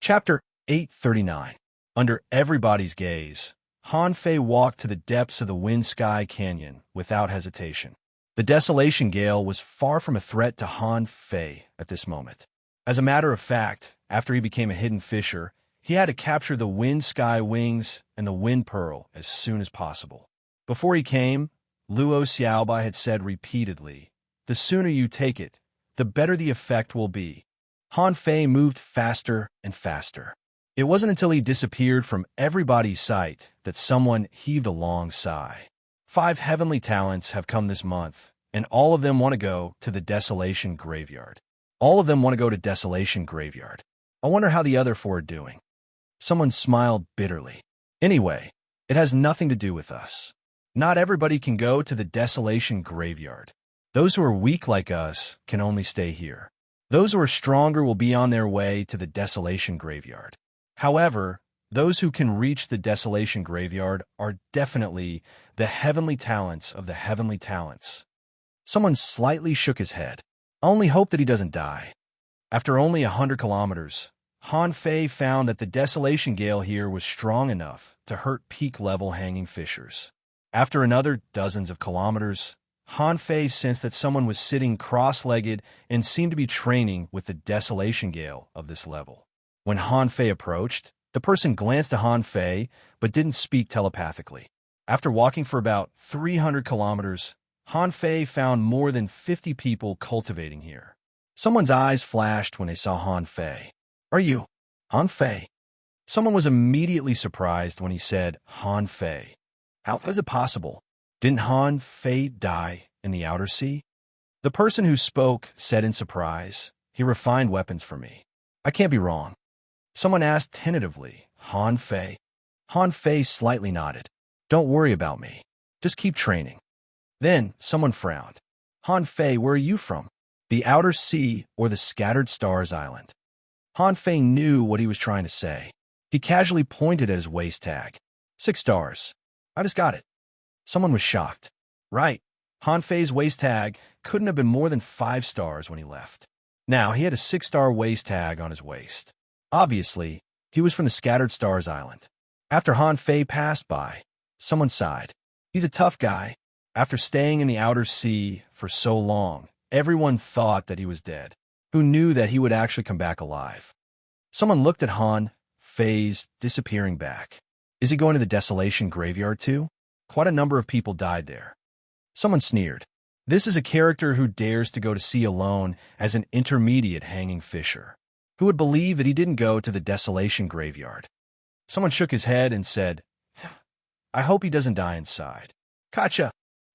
Chapter 839. Under everybody's gaze, Han Fei walked to the depths of the Wind-Sky Canyon without hesitation. The Desolation Gale was far from a threat to Han Fei at this moment. As a matter of fact, after he became a hidden fisher, he had to capture the Wind-Sky Wings and the Wind Pearl as soon as possible. Before he came, Luo Xiaobai had said repeatedly, "The sooner you take it, the better the effect will be." Han Fei moved faster and faster. It wasn't until he disappeared from everybody's sight that someone heaved a long sigh. 5 heavenly talents have come this month, and all of them want to go to the Desolation Graveyard. All of them want to go to Desolation Graveyard. I wonder how the other 4 are doing. Someone smiled bitterly. Anyway, it has nothing to do with us. Not everybody can go to the Desolation Graveyard. Those who are weak like us can only stay here. Those who are stronger will be on their way to the Desolation Graveyard. However, those who can reach the Desolation Graveyard are definitely the heavenly talents of the heavenly talents. Someone slightly shook his head. I only hope that he doesn't die. After only 100 kilometers, Han Fei found that the Desolation Gale here was strong enough to hurt peak-level hanging fishers. After another dozens of kilometers, Han Fei sensed that someone was sitting cross-legged and seemed to be training with the Desolation Gale of this level. When Han Fei approached, the person glanced at Han Fei but didn't speak telepathically. After walking for about 300 kilometers, Han Fei found more than 50 people cultivating here. Someone's eyes flashed when they saw Han Fei. "Are you Han Fei?" Someone was immediately surprised when he said Han Fei. How is it possible? Didn't Han Fei die in the outer sea? The person who spoke said in surprise, "He refined weapons for me. I can't be wrong." Someone asked tentatively, "Han Fei?" Han Fei slightly nodded. "Don't worry about me. Just keep training." Then someone frowned. "Han Fei, where are you from? The outer sea or the Scattered Stars Island?" Han Fei knew what he was trying to say. He casually pointed at his waist tag. 6 stars. I just got it." Someone was shocked. Right. Han Fei's waist tag couldn't have been more than 5 stars when he left. Now he had a 6-star waist tag on his waist. Obviously, he was from the Scattered Stars Island. After Han Fei passed by, someone sighed. He's a tough guy. After staying in the outer sea for so long, everyone thought that he was dead. Who knew that he would actually come back alive? Someone looked at Han Fei's disappearing back. Is he going to the Desolation Graveyard too? Quite a number of people died there. Someone sneered. This is a character who dares to go to sea alone as an intermediate hanging fisher. Who would believe that he didn't go to the Desolation Graveyard? Someone shook his head and said, "I hope he doesn't die inside." Kacha!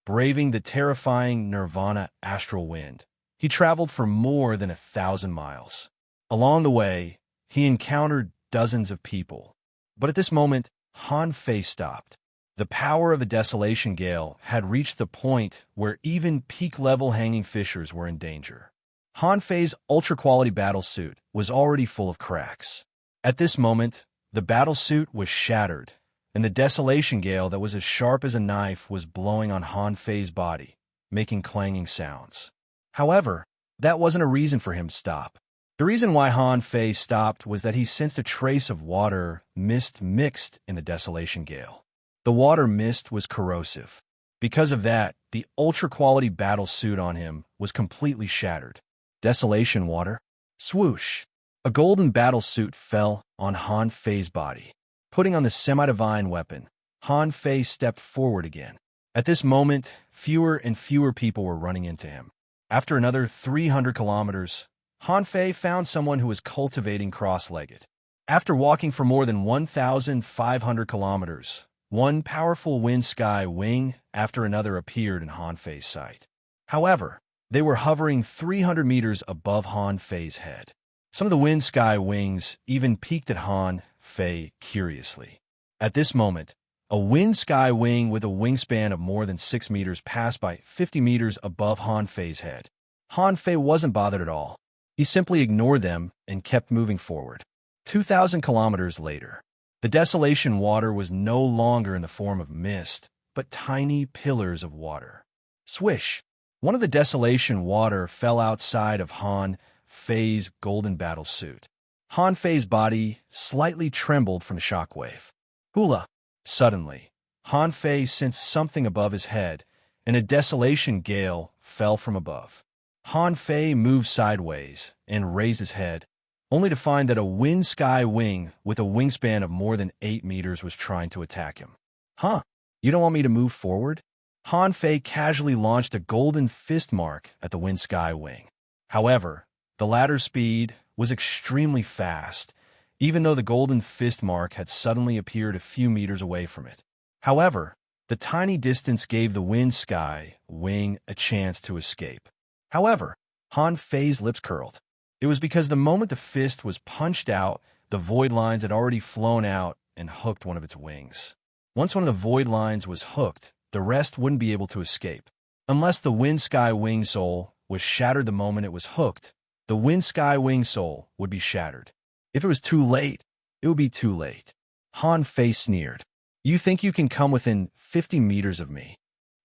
Braving the terrifying Nirvana astral wind, he traveled for more than 1,000 miles. Along the way, he encountered dozens of people. But at this moment, Han Fei stopped. The power of the Desolation Gale had reached the point where even peak-level hanging fishers were in danger. Han Fei's ultra-quality battlesuit was already full of cracks. At this moment, the battlesuit was shattered, and the Desolation Gale that was as sharp as a knife was blowing on Han Fei's body, making clanging sounds. However, that wasn't a reason for him to stop. The reason why Han Fei stopped was that he sensed a trace of water mist mixed in the Desolation Gale. The water mist was corrosive. Because of that, the ultra-quality battle suit on him was completely shattered. Desolation water? Swoosh! A golden battle suit fell on Han Fei's body. Putting on the semi-divine weapon, Han Fei stepped forward again. At this moment, fewer and fewer people were running into him. After another 300 kilometers, Han Fei found someone who was cultivating cross-legged. After walking for more than 1,500 kilometers, one powerful wind-sky wing after another appeared in Han Fei's sight. However, they were hovering 300 meters above Han Fei's head. Some of the wind-sky wings even peeked at Han Fei curiously. At this moment, a wind-sky wing with a wingspan of more than 6 meters passed by 50 meters above Han Fei's head. Han Fei wasn't bothered at all. He simply ignored them and kept moving forward. 2,000 kilometers later, the Desolation water was no longer in the form of mist, but tiny pillars of water. Swish! One of the Desolation water fell outside of Han Fei's golden battle suit. Han Fei's body slightly trembled from the shockwave. Hula! Suddenly, Han Fei sensed something above his head, and a desolation gale fell from above. Han Fei moved sideways and raised his head, only to find that a wind sky wing with a wingspan of more than 8 meters was trying to attack him. Huh? You don't want me to move forward? Han Fei casually launched a golden fist mark at the wind sky wing. However, the latter's speed was extremely fast, even though the golden fist mark had suddenly appeared a few meters away from it. However, the tiny distance gave the wind sky wing a chance to escape. However, Han Fei's lips curled. It was because the moment the fist was punched out, the void lines had already flown out and hooked one of its wings. Once one of the void lines was hooked, the rest wouldn't be able to escape. Unless the wind sky wing soul was shattered the moment it was hooked, the wind sky wing soul would be shattered. If it was too late, it would be too late. Han Fei sneered. You think you can come within 50 meters of me?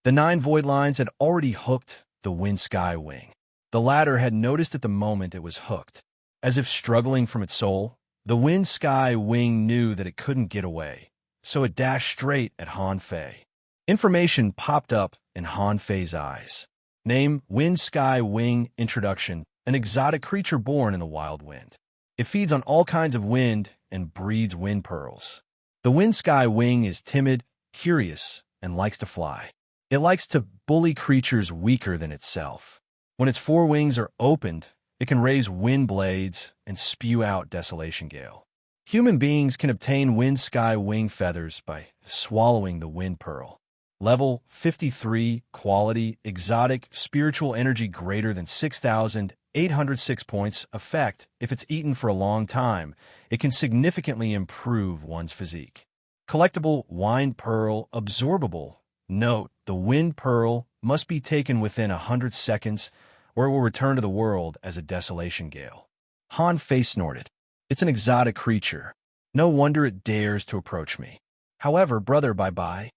The 9 void lines had already hooked the wind sky wing. The latter had noticed at the moment it was hooked. As if struggling from its soul, the wind sky wing knew that it couldn't get away, so it dashed straight at Han Fei. Information popped up in Han Fei's eyes. Name: Wind Sky Wing Introduction, an exotic creature born in the wild wind. It feeds on all kinds of wind and breeds wind pearls. The wind sky wing is timid, curious, and likes to fly. It likes to bully creatures weaker than itself. When its 4 wings are opened, it can raise wind blades and spew out desolation gale. Human beings can obtain wind sky wing feathers by swallowing the wind pearl. Level 53, quality, exotic, spiritual energy greater than 6,806 points. Effect: if it's eaten for a long time, it can significantly improve one's physique. Collectible wind pearl, absorbable. Note: the wind pearl must be taken within 100 seconds, or it will return to the world as a desolation gale. Han Fei snorted. It's an exotic creature. No wonder it dares to approach me. However, brother, bye-bye.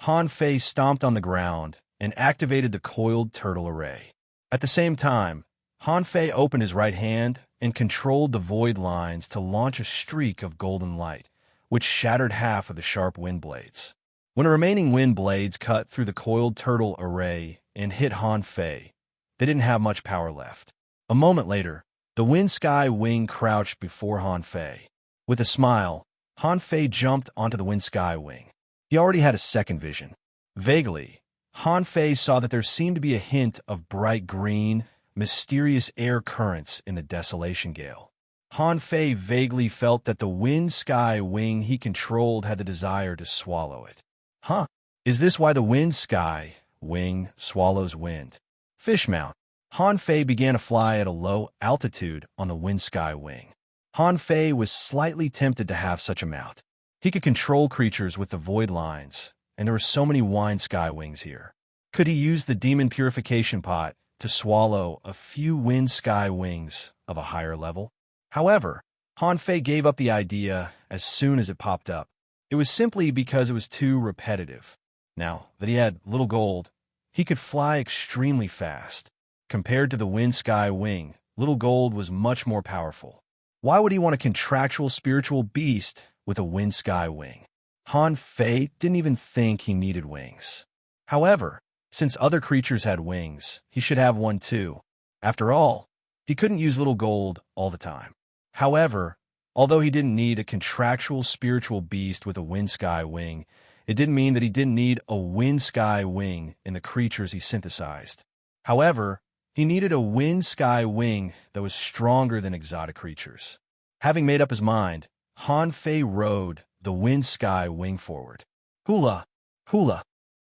Han Fei stomped on the ground and activated the coiled turtle array. At the same time, Han Fei opened his right hand and controlled the void lines to launch a streak of golden light, which shattered half of the sharp wind blades. When the remaining wind blades cut through the coiled turtle array and hit Han Fei, they didn't have much power left. A moment later, the wind sky wing crouched before Han Fei. With a smile, Han Fei jumped onto the wind sky wing. He already had a second vision. Vaguely, Han Fei saw that there seemed to be a hint of bright green, mysterious air currents in the desolation gale. Han Fei vaguely felt that the wind sky wing he controlled had the desire to swallow it. Huh? Is this why the wind sky wing swallows wind? Fish mount. Han Fei began to fly at a low altitude on the wind sky wing. Han Fei was slightly tempted to have such a mount. He could control creatures with the void lines, and there were so many wind sky wings here. Could he use the demon purification pot to swallow a few wind sky wings of a higher level? However, Han Fei gave up the idea as soon as it popped up. It was simply because it was too repetitive. Now that he had little gold, he could fly extremely fast. Compared to the wind sky wing, little gold was much more powerful. Why would he want a contractual spiritual beast with a wind sky wing? Han Fei didn't even think he needed wings. However, since other creatures had wings, he should have one too. After all, he couldn't use little gold all the time. However, although he didn't need a contractual spiritual beast with a wind sky wing, it didn't mean that he didn't need a wind sky wing in the creatures he synthesized. However, he needed a wind sky wing that was stronger than exotic creatures. Having made up his mind, Han Fei rode the wind sky wing forward. Hula! Hula!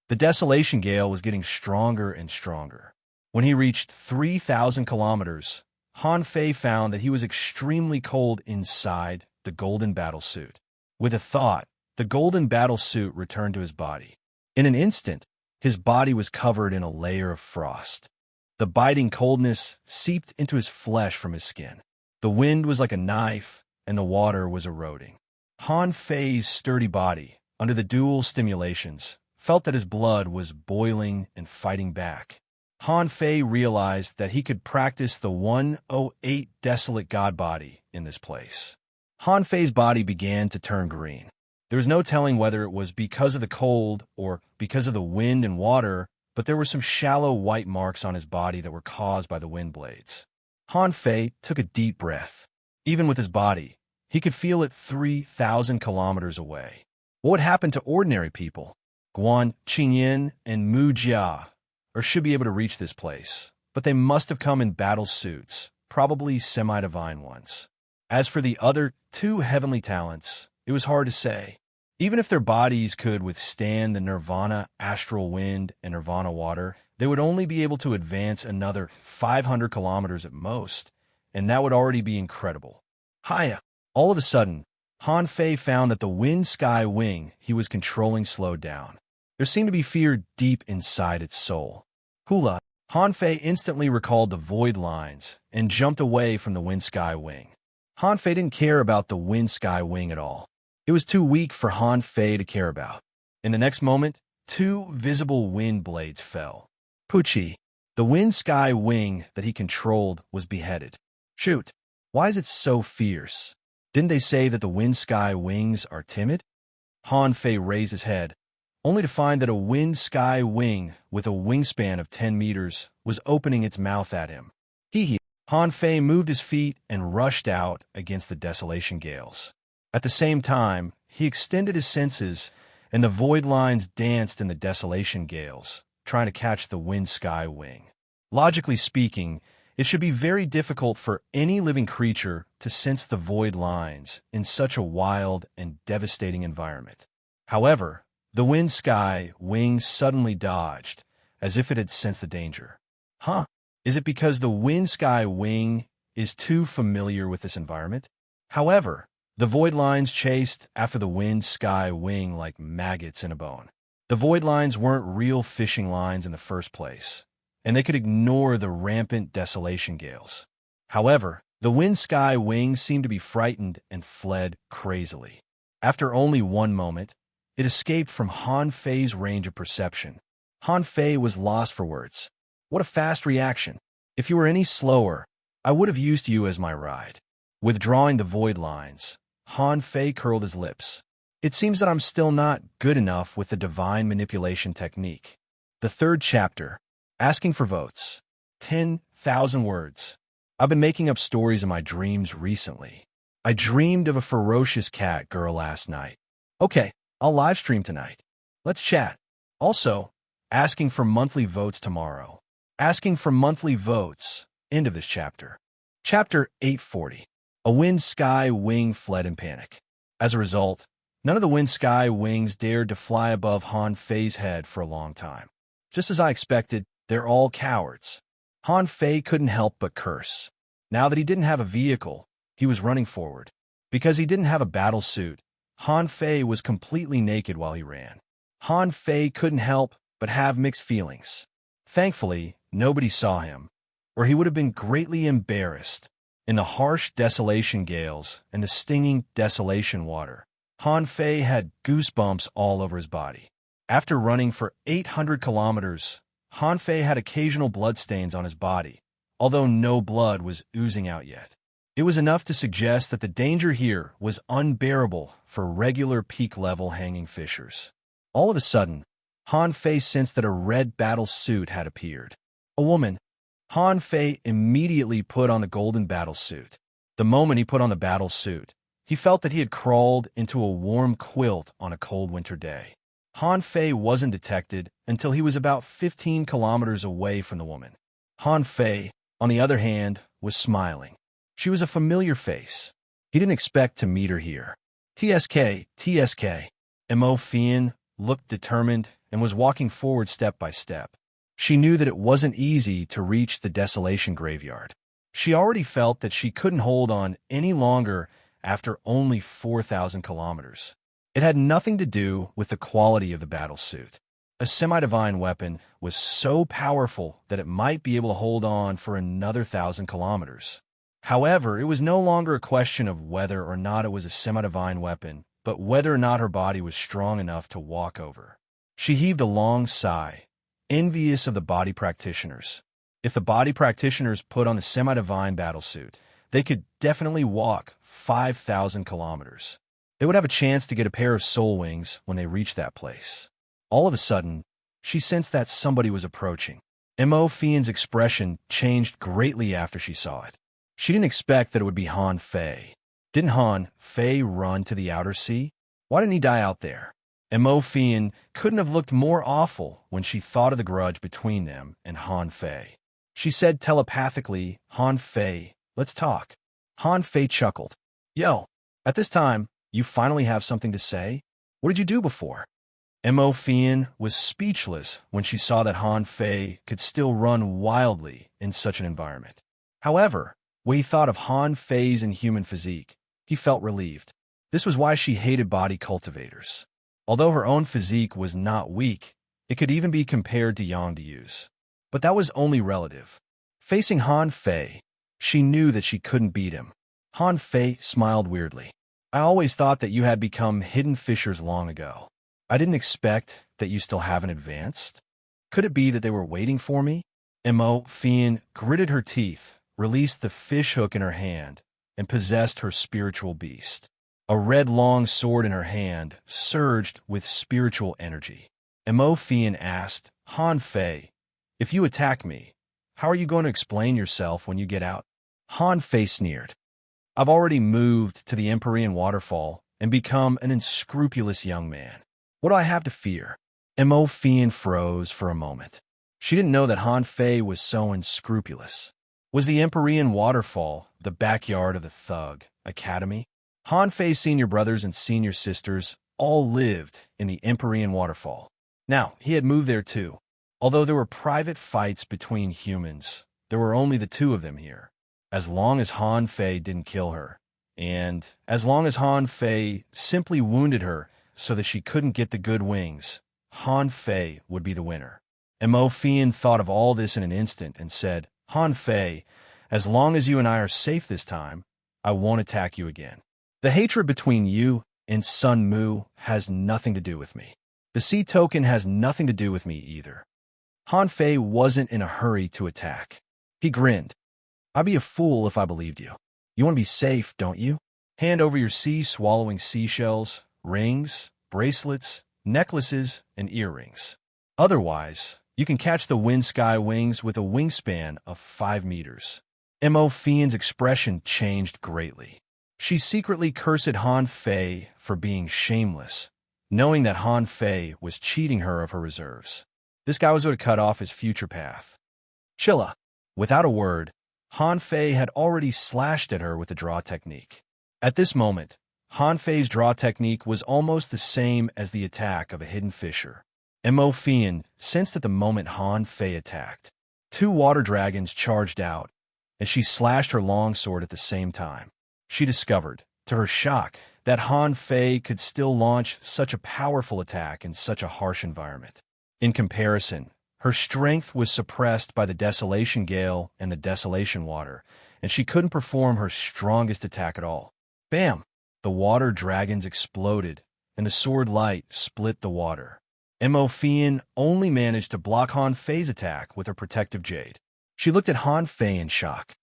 The desolation gale was getting stronger and stronger. When he reached 3,000 kilometers, Han Fei found that he was extremely cold inside the golden battlesuit. With a thought, the golden battlesuit returned to his body. In an instant, his body was covered in a layer of frost. The biting coldness seeped into his flesh from his skin. The wind was like a knife, and the water was eroding. Han Fei's sturdy body, under the dual stimulations, felt that his blood was boiling and fighting back. Han Fei realized that he could practice the 108 desolate god body in this place. Han Fei's body began to turn green. There was no telling whether it was because of the cold or because of the wind and water, but there were some shallow white marks on his body that were caused by the wind blades. Han Fei took a deep breath. Even with his body, he could feel it 3,000 kilometers away. What would happen to ordinary people? Guan, Qingyin, and Mu Jia should be able to reach this place, but they must have come in battle suits, probably semi-divine ones. As for the other two heavenly talents, it was hard to say. Even if their bodies could withstand the Nirvana astral wind and Nirvana water, they would only be able to advance another 500 kilometers at most, and that would already be incredible. Hiya! All of a sudden, Han Fei found that the wind sky wing he was controlling slowed down. There seemed to be fear deep inside its soul. Hula! Han Fei instantly recalled the void lines and jumped away from the wind sky wing. Han Fei didn't care about the wind sky wing at all. It was too weak for Han Fei to care about. In the next moment, two visible wind blades fell. Pucci, the wind sky wing that he controlled, was beheaded. Shoot! Why is it so fierce? Didn't they say that the wind sky wings are timid? Han Fei raised his head, only to find that a wind sky wing with a wingspan of 10 meters was opening its mouth at him. Hee. Han Fei moved his feet and rushed out against the desolation gales. At the same time, he extended his senses, and the void lines danced in the desolation gales, trying to catch the wind sky wing. Logically speaking, it should be very difficult for any living creature to sense the void lines in such a wild and devastating environment. However, the wind sky wing suddenly dodged, as if it had sensed the danger. Huh? Is it because the wind sky wing is too familiar with this environment? However, the void lines chased after the wind sky wing like maggots in a bone. The void lines weren't real fishing lines in the first place, and they could ignore the rampant desolation gales. However, the wind sky wing seemed to be frightened and fled crazily. After only one moment, it escaped from Han Fei's range of perception. Han Fei was lost for words. What a fast reaction. If you were any slower, I would have used you as my ride. Withdrawing the void lines, Han Fei curled his lips. It seems that I'm still not good enough with the divine manipulation technique. The third chapter, asking for votes. 10,000 words. I've been making up stories in my dreams recently. I dreamed of a ferocious cat girl last night. Okay, I'll live stream tonight. Let's chat. Also, asking for monthly votes tomorrow. Asking for monthly votes. End of this chapter. Chapter 840. A wind sky wing fled in panic. As a result, none of the wind sky wings dared to fly above Han Fei's head for a long time. Just as I expected, they're all cowards. Han Fei couldn't help but curse. Now that he didn't have a vehicle, he was running forward. Because he didn't have a battle suit, Han Fei was completely naked while he ran. Han Fei couldn't help but have mixed feelings. Thankfully, nobody saw him, or he would have been greatly embarrassed. In the harsh desolation gales and the stinging desolation water, Han Fei had goosebumps all over his body. After running for 800 kilometers, Han Fei had occasional bloodstains on his body, although no blood was oozing out yet. It was enough to suggest that the danger here was unbearable for regular peak-level hanging fishers. All of a sudden, Han Fei sensed that a red battle suit had appeared. A woman. Han Fei immediately put on the golden battle suit. The moment he put on the battle suit, he felt that he had crawled into a warm quilt on a cold winter day. Han Fei wasn't detected until he was about 15 kilometers away from the woman. Han Fei, on the other hand, was smiling. She was a familiar face. He didn't expect to meet her here. TSK. Mo Fian looked determined and was walking forward step by step. She knew that it wasn't easy to reach the desolation graveyard. She already felt that she couldn't hold on any longer after only 4,000 kilometers. It had nothing to do with the quality of the battlesuit. A semi-divine weapon was so powerful that it might be able to hold on for another 1,000 kilometers. However, it was no longer a question of whether or not it was a semi-divine weapon, but whether or not her body was strong enough to walk over. She heaved a long sigh. envious of the body practitioners. If the body practitioners put on the semi-divine battlesuit, they could definitely walk 5,000 kilometers. They would have a chance to get a pair of soul wings when they reached that place. All of a sudden, she sensed that somebody was approaching. Mo Fian's expression changed greatly after she saw it. She didn't expect that it would be Han Fei. Didn't Han Fei run to the outer sea? Why didn't he die out there? And Mo Fian couldn't have looked more awful when she thought of the grudge between them and Han Fei. She said telepathically, Han Fei, let's talk. Han Fei chuckled. Yo, at this time, you finally have something to say? What did you do before? Mo Fian was speechless when she saw that Han Fei could still run wildly in such an environment. However, when he thought of Han Fei's inhuman physique, he felt relieved. This was why she hated body cultivators. Although her own physique was not weak, it could even be compared to Yang Diyu's. But that was only relative. Facing Han Fei, she knew that she couldn't beat him. Han Fei smiled weirdly. I always thought that you had become hidden fishers long ago. I didn't expect that you still haven't advanced. Could it be that they were waiting for me? Mo Fian gritted her teeth, released the fish hook in her hand, and possessed her spiritual beast. A red long sword in her hand surged with spiritual energy. Mo Fian asked, Han Fei, if you attack me, how are you going to explain yourself when you get out? Han Fei sneered. I've already moved to the Empyrean waterfall and become an unscrupulous young man. What do I have to fear? Mo Fian froze for a moment. She didn't know that Han Fei was so unscrupulous. Was the Empyrean waterfall the backyard of the Thug Academy? Han Fei's senior brothers and senior sisters all lived in the Empyrean waterfall. Now, he had moved there too. Although there were private fights between humans, there were only the two of them here. As long as Han Fei didn't kill her, and as long as Han Fei simply wounded her so that she couldn't get the good wings, Han Fei would be the winner. Mo Fian thought of all this in an instant and said, Han Fei, as long as you and I are safe this time, I won't attack you again. The hatred between you and Sun Mu has nothing to do with me. The sea token has nothing to do with me either. Han Fei wasn't in a hurry to attack. He grinned. I'd be a fool if I believed you. You want to be safe, don't you? Hand over your sea-swallowing seashells, rings, bracelets, necklaces, and earrings. Otherwise, you can catch the wind sky wings with a wingspan of 5 meters. Mo Fian's expression changed greatly. She secretly cursed Han Fei for being shameless, knowing that Han Fei was cheating her of her reserves. This guy was going to cut off his future path. Chilla. Without a word, Han Fei had already slashed at her with the draw technique. At this moment, Han Fei's draw technique was almost the same as the attack of a hidden fisher. Mo Fian sensed at the moment Han Fei attacked. 2 water dragons charged out, and she slashed her longsword at the same time. She discovered, to her shock, that Han Fei could still launch such a powerful attack in such a harsh environment. In comparison, her strength was suppressed by the Desolation Gale and the Desolation Water, and she couldn't perform her strongest attack at all. Bam! The water dragons exploded, and the sword light split the water. Mo Fian only managed to block Han Fei's attack with her protective jade. She looked at Han Fei in shock.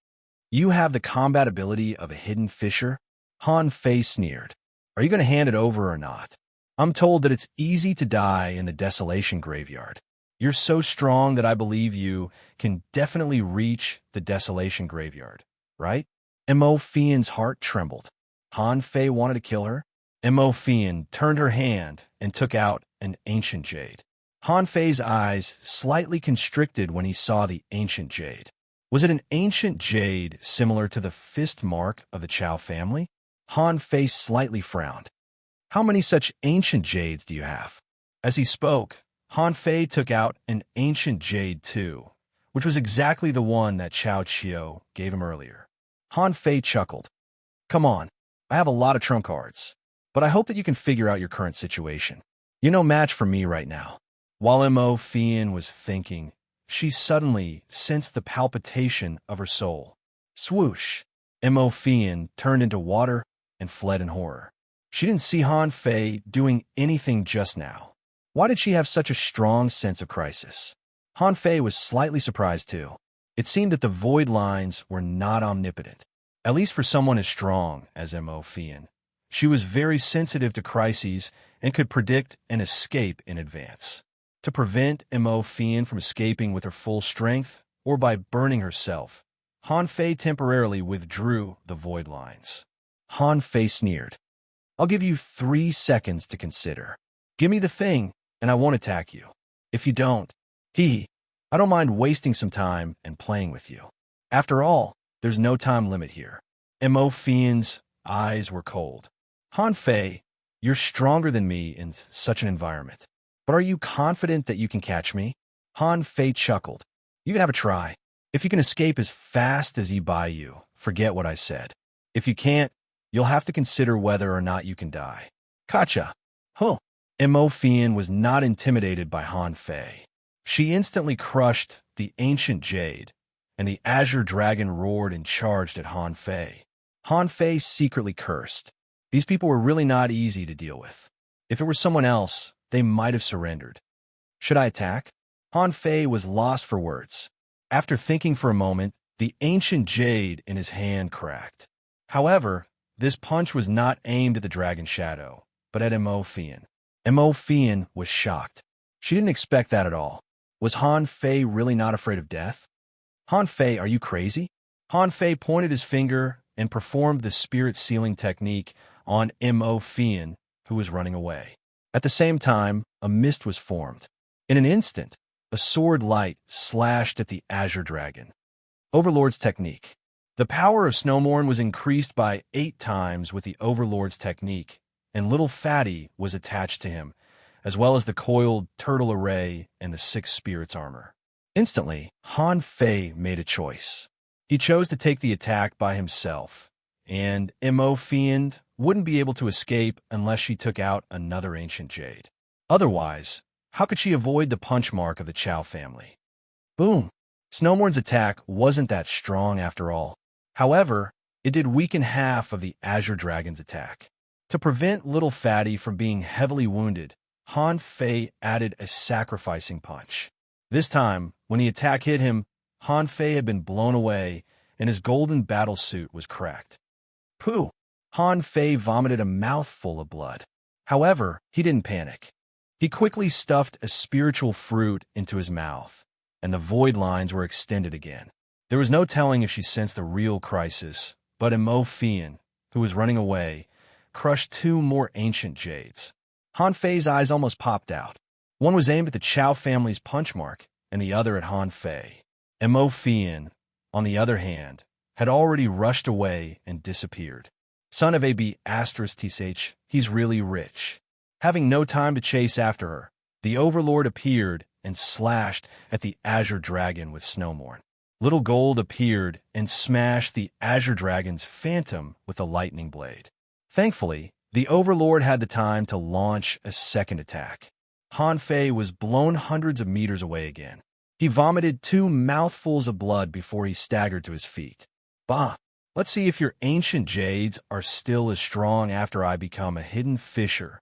You have the combat ability of a hidden fisher? Han Fei sneered. Are you going to hand it over or not? I'm told that it's easy to die in the Desolation Graveyard. You're so strong that I believe you can definitely reach the Desolation Graveyard, right? Mo Fian's heart trembled. Han Fei wanted to kill her? Mo Fian turned her hand and took out an ancient jade. Han Fei's eyes slightly constricted when he saw the ancient jade. Was it an ancient jade similar to the fist mark of the Chow family? Han Fei slightly frowned. How many such ancient jades do you have? As he spoke, Han Fei took out an ancient jade too, which was exactly the one that Chao Chio gave him earlier. Han Fei chuckled. Come on, I have a lot of trump cards, but I hope that you can figure out your current situation. You're no match for me right now. While Mo Fian was thinking, she suddenly sensed the palpitation of her soul. Swoosh! Mo Fian turned into water and fled in horror. She didn't see Han Fei doing anything just now. Why did she have such a strong sense of crisis? Han Fei was slightly surprised too. It seemed that the void lines were not omnipotent, at least for someone as strong as Mo Fian. She was very sensitive to crises and could predict an escape in advance. To prevent Mo Fian from escaping with her full strength, or by burning herself, Han Fei temporarily withdrew the void lines. Han Fei sneered. I'll give you 3 seconds to consider. Give me the thing, and I won't attack you. If you don't, I don't mind wasting some time and playing with you. After all, there's no time limit here. Mo Fian's eyes were cold. Han Fei, you're stronger than me in such an environment. But are you confident that you can catch me? Han Fei chuckled. You can have a try. If you can escape as fast as you, forget what I said. If you can't, you'll have to consider whether or not you can die. Gotcha. Huh. Mo Fian was not intimidated by Han Fei. She instantly crushed the ancient jade, and the azure dragon roared and charged at Han Fei. Han Fei secretly cursed. These people were really not easy to deal with. If it were someone else, they might have surrendered. Should I attack? Han Fei was lost for words. After thinking for a moment, the ancient jade in his hand cracked. However, this punch was not aimed at the dragon shadow, but at Mo Fian. Mo Fian was shocked. She didn't expect that at all. Was Han Fei really not afraid of death? Han Fei, are you crazy? Han Fei pointed his finger and performed the spirit sealing technique on Mo Fian, who was running away. At the same time, a mist was formed. In an instant, a sword light slashed at the azure dragon. Overlord's technique. The power of Snowmorn was increased by 8 times with the Overlord's technique, and Little Fatty was attached to him, as well as the coiled turtle array and the 6 spirits armor. Instantly, Han Fei made a choice. He chose to take the attack by himself, and Mo Fian wouldn't be able to escape unless she took out another ancient jade. Otherwise, how could she avoid the punch mark of the Chow family? Boom! Snowmorn's attack wasn't that strong after all. However, it did weaken half of the Azure Dragon's attack. To prevent Little Fatty from being heavily wounded, Han Fei added a sacrificing punch. This time, when the attack hit him, Han Fei had been blown away, and his golden battle suit was cracked. Pooh! Han Fei vomited a mouthful of blood. However, he didn't panic. He quickly stuffed a spiritual fruit into his mouth, and the void lines were extended again. There was no telling if she sensed a real crisis, but Mo Fian, who was running away, crushed 2 more ancient jades. Han Fei's eyes almost popped out. One was aimed at the Chow family's punch mark, and the other at Han Fei. Mo Fian, on the other hand, had already rushed away and disappeared. Son of AB *TSH, he's really rich. Having no time to chase after her, the Overlord appeared and slashed at the Azure Dragon with Snowmorn. Little Gold appeared and smashed the Azure Dragon's phantom with a lightning blade. Thankfully, the Overlord had the time to launch a second attack. Han Fei was blown hundreds of meters away again. He vomited 2 mouthfuls of blood before he staggered to his feet. Bah! Let's see if your ancient jades are still as strong after I become a hidden fisher.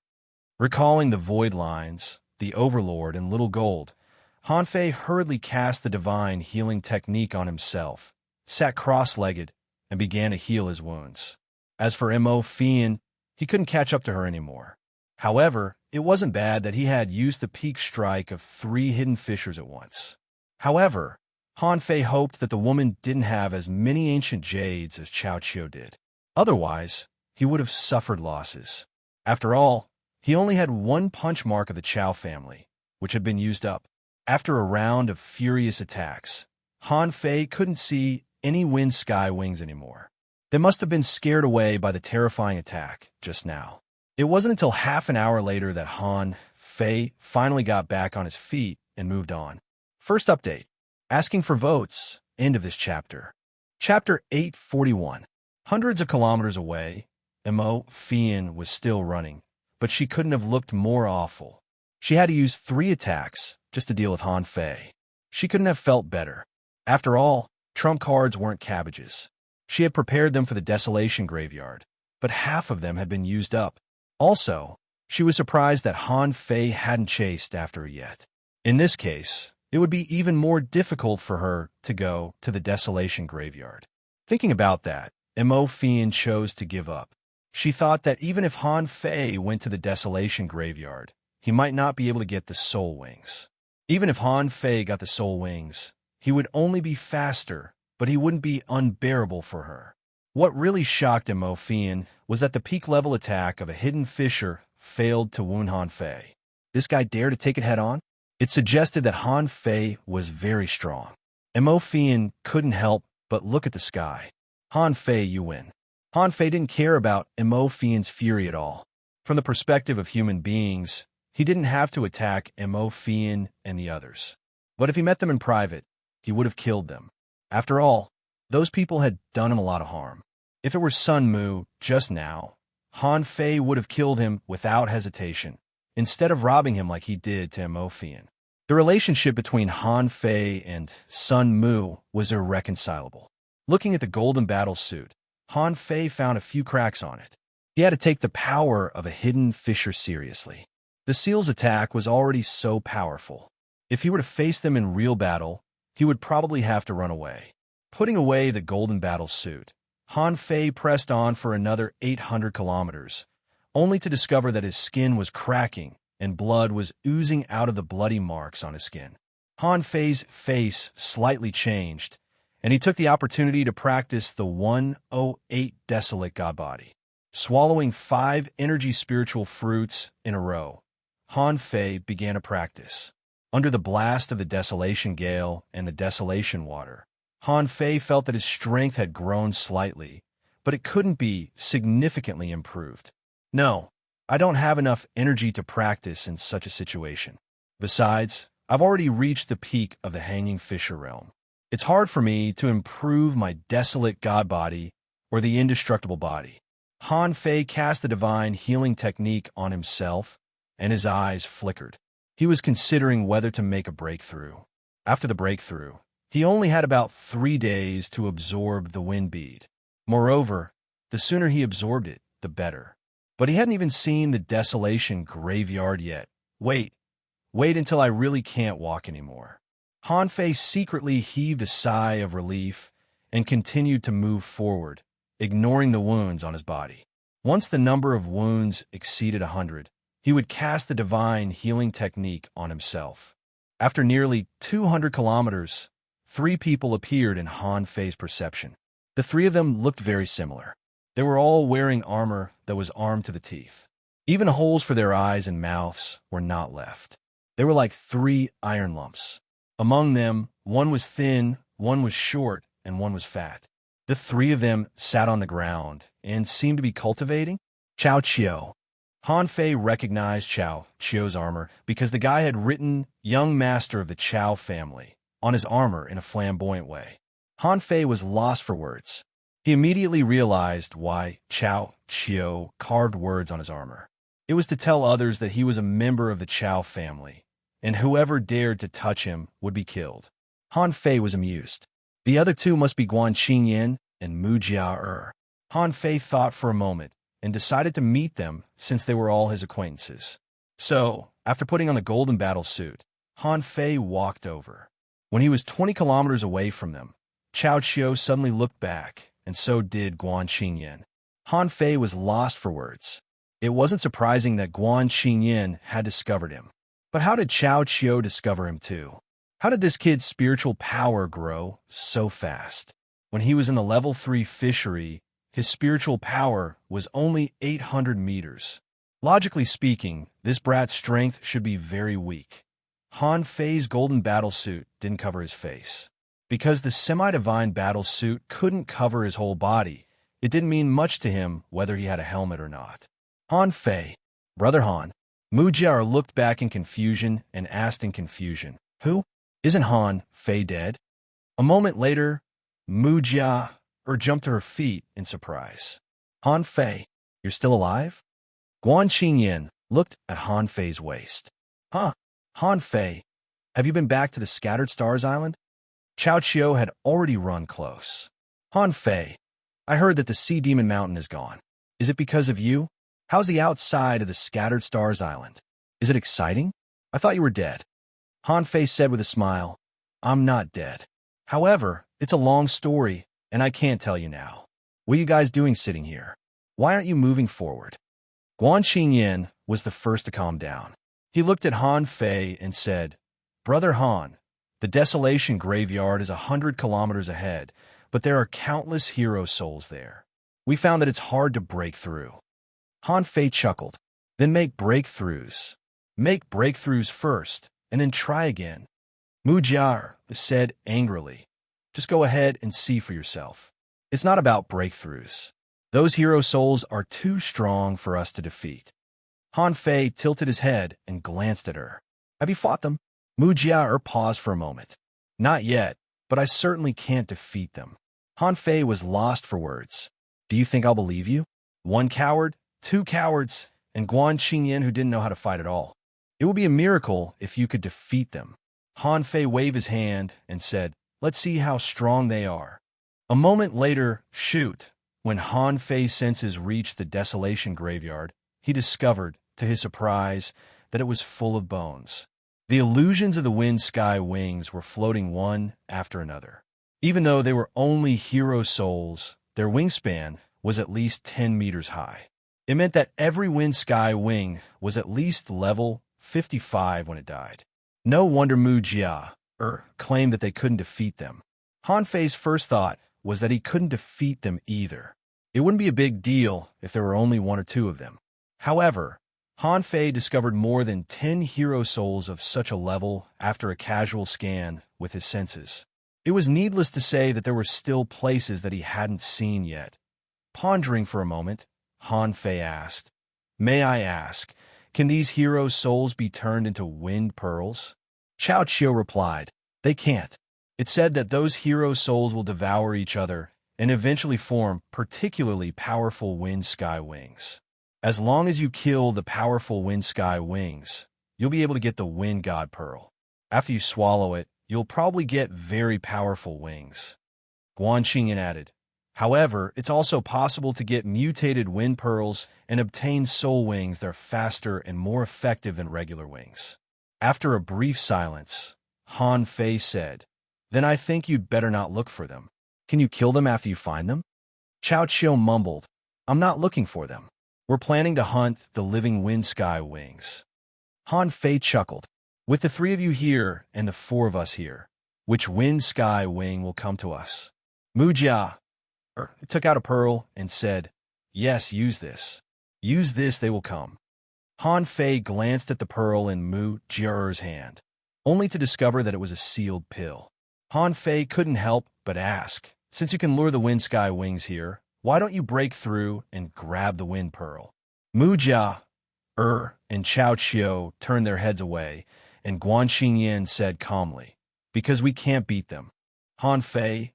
Recalling the void lines, the Overlord, and Little Gold, Han Fei hurriedly cast the divine healing technique on himself, sat cross-legged, and began to heal his wounds. As for Mo Fian, he couldn't catch up to her anymore. However, it wasn't bad that he had used the peak strike of 3 hidden fishers at once. However, Han Fei hoped that the woman didn't have as many ancient jades as Cao Qiu did. Otherwise, he would have suffered losses. After all, he only had 1 punch mark of the Chow family, which had been used up. After a round of furious attacks, Han Fei couldn't see any wind sky wings anymore. They must have been scared away by the terrifying attack just now. It wasn't until half an hour later that Han Fei finally got back on his feet and moved on. First update. Asking for votes. End of this chapter. Chapter 841. Hundreds of kilometers away, Mo Fian was still running, but she couldn't have looked more awful. She had to use 3 attacks just to deal with Han Fei. She couldn't have felt better. After all, trump cards weren't cabbages. She had prepared them for the Desolation Graveyard, but half of them had been used up. Also, she was surprised that Han Fei hadn't chased after her yet. In this case, it would be even more difficult for her to go to the desolation graveyard. Thinking about that, Emofian chose to give up. She thought that even if Han Fei went to the desolation graveyard, he might not be able to get the soul wings. Even if Han Fei got the soul wings, he would only be faster, but he wouldn't be unbearable for her. What really shocked Emofian was that the peak-level attack of a hidden fissure failed to wound Han Fei. This guy dared to take it head-on? It suggested that Han Fei was very strong. Emofian couldn't help but look at the sky. Han Fei, you win. Han Fei didn't care about Emofian's fury at all. From the perspective of human beings, he didn't have to attack Emofian and the others. But if he met them in private, he would have killed them. After all, those people had done him a lot of harm. If it were Sun Mu just now, Han Fei would have killed him without hesitation, instead of robbing him like he did to Emofian. The relationship between Han Fei and Sun Mu was irreconcilable. Looking at the golden battle suit, Han Fei found a few cracks on it. He had to take the power of a hidden fissure seriously. The seal's attack was already so powerful. If he were to face them in real battle, he would probably have to run away. Putting away the golden battle suit, Han Fei pressed on for another 800 kilometers, only to discover that his skin was cracking and blood was oozing out of the bloody marks on his skin. Han Fei's face slightly changed, and he took the opportunity to practice the 108 Desolate God Body. Swallowing 5 energy spiritual fruits in a row, Han Fei began a practice. Under the blast of the desolation gale and the desolation water, Han Fei felt that his strength had grown slightly, but it couldn't be significantly improved. No, I don't have enough energy to practice in such a situation. Besides, I've already reached the peak of the hanging fissure realm. It's hard for me to improve my desolate god body or the indestructible body. Han Fei cast the divine healing technique on himself, and his eyes flickered. He was considering whether to make a breakthrough. After the breakthrough, he only had about 3 days to absorb the wind bead. Moreover, the sooner he absorbed it, the better. But he hadn't even seen the desolation graveyard yet. Wait until I really can't walk anymore. Han Fei secretly heaved a sigh of relief and continued to move forward, ignoring the wounds on his body. Once the number of wounds exceeded 100, he would cast the divine healing technique on himself. After nearly 200 kilometers, 3 people appeared in Han Fei's perception. The 3 of them looked very similar. They were all wearing armor that was armed to the teeth. Even holes for their eyes and mouths were not left. They were like 3 iron lumps. Among them, one was thin, one was short, and one was fat. The 3 of them sat on the ground and seemed to be cultivating. Chao Qiu. Han Fei recognized Chao Qiu's armor because the guy had written Young Master of the Chao family on his armor in a flamboyant way. Han Fei was lost for words. He immediately realized why Chao Qiu carved words on his armor. It was to tell others that he was a member of the Chao family, and whoever dared to touch him would be killed. Han Fei was amused. The other 2 must be Guan Qingyan and Mu Jia. Han Fei thought for a moment and decided to meet them since they were all his acquaintances. So, after putting on the golden battle suit, Han Fei walked over. When he was 20 kilometers away from them, Chao Qiu suddenly looked back, and so did Guan Qingyan. Han Fei was lost for words. It wasn't surprising that Guan Qingyan had discovered him. But how did Chao Qiu discover him too? How did this kid's spiritual power grow so fast? When he was in the level 3 fishery, his spiritual power was only 800 meters. Logically speaking, this brat's strength should be very weak. Han Fei's golden battle suit didn't cover his face. Because the semi-divine battle suit couldn't cover his whole body, it didn't mean much to him whether he had a helmet or not. Han Fei, Brother Han. Mu Jia looked back in confusion and asked in confusion, "Who? Isn't Han Fei dead?" A moment later, Mu Jia jumped to her feet in surprise. "Han Fei, you're still alive?" Guan Qingyan looked at Han Fei's waist. "Huh, Han Fei, have you been back to the Scattered Stars Island?" Chao Qiu had already run close. "Han Fei, I heard that the Sea Demon Mountain is gone. Is it because of you? How's the outside of the Scattered Stars Island? Is it exciting? I thought you were dead." Han Fei said with a smile. I'm not dead. However, it's a long story, and I can't tell you now. What are you guys doing sitting here? Why aren't you moving forward? Guan Xingyan was the first to calm down. He looked at Han Fei and said, Brother Han, the Desolation Graveyard is 100 kilometers ahead, but there are countless hero souls there. We found that it's hard to break through. Han Fei chuckled. Then make breakthroughs. Make breakthroughs first, and then try again. Mu Jia said angrily. Just go ahead and see for yourself. It's not about breakthroughs. Those hero souls are too strong for us to defeat. Han Fei tilted his head and glanced at her. Have you fought them? Mu Jia paused for a moment. Not yet, but I certainly can't defeat them. Han Fei was lost for words. Do you think I'll believe you? One coward, two cowards, and Guan Xingyan who didn't know how to fight at all. It would be a miracle if you could defeat them. Han Fei waved his hand and said, Let's see how strong they are. A moment later, when Han Fei's senses reached the Desolation Graveyard, he discovered, to his surprise, that it was full of bones. The illusions of the wind sky wings were floating one after another. Even though they were only hero souls, their wingspan was at least 10 meters high. It meant that every wind sky wing was at least level 55 when it died. No wonder Mu Jia claimed that they couldn't defeat them. Han Fei's first thought was that he couldn't defeat them either. It wouldn't be a big deal if there were only one or two of them. However, Han Fei discovered more than 10 hero souls of such a level after a casual scan with his senses. It was needless to say that there were still places that he hadn't seen yet. Pondering for a moment, Han Fei asked, May I ask, can these hero souls be turned into wind pearls? Chao Qiu replied, They can't. It said that those hero souls will devour each other and eventually form particularly powerful wind sky wings. As long as you kill the powerful wind sky wings, you'll be able to get the wind god pearl. After you swallow it, you'll probably get very powerful wings. Guan Xingyan added, However, it's also possible to get mutated wind pearls and obtain soul wings that are faster and more effective than regular wings. After a brief silence, Han Fei said, Then I think you'd better not look for them. Can you kill them after you find them? Chao Qiu mumbled, I'm not looking for them. We're planning to hunt the living wind sky wings. Han Fei chuckled. With the three of you here and the four of us here, which wind sky wing will come to us? Mu Jia took out a pearl and said, Yes, use this. Use this, they will come. Han Fei glanced at the pearl in Mu Jia's hand, only to discover that it was a sealed pill. Han Fei couldn't help but ask, Since you can lure the wind sky wings here, why don't you break through and grab the wind pearl? Mu Jia, and Chao Qiu turned their heads away, and Guan Xingyan said calmly, Because we can't beat them. Han Fei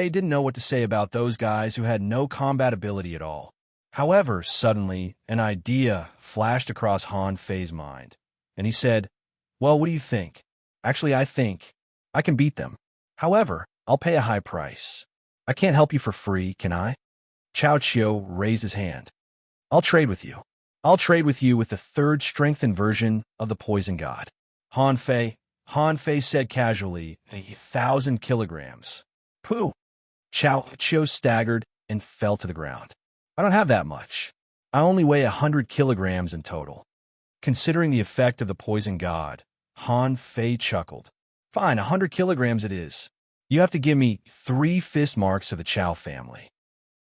didn't know what to say about those guys who had no combat ability at all. However, suddenly, an idea flashed across Han Fei's mind, and he said, Well, what do you think? Actually, I think I can beat them. However, I'll pay a high price. I can't help you for free, can I? Chao Qiu raised his hand. I'll trade with you. I'll trade with you with the third strengthened version of the poison god. Han Fei said casually, 1,000 kilograms. Pooh! Chao Qiu staggered and fell to the ground. I don't have that much. I only weigh 100 kilograms in total. Considering the effect of the poison god, Han Fei chuckled. Fine, 100 kilograms it is. You have to give me 3 fist marks of the Chao family.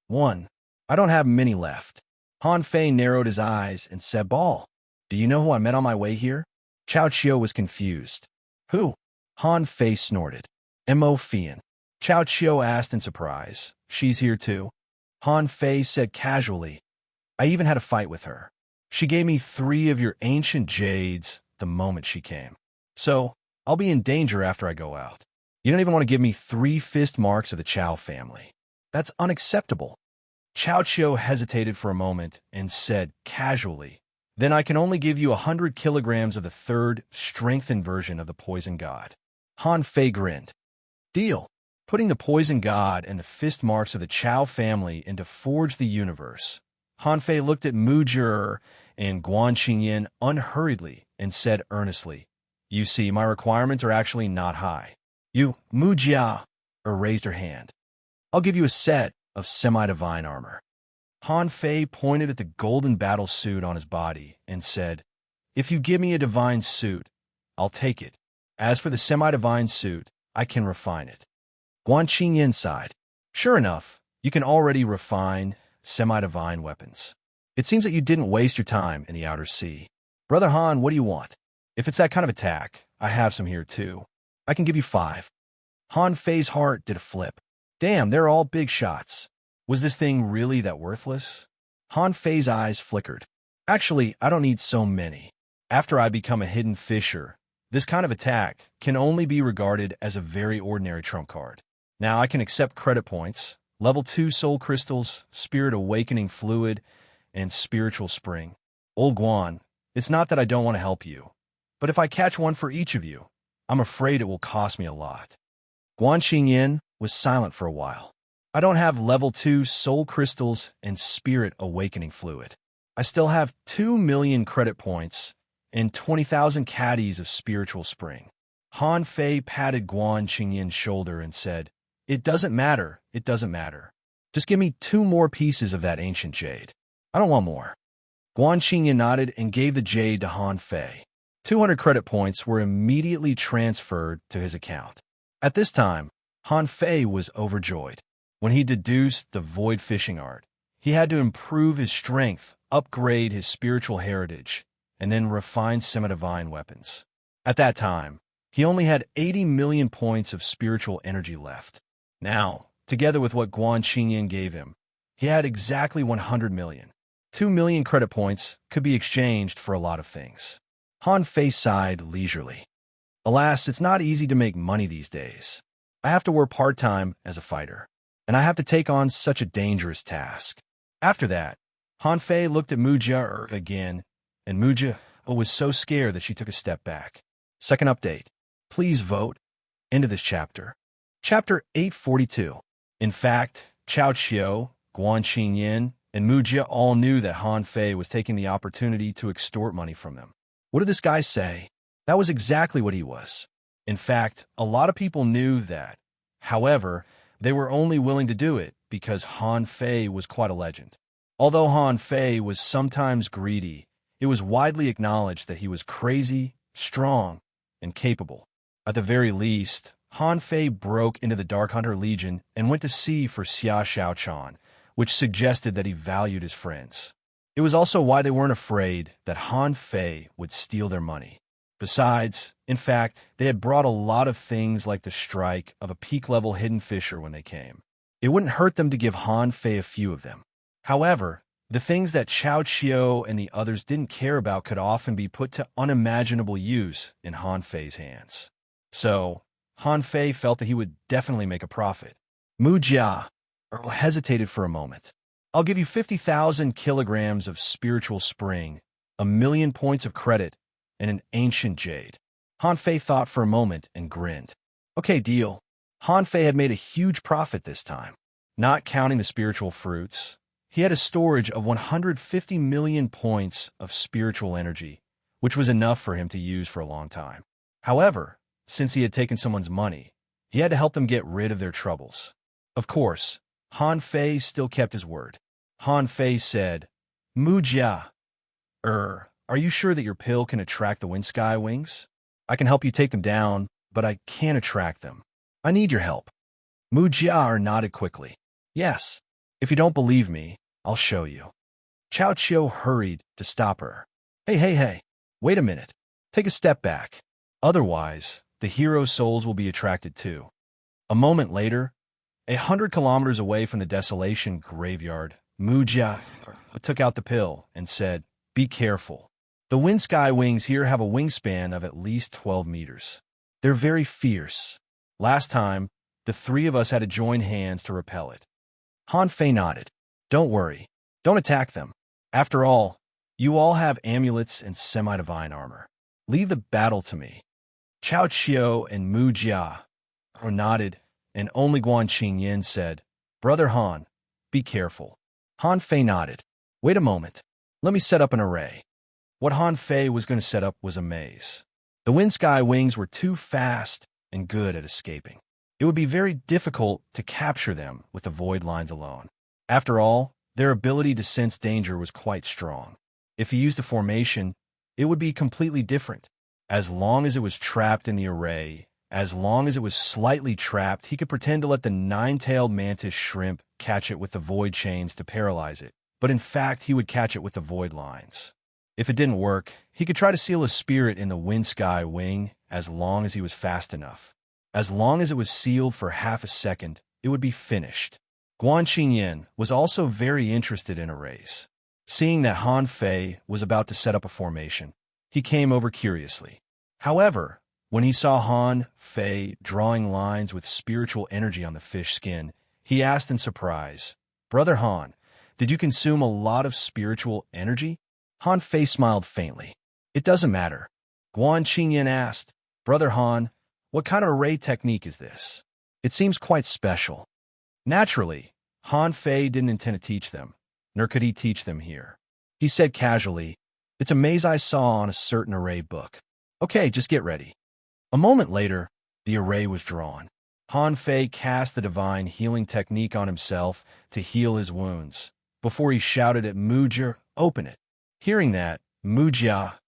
1. I don't have many left. Han Fei narrowed his eyes and said, Ball, do you know who I met on my way here? Chao Qiu was confused. Who? Han Fei snorted. Mo Fian. Chao Qiu asked in surprise. She's here too? Han Fei said casually. I even had a fight with her. She gave me 3 of your ancient jades the moment she came. So, I'll be in danger after I go out. You don't even want to give me 3 fist marks of the Chao family. That's unacceptable. Chao Qiu hesitated for a moment and said casually, Then I can only give you 100 kilograms of the third strengthened version of the poison god. Han Fei grinned. Deal. Putting the poison god and the fist marks of the Chao family into Forge the Universe, Han Fei looked at Mu Jia and Guan Xingyan unhurriedly and said earnestly, You see, my requirements are actually not high. Mu Jia, raised her hand. I'll give you a set of semi-divine armor. Han Fei pointed at the golden battle suit on his body and said, if you give me a divine suit, I'll take it. As for the semi-divine suit, I can refine it. Guan Qingyan sighed. Sure enough, you can already refine semi-divine weapons. It seems that you didn't waste your time in the outer sea. Brother Han, what do you want? If it's that kind of attack, I have some here too. I can give you 5. Han Fei's heart did a flip. Damn, they're all big shots. Was this thing really that worthless? Han Fei's eyes flickered. Actually, I don't need so many. After I become a hidden fisher, this kind of attack can only be regarded as a very ordinary trump card. Now I can accept credit points, level 2 soul crystals, spirit awakening fluid, and spiritual spring. Old Guan, it's not that I don't want to help you, but if I catch one for each of you, I'm afraid it will cost me a lot. Guan Qingyan was silent for a while. I don't have level 2 soul crystals and spirit awakening fluid. I still have 2 million credit points and 20,000 caddies of spiritual spring. Han Fei patted Guan Qingyan's shoulder and said, it doesn't matter. Just give me 2 more pieces of that ancient jade. I don't want more. Guan Qingyan nodded and gave the jade to Han Fei. 200 credit points were immediately transferred to his account. At this time, Han Fei was overjoyed. When he deduced the void fishing art, he had to improve his strength, upgrade his spiritual heritage, and then refine semi-divine weapons. At that time, he only had 80 million points of spiritual energy left. Now, together with what Guan Qingyan gave him, he had exactly 100 million. 2 million credit points could be exchanged for a lot of things. Han Fei sighed leisurely. Alas, it's not easy to make money these days. I have to work part-time as a fighter, and I have to take on such a dangerous task. After that, Han Fei looked at Mu Jia again, and Mu Jia was so scared that she took a step back. Second update. Please vote. End of this chapter. Chapter 842. In fact, Cao Qiu, Guan Qingyan, and Mu Jia all knew that Han Fei was taking the opportunity to extort money from them. What did this guy say? That was exactly what he was. In fact, a lot of people knew that. However, they were only willing to do it because Han Fei was quite a legend. Although Han Fei was sometimes greedy, it was widely acknowledged that he was crazy, strong, and capable. At the very least, Han Fei broke into the Dark Hunter Legion and went to sea for Xia Xiaochan, which suggested that he valued his friends. It was also why they weren't afraid that Han Fei would steal their money. Besides, in fact, they had brought a lot of things like the strike of a peak-level hidden fisher when they came. It wouldn't hurt them to give Han Fei a few of them. However, the things that Cao Qiu and the others didn't care about could often be put to unimaginable use in Han Fei's hands. So, Han Fei felt that he would definitely make a profit. Mu Jia hesitated for a moment. I'll give you 50,000 kilograms of spiritual spring, 1,000,000 points of credit, and an ancient jade. Han Fei thought for a moment and grinned. Okay, deal. Han Fei had made a huge profit this time. Not counting the spiritual fruits, he had a storage of 150 million points of spiritual energy, which was enough for him to use for a long time. However, since he had taken someone's money, he had to help them get rid of their troubles. Of course, Han Fei still kept his word. Han Fei said, Mu Jia, are you sure that your pill can attract the wind sky wings? I can help you take them down, but I can't attract them. I need your help. Mu Jia nodded quickly. Yes, if you don't believe me, I'll show you. Cao Qiu hurried to stop her. Hey, wait a minute. Take a step back. Otherwise, the hero souls will be attracted too. A moment later, 100 kilometers away from the desolation graveyard, Mu Jia took out the pill and said, be careful. The wind sky wings here have a wingspan of at least 12 meters. They're very fierce. Last time, the 3 of us had to join hands to repel it. Han Fei nodded. Don't worry. Don't attack them. After all, you all have amulets and semi-divine armor. Leave the battle to me. Cao Qiu and Mu Jia nodded, and only Guan Qingyan said, Brother Han, be careful. Han Fei nodded. Wait a moment. Let me set up an array. What Han Fei was going to set up was a maze. The wind sky wings were too fast and good at escaping. It would be very difficult to capture them with the void lines alone. After all, their ability to sense danger was quite strong. If he used a formation, it would be completely different. As long as it was trapped in the array, as long as it was slightly trapped, he could pretend to let the nine-tailed mantis shrimp catch it with the void chains to paralyze it. But in fact, he would catch it with the void lines. If it didn't work, he could try to seal a spirit in the wind sky wing as long as he was fast enough. As long as it was sealed for half a second, it would be finished. Guan Qingyan was also very interested in arrays. Seeing that Han Fei was about to set up a formation, he came over curiously. However, when he saw Han Fei drawing lines with spiritual energy on the fish skin, he asked in surprise, "Brother Han, did you consume a lot of spiritual energy?" Han Fei smiled faintly. "It doesn't matter." Guan Qingyan asked, "Brother Han, what kind of array technique is this? It seems quite special." Naturally, Han Fei didn't intend to teach them, nor could he teach them here. He said casually, "It's a maze I saw on a certain array book. Okay, just get ready." A moment later, the array was drawn. Han Fei cast the divine healing technique on himself to heal his wounds, before he shouted at Mujia, "Open it." Hearing that, Mujia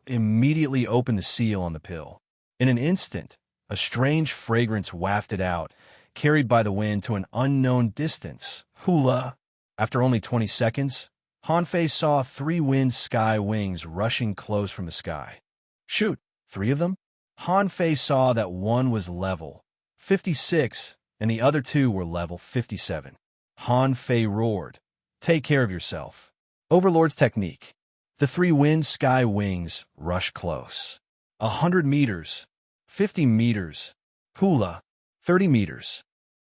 immediately opened the seal on the pill. In an instant, a strange fragrance wafted out, carried by the wind to an unknown distance. Hula! After only 20 seconds, Han Fei saw 3 wind sky wings rushing close from the sky. Shoot, 3 of them? Han Fei saw that one was level 56 and the other 2 were level 57. Han Fei roared, "Take care of yourself." Overlord's technique. The 3 wind sky wings rushed close. 100 meters, 50 meters, hula, 30 meters.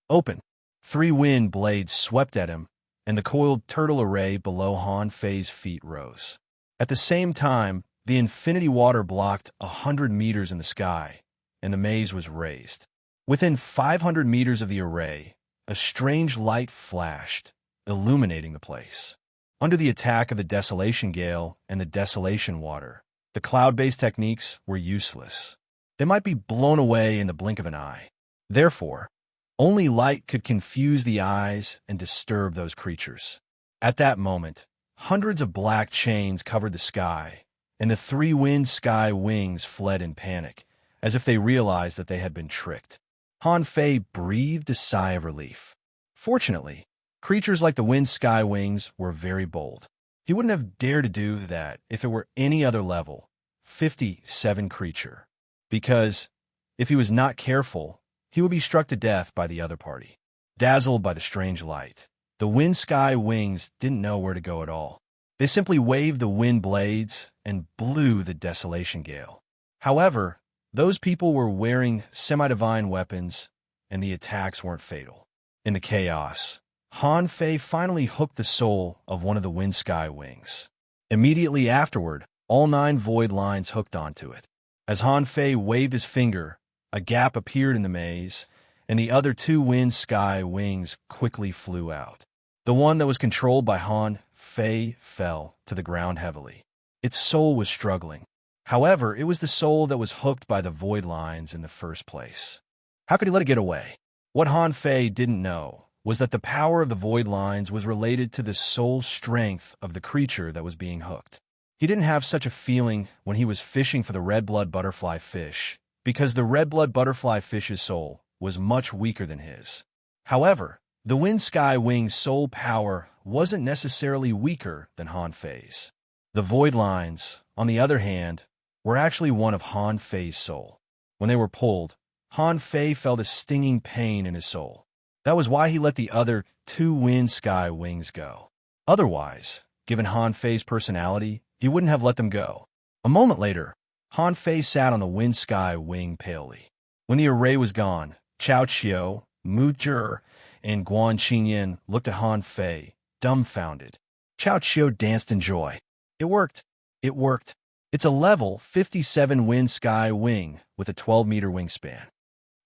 Open. 3 wind blades swept at him, and the coiled turtle array below Han Fei's feet rose. At the same time, the infinity water blocked 100 meters in the sky, and the maze was raised. Within 500 meters of the array, a strange light flashed, illuminating the place. Under the attack of the desolation gale and the desolation water, the cloud-based techniques were useless. They might be blown away in the blink of an eye. Therefore, only light could confuse the eyes and disturb those creatures. At that moment, hundreds of black chains covered the sky, and the 3 wind sky wings fled in panic, as if they realized that they had been tricked. Han Fei breathed a sigh of relief. Fortunately, creatures like the wind sky wings were very bold. He wouldn't have dared to do that if it were any other level 57 creature, because if he was not careful, he would be struck to death by the other party. Dazzled by the strange light, the wind sky wings didn't know where to go at all. They simply waved the wind blades and blew the desolation gale. However, those people were wearing semi-divine weapons, and the attacks weren't fatal. In the chaos, Han Fei finally hooked the soul of one of the wind sky wings. Immediately afterward, all 9 void lines hooked onto it. As Han Fei waved his finger, a gap appeared in the maze, and the other 2 wind sky wings quickly flew out. The one that was controlled by Han Fei fell to the ground heavily. Its soul was struggling. However, it was the soul that was hooked by the void lines in the first place. How could he let it get away? What Han Fei didn't know was that the power of the void lines was related to the soul strength of the creature that was being hooked. He didn't have such a feeling when he was fishing for the red-blood butterfly fish, because the red-blood butterfly fish's soul was much weaker than his. However, the wind sky wing's soul power wasn't necessarily weaker than Han Fei's. The void lines, on the other hand, were actually one of Han Fei's soul. When they were pulled, Han Fei felt a stinging pain in his soul. That was why he let the other 2 wind sky wings go. Otherwise, given Han Fei's personality, he wouldn't have let them go. A moment later, Han Fei sat on the wind sky wing palely. When the array was gone, Cao Qiu, Mu Zhi, and Guan Qingyan looked at Han Fei, dumbfounded. Cao Qiu danced in joy. It worked. It worked. It's a level 57 wind sky wing with a 12-meter wingspan.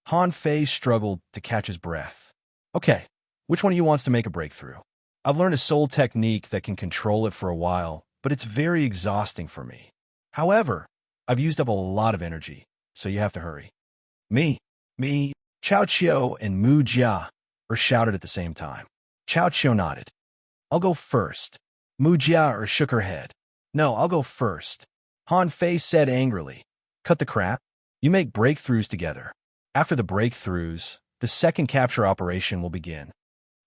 Han Fei struggled to catch his breath. Okay, which one of you wants to make a breakthrough? I've learned a soul technique that can control it for a while, but it's very exhausting for me. However, I've used up a lot of energy, so you have to hurry. Me, Chao Qiu and Mu Jia shouted at the same time. Chao Qiu nodded. I'll go first. Mu Jia shook her head. No, I'll go first. Han Fei said angrily. Cut the crap. You make breakthroughs together. After the breakthroughs, the second capture operation will begin.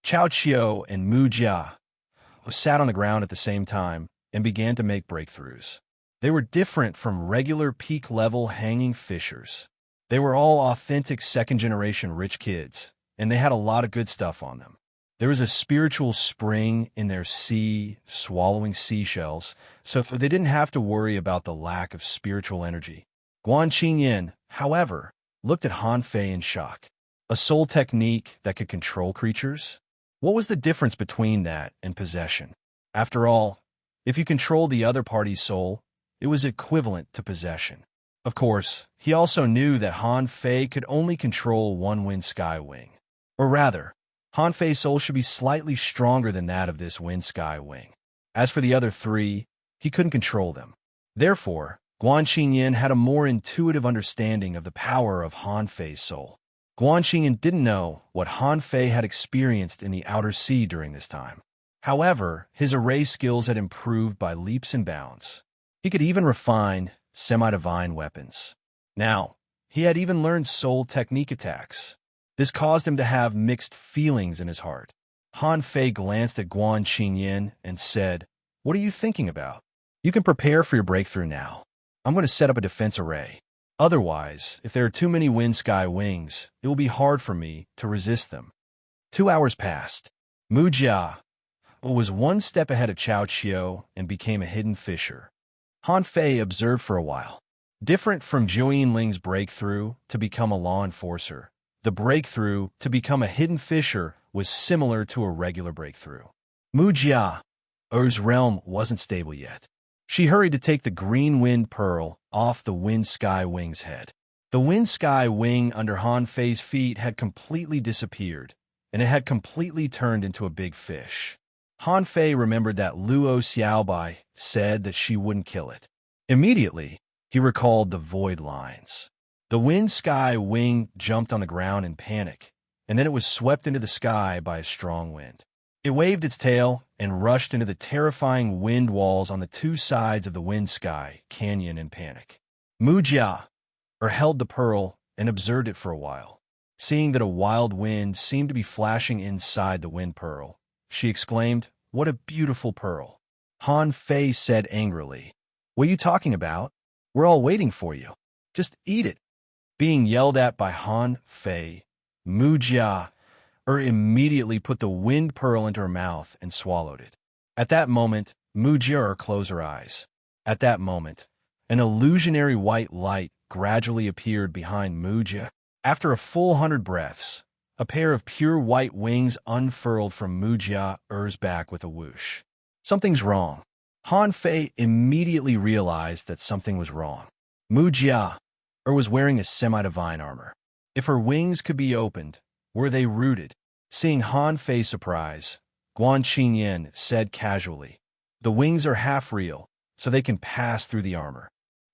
Chao Qiu and Mu Jia sat on the ground at the same time and began to make breakthroughs. They were different from regular peak-level hanging fishers. They were all authentic second-generation rich kids, and they had a lot of good stuff on them. There was a spiritual spring in their sea, swallowing seashells, so they didn't have to worry about the lack of spiritual energy. Guan Qingyan, however, looked at Han Fei in shock. A soul technique that could control creatures? What was the difference between that and possession? After all, if you control the other party's soul, it was equivalent to possession. Of course, he also knew that Han Fei could only control one wind sky wing. Or rather, Han Fei's soul should be slightly stronger than that of this wind sky wing. As for the other three, he couldn't control them. Therefore, Guan Qingyan had a more intuitive understanding of the power of Han Fei's soul. Guan Qingyan didn't know what Han Fei had experienced in the outer sea during this time. However, his array skills had improved by leaps and bounds. He could even refine semi-divine weapons. Now, he had even learned soul technique attacks. This caused him to have mixed feelings in his heart. Han Fei glanced at Guan Qingyan and said, "What are you thinking about? You can prepare for your breakthrough now. I'm going to set up a defense array. Otherwise, if there are too many wind sky wings, it will be hard for me to resist them." 2 hours passed. Mu Jia was one step ahead of Chao Qiu and became a hidden fisher. Han Fei observed for a while. Different from Zhou Yinling's breakthrough to become a law enforcer, the breakthrough to become a hidden fisher was similar to a regular breakthrough. Mu Jia's realm wasn't stable yet. She hurried to take the green wind pearl off the wind sky wing's head. The wind sky wing under Han Fei's feet had completely disappeared, and it had completely turned into a big fish. Han Fei remembered that Luo Xiaobai said that she wouldn't kill it. Immediately, he recalled the void lines. The wind sky wing jumped on the ground in panic, and then it was swept into the sky by a strong wind. It waved its tail and rushed into the terrifying wind walls on the two sides of the wind sky canyon in panic. Mu Jia held the pearl and observed it for a while. Seeing that a wild wind seemed to be flashing inside the wind pearl, she exclaimed, "What a beautiful pearl." Han Fei said angrily, "What are you talking about? We're all waiting for you. Just eat it." Being yelled at by Han Fei, Mu Jia immediately put the wind pearl into her mouth and swallowed it. At that moment, Mu Jia closed her eyes. At that moment, an illusionary white light gradually appeared behind Mu Jia. After a full 100 breaths, a pair of pure white wings unfurled from Mu Jia's back with a whoosh. Something's wrong. Han Fei immediately realized that something was wrong. Mu Jia was wearing a semi-divine armor. If her wings could be opened, were they rooted? Seeing Han Fei's surprise, Guan Qingyan said casually, "The wings are half real, so they can pass through the armor."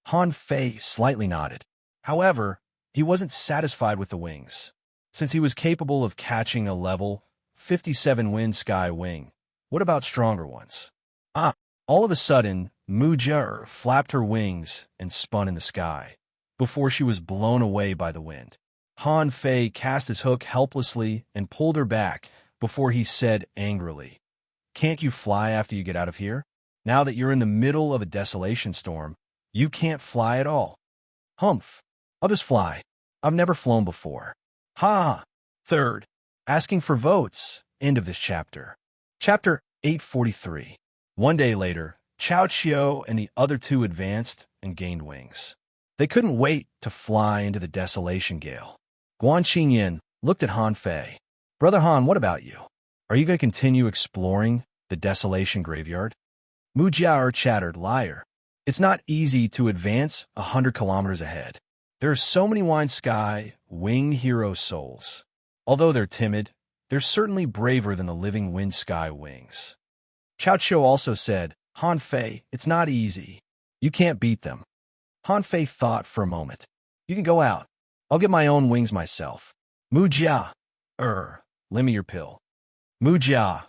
Han Fei slightly nodded. However, he wasn't satisfied with the wings. Since he was capable of catching a level 57 wind sky wing, what about stronger ones? All of a sudden, Mu Jia flapped her wings and spun in the sky, before she was blown away by the wind. Han Fei cast his hook helplessly and pulled her back before he said angrily, "Can't you fly after you get out of here? Now that you're in the middle of a desolation storm, you can't fly at all." "Humph, I'll just fly. I've never flown before." Ha! Third, asking for votes. End of this chapter. Chapter 843. One day later, Chao Qiu and the other two advanced and gained wings. They couldn't wait to fly into the desolation gale. Guan Qingyan looked at Han Fei. "Brother Han, what about you? Are you going to continue exploring the desolation graveyard?" Mu Jia chattered, "Liar. It's not easy to advance 100 kilometers ahead. There are so many wind sky wing hero souls. Although they're timid, they're certainly braver than the living wind sky wings." Chao Qiu also said, "Han Fei, it's not easy. You can't beat them." Han Fei thought for a moment. You can go out. I'll get my own wings myself. Mu Jia. Lend me your pill. Mu Jia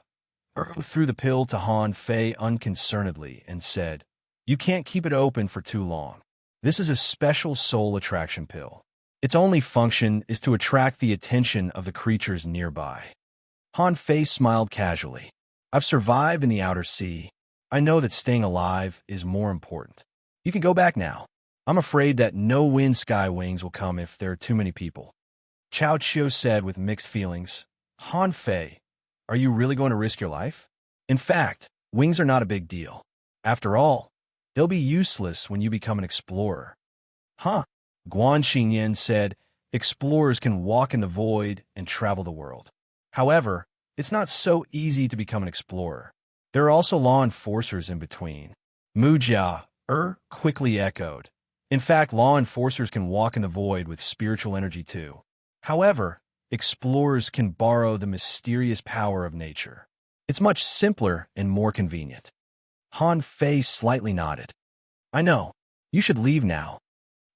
threw the pill to Han Fei unconcernedly and said, You can't keep it open for too long. This is a special soul attraction pill. Its only function is to attract the attention of the creatures nearby. Han Fei smiled casually. I've survived in the outer sea. I know that staying alive is more important. You can go back now. I'm afraid that no wind sky wings will come if there are too many people. Chao Chiu said with mixed feelings. Han Fei, are you really going to risk your life? In fact, wings are not a big deal. After all, they'll be useless when you become an explorer. Huh? Guan Xingyan said, explorers can walk in the void and travel the world. However, it's not so easy to become an explorer. There are also law enforcers in between. Mu Jia quickly echoed. In fact, law enforcers can walk in the void with spiritual energy too. However, explorers can borrow the mysterious power of nature. It's much simpler and more convenient. Han Fei slightly nodded. I know. You should leave now.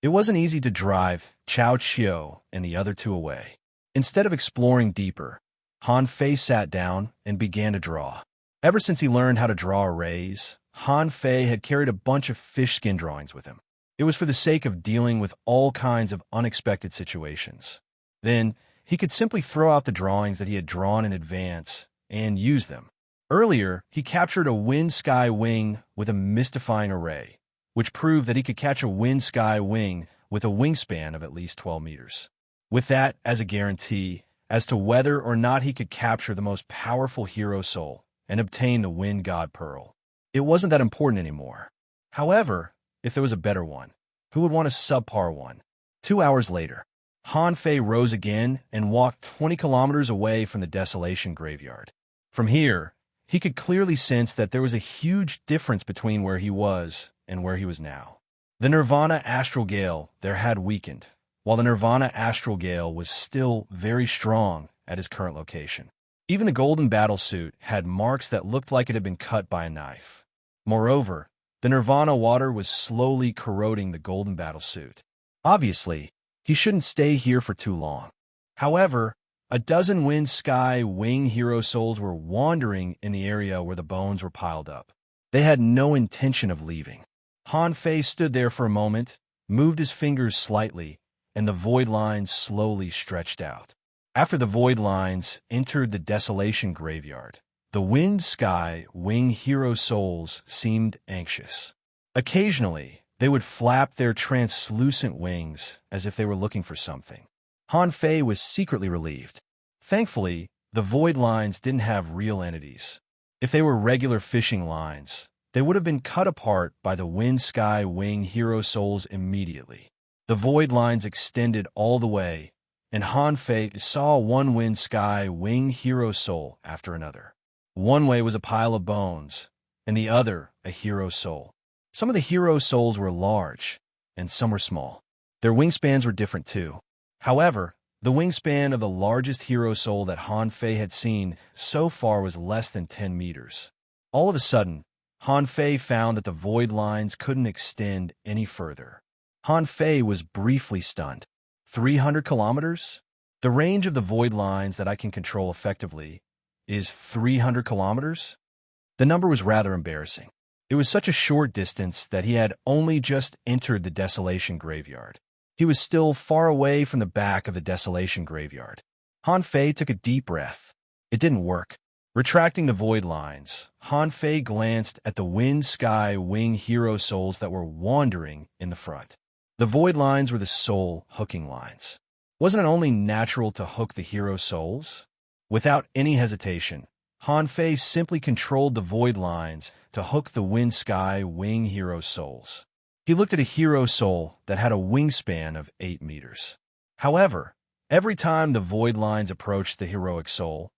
It wasn't easy to drive Chao Chiu and the other two away. Instead of exploring deeper, Han Fei sat down and began to draw. Ever since he learned how to draw arrays, Han Fei had carried a bunch of fish skin drawings with him. It was for the sake of dealing with all kinds of unexpected situations. Then, he could simply throw out the drawings that he had drawn in advance and use them. Earlier, he captured a wind sky wing with a mystifying array, which proved that he could catch a wind sky wing with a wingspan of at least 12 meters. With that as a guarantee as to whether or not he could capture the most powerful hero soul and obtain the wind god pearl. It wasn't that important anymore. However, if there was a better one, who would want a subpar one? 2 hours later, Han Fei rose again and walked 20 kilometers away from the Desolation Graveyard. From here, he could clearly sense that there was a huge difference between where he was and where he was now. The Nirvana Astral Gale there had weakened, while the Nirvana Astral Gale was still very strong at his current location. Even the golden battlesuit had marks that looked like it had been cut by a knife. Moreover, the Nirvana water was slowly corroding the golden battlesuit. Obviously, he shouldn't stay here for too long. However, a dozen wind sky wing hero souls were wandering in the area where the bones were piled up. They had no intention of leaving. Han Fei stood there for a moment, moved his fingers slightly, and the void lines slowly stretched out. After the void lines entered the Desolation Graveyard, the wind sky wing hero souls seemed anxious. Occasionally, they would flap their translucent wings as if they were looking for something. Han Fei was secretly relieved. Thankfully, the void lines didn't have real entities. If they were regular fishing lines, they would have been cut apart by the wind sky wing hero souls immediately. The void lines extended all the way, and Han Fei saw one wind sky wing hero soul after another. One way was a pile of bones, and the other a hero soul. Some of the hero souls were large, and some were small. Their wingspans were different too. However, the wingspan of the largest hero soul that Han Fei had seen so far was less than 10 meters. All of a sudden, Han Fei found that the void lines couldn't extend any further. Han Fei was briefly stunned. 300 kilometers? The range of the void lines that I can control effectively is 300 kilometers? The number was rather embarrassing. It was such a short distance that he had only just entered the Desolation Graveyard. He was still far away from the back of the Desolation Graveyard. Han Fei took a deep breath. It didn't work. Retracting the void lines, Han Fei glanced at the wind sky wing hero souls that were wandering in the front. The void lines were the soul hooking lines. Wasn't it only natural to hook the hero souls? Without any hesitation, Han Fei simply controlled the void lines to hook the wind sky wing hero souls. He looked at a hero soul that had a wingspan of 8 meters. However, every time the void lines approached the heroic soul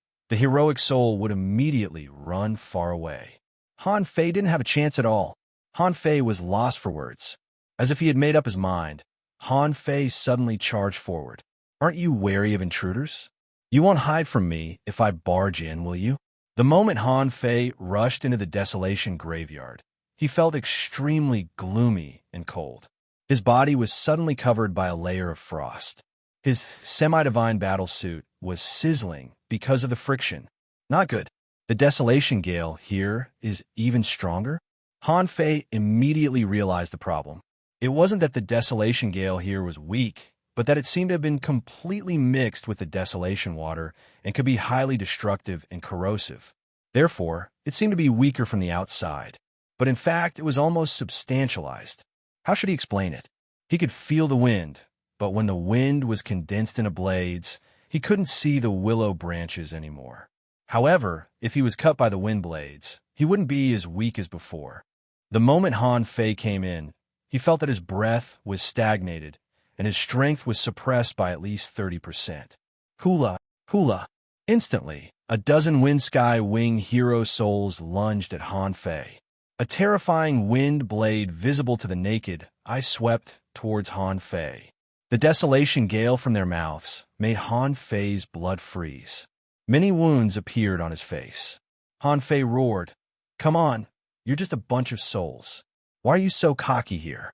would immediately run far away. Han Fei didn't have a chance at all. Han Fei was lost for words. As if he had made up his mind, Han Fei suddenly charged forward. Aren't you wary of intruders? You won't hide from me if I barge in, will you? The moment Han Fei rushed into the Desolation Graveyard, he felt extremely gloomy and cold. His body was suddenly covered by a layer of frost. His semi-divine battle suit was sizzling because of the friction. Not good. The desolation gale here is even stronger? Han Fei immediately realized the problem. It wasn't that the desolation gale here was weak, but that it seemed to have been completely mixed with the desolation water and could be highly destructive and corrosive. Therefore, it seemed to be weaker from the outside. But in fact, it was almost substantialized. How should he explain it? He could feel the wind, but when the wind was condensed into blades, he couldn't see the willow branches anymore. However, if he was cut by the wind blades, he wouldn't be as weak as before. The moment Han Fei came in, he felt that his breath was stagnated, and his strength was suppressed by at least 30%. Hula, hula. Instantly, a dozen Wind Sky Wing hero souls lunged at Han Fei. A terrifying wind blade visible to the naked eye swept towards Han Fei. The desolation gale from their mouths made Han Fei's blood freeze. Many wounds appeared on his face. Han Fei roared, "Come on, you're just a bunch of souls. Why are you so cocky here?"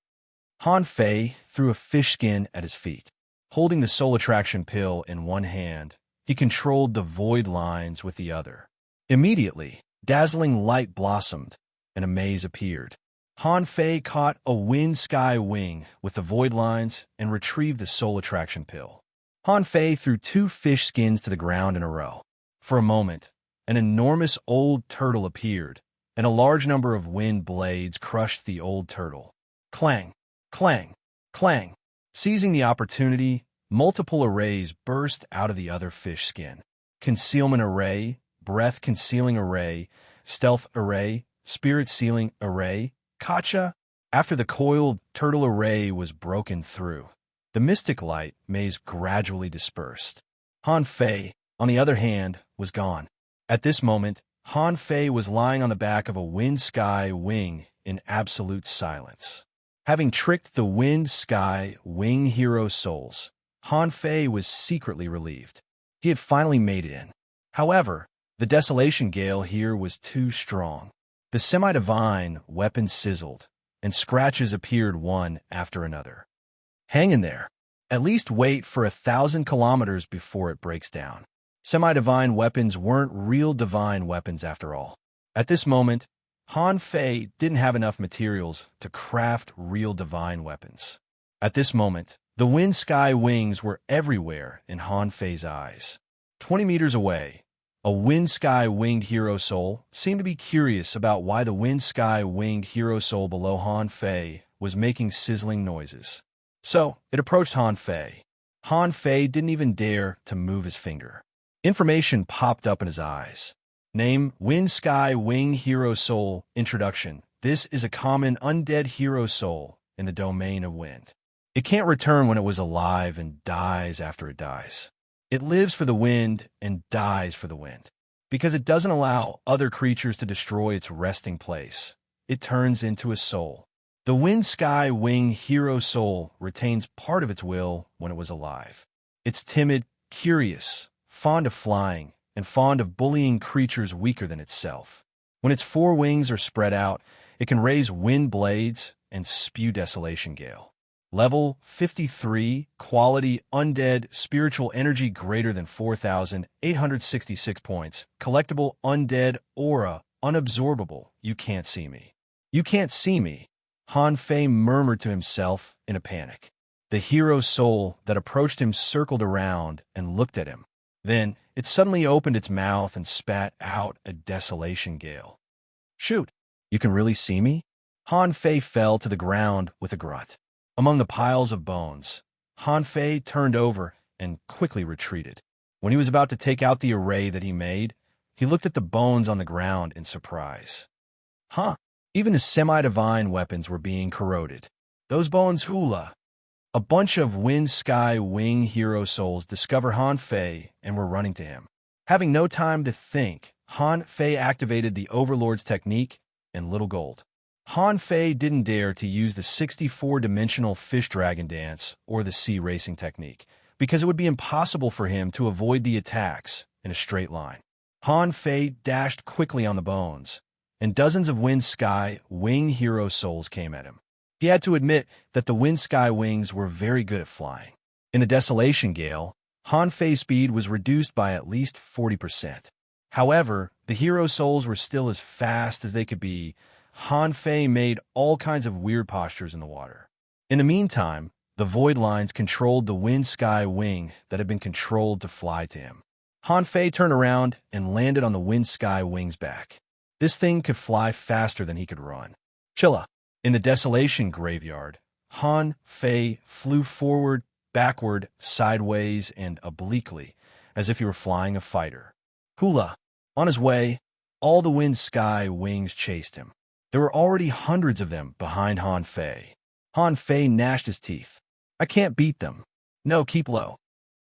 Han Fei threw a fish skin at his feet. Holding the soul attraction pill in one hand, he controlled the void lines with the other. Immediately, dazzling light blossomed, and a maze appeared. Han Fei caught a Wind Sky Wing with the void lines and retrieved the soul attraction pill. Han Fei threw 2 fish skins to the ground in a row. For a moment, an enormous old turtle appeared, and a large number of wind blades crushed the old turtle. Clang, clang, clang. Seizing the opportunity, multiple arrays burst out of the other fish skin. Concealment array, breath concealing array, stealth array, spirit sealing array, Kacha. After the coiled turtle array was broken through, the mystic light maze gradually dispersed. Han Fei, on the other hand, was gone. At this moment, Han Fei was lying on the back of a Wind Sky Wing in absolute silence. Having tricked the Wind Sky Wing hero souls, Han Fei was secretly relieved. He had finally made it in. However, the desolation gale here was too strong. The semi-divine weapon sizzled, and scratches appeared one after another. Hang in there. At least wait for 1,000 kilometers before it breaks down. Semi-divine weapons weren't real divine weapons after all. At this moment, Han Fei didn't have enough materials to craft real divine weapons. At this moment, the Wind Sky Wings were everywhere in Han Fei's eyes. 20 meters away, a Wind Sky Winged hero soul seemed to be curious about why the Wind Sky Winged hero soul below Han Fei was making sizzling noises. So, it approached Han Fei. Han Fei didn't even dare to move his finger. Information popped up in his eyes. Name, Wind Sky Wing Hero Soul. Introduction. This is a common undead hero soul in the domain of wind. It can't return when it was alive and dies after it dies. It lives for the wind and dies for the wind. Because it doesn't allow other creatures to destroy its resting place, it turns into a soul. The Wind Sky Wing hero soul retains part of its will when it was alive. It's timid, curious, fond of flying, and fond of bullying creatures weaker than itself. When its 4 wings are spread out, it can raise wind blades and spew desolation gale. Level 53, quality, undead, spiritual energy greater than 4,866 points. Collectible, undead, aura, unabsorbable. You can't see me. You can't see me. Han Fei murmured to himself in a panic. The hero soul that approached him circled around and looked at him. Then, it suddenly opened its mouth and spat out a desolation gale. Shoot, you can really see me? Han Fei fell to the ground with a grunt. Among the piles of bones, Han Fei turned over and quickly retreated. When he was about to take out the array that he made, he looked at the bones on the ground in surprise. Huh, even his semi-divine weapons were being corroded. Those bones hula. A bunch of Wind Sky Wing hero souls discover Han Fei and were running to him. Having no time to think, Han Fei activated the Overlord's technique and Little Gold. Han Fei didn't dare to use the 64-dimensional fish dragon dance or the sea racing technique, because it would be impossible for him to avoid the attacks in a straight line. Han Fei dashed quickly on the bones, and dozens of Wind Sky Wing hero souls came at him. He had to admit that the wind sky wings were very good at flying. In the desolation gale, Han Fei's speed was reduced by at least 40%. However, the hero souls were still as fast as they could be. Han Fei made all kinds of weird postures in the water. In the meantime, the void lines controlled the wind sky wing that had been controlled to fly to him. Han Fei turned around and landed on the wind sky wing's back. This thing could fly faster than he could run. Chilla. In the desolation graveyard, Han Fei flew forward, backward, sideways, and obliquely, as if he were flying a fighter. Hula. On his way, all the wind sky wings chased him. There were already hundreds of them behind Han Fei. Han Fei gnashed his teeth. I can't beat them. No, keep low.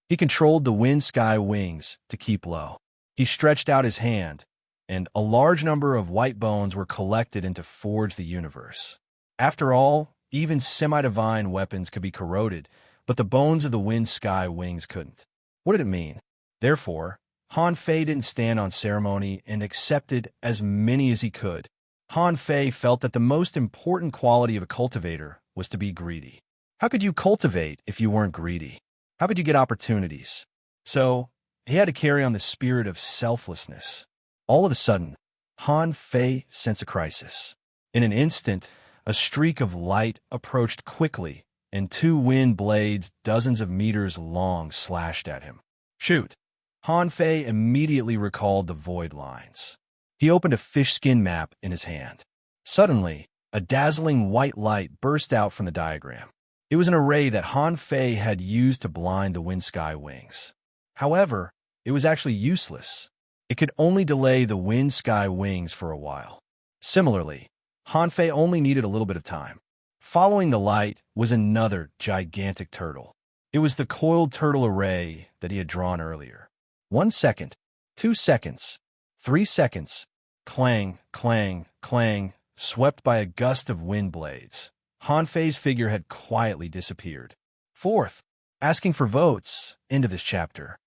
He controlled the wind sky wings to keep low. He stretched out his hand, and a large number of white bones were collected into forge the universe. After all, even semi-divine weapons could be corroded, but the bones of the wind sky wings couldn't. What did it mean? Therefore, Han Fei didn't stand on ceremony and accepted as many as he could. Han Fei felt that the most important quality of a cultivator was to be greedy. How could you cultivate if you weren't greedy? How could you get opportunities? So, he had to carry on the spirit of selflessness. All of a sudden, Han Fei sensed a crisis. In an instant, a streak of light approached quickly, and two wind blades dozens of meters long slashed at him. Shoot! Han Fei immediately recalled the void lines. He opened a fish skin map in his hand. Suddenly, a dazzling white light burst out from the diagram. It was an array that Han Fei had used to blind the wind sky wings. However, it was actually useless. It could only delay the wind sky wings for a while. Similarly, Han Fei only needed a little bit of time. Following the light was another gigantic turtle. It was the coiled turtle array that he had drawn earlier. 1 second, 2 seconds, 3 seconds, clang, clang, clang, swept by a gust of wind blades. Han Fei's figure had quietly disappeared. Fourth, asking for votes into this chapter.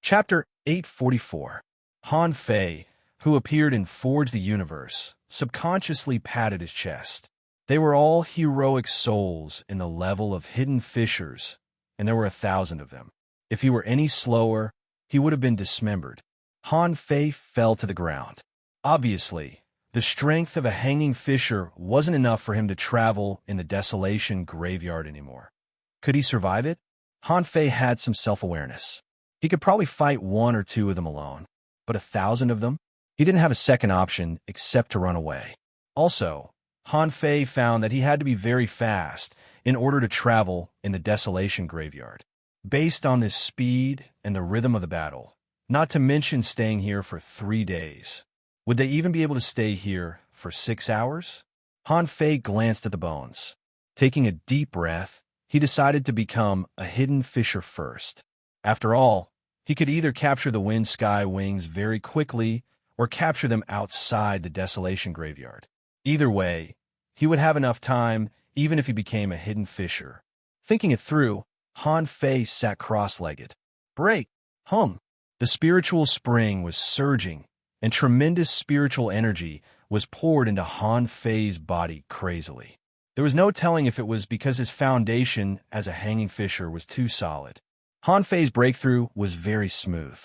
Chapter 844. Han Fei, who appeared in Forge the Universe, subconsciously patted his chest. They were all heroic souls in the level of hidden fissures, and there were 1,000 of them. If he were any slower, he would have been dismembered. Han Fei fell to the ground. Obviously, the strength of a hanging fissure wasn't enough for him to travel in the desolation graveyard anymore. Could he survive it? Han Fei had some self-awareness. He could probably fight 1 or 2 of them alone, but 1,000 of them? He didn't have a second option except to run away. Also, Han Fei found that he had to be very fast in order to travel in the desolation graveyard. Based on this speed and the rhythm of the battle, not to mention staying here for 3 days. Would they even be able to stay here for 6 hours? Han Fei glanced at the bones. Taking a deep breath, he decided to become a hidden fissure first. After all, he could either capture the wind sky wings very quickly or capture them outside the desolation graveyard. Either way, he would have enough time even if he became a hidden fissure. Thinking it through, Han Fei sat cross-legged. Break! Hum! The spiritual spring was surging, and tremendous spiritual energy was poured into Han Fei's body crazily. There was no telling if it was because his foundation as a hanging fissure was too solid. Han Fei's breakthrough was very smooth.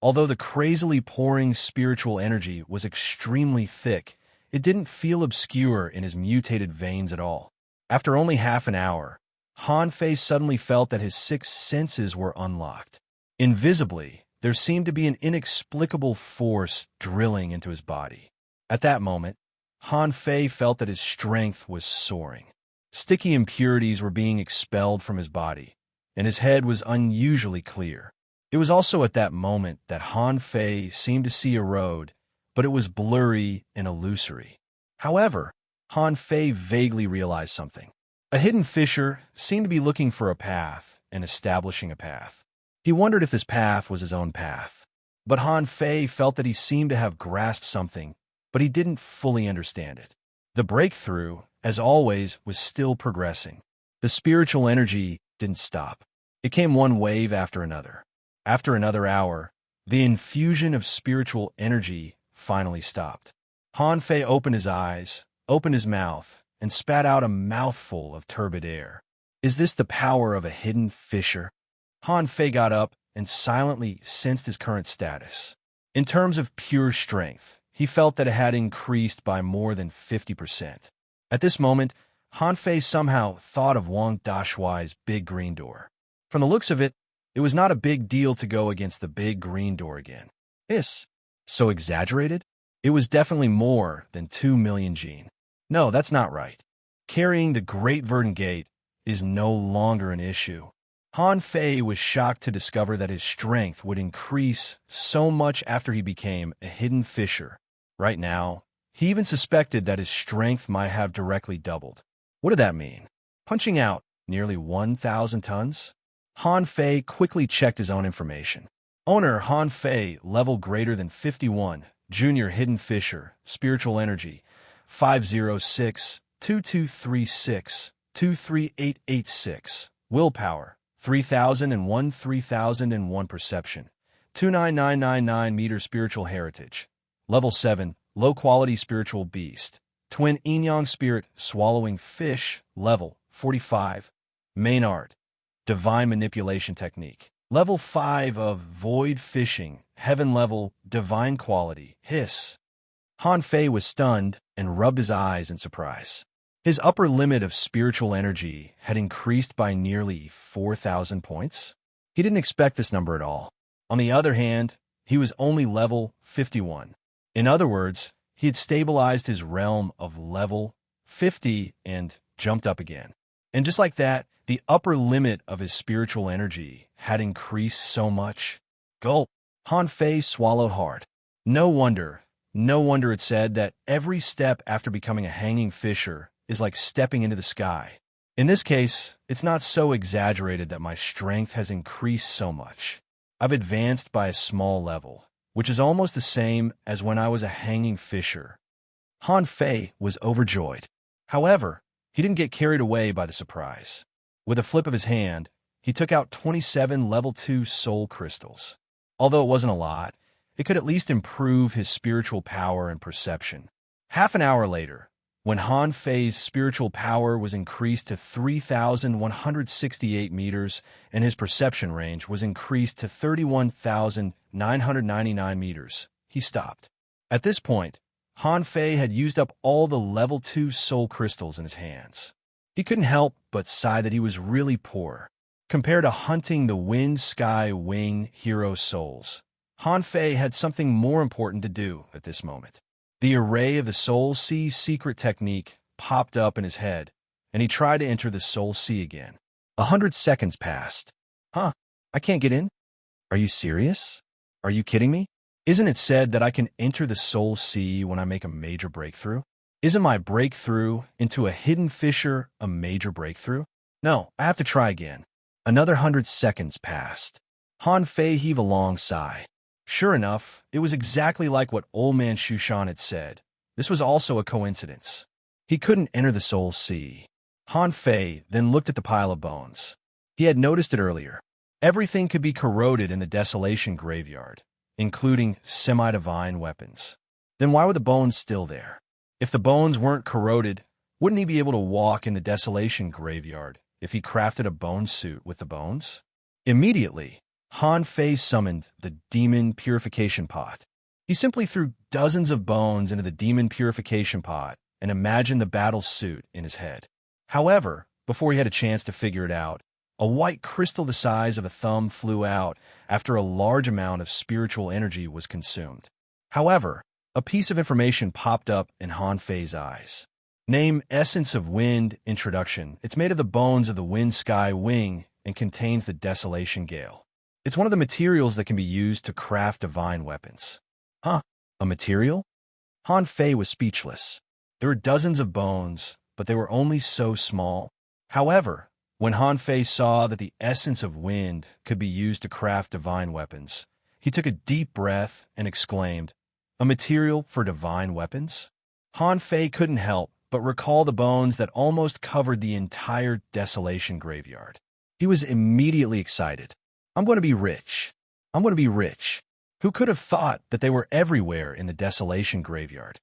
Although the crazily pouring spiritual energy was extremely thick, it didn't feel obscure in his mutated veins at all. After only half an hour, Han Fei suddenly felt that his 6 senses were unlocked. Invisibly, there seemed to be an inexplicable force drilling into his body. At that moment, Han Fei felt that his strength was soaring. Sticky impurities were being expelled from his body, and his head was unusually clear. It was also at that moment that Han Fei seemed to see a road, but it was blurry and illusory. However, Han Fei vaguely realized something. A hidden fissure seemed to be looking for a path and establishing a path. He wondered if this path was his own path. But Han Fei felt that he seemed to have grasped something, but he didn't fully understand it. The breakthrough, as always, was still progressing. The spiritual energy didn't stop. It came one wave after another. After another hour, the infusion of spiritual energy finally stopped. Han Fei opened his eyes, opened his mouth, and spat out a mouthful of turbid air. Is this the power of a hidden fissure? Han Fei got up and silently sensed his current status. In terms of pure strength, he felt that it had increased by more than 50%. At this moment, Han Fei somehow thought of Wang Dashuai's big green door. From the looks of it, it was not a big deal to go against the big green door again. So exaggerated? It was definitely more than 2 million Jin. No, that's not right. Carrying the Great Verdant Gate is no longer an issue. Han Fei was shocked to discover that his strength would increase so much after he became a hidden fissure. Right now, he even suspected that his strength might have directly doubled. What did that mean? Punching out nearly 1,000 tons? Han Fei quickly checked his own information. Owner Han Fei, level greater than 51, Junior Hidden Fissure, Spiritual Energy, 506-2236-23886, Willpower, 3001 Perception, 29999 meter Spiritual Heritage, Level 7, Low Quality Spiritual Beast, Twin Yin-Yang Spirit, Swallowing Fish, Level 45, Main Art, Divine Manipulation Technique. Level 5 of Void Fishing, Heaven Level, Divine Quality, Hiss. Han Fei was stunned and rubbed his eyes in surprise. His upper limit of spiritual energy had increased by nearly 4,000 points. He didn't expect this number at all. On the other hand, he was only level 51. In other words, he had stabilized his realm of level 50 and jumped up again. And just like that, the upper limit of his spiritual energy had increased so much. Gulp. Han Fei swallowed hard. No wonder it said that every step after becoming a hanging fissure is like stepping into the sky. In this case, it's not so exaggerated that my strength has increased so much. I've advanced by a small level, which is almost the same as when I was a hanging fissure. Han Fei was overjoyed. However, he didn't get carried away by the surprise. With a flip of his hand, he took out 27 level 2 soul crystals. Although it wasn't a lot, it could at least improve his spiritual power and perception. Half an hour later, when Han Fei's spiritual power was increased to 3,168 meters and his perception range was increased to 31,999 meters, he stopped. At this point, Han Fei had used up all the level 2 soul crystals in his hands. He couldn't help but sigh that he was really poor. Compared to hunting the wind, sky, wing hero souls, Han Fei had something more important to do at this moment. The array of the Soul Sea secret technique popped up in his head, and he tried to enter the Soul Sea again. 100 seconds passed. I can't get in? Are you serious? Are you kidding me? Isn't it said that I can enter the Soul Sea when I make a major breakthrough? Isn't my breakthrough into a hidden fissure a major breakthrough? No, I have to try again. Another 100 seconds passed. Han Fei heaved a long sigh. Sure enough, it was exactly like what Old Man Shushan had said. This was also a coincidence. He couldn't enter the Soul Sea. Han Fei then looked at the pile of bones. He had noticed it earlier. Everything could be corroded in the Desolation Graveyard, including semi-divine weapons. Then why were the bones still there? If the bones weren't corroded, wouldn't he be able to walk in the Desolation Graveyard if he crafted a bone suit with the bones? Immediately, Han Fei summoned the Demon Purification Pot. He simply threw dozens of bones into the Demon Purification Pot and imagined the battle suit in his head. However, before he had a chance to figure it out, a white crystal the size of a thumb flew out after a large amount of spiritual energy was consumed. However, a piece of information popped up in Han Fei's eyes. Name Essence of Wind Introduction. It's made of the bones of the wind, sky, wing, and contains the Desolation Gale. It's one of the materials that can be used to craft divine weapons. A material? Han Fei was speechless. There were dozens of bones, but they were only so small. However, when Han Fei saw that the essence of wind could be used to craft divine weapons, he took a deep breath and exclaimed, "A material for divine weapons?" Han Fei couldn't help but recall the bones that almost covered the entire Desolation Graveyard. He was immediately excited. I'm going to be rich. I'm going to be rich. Who could have thought that they were everywhere in the Desolation Graveyard?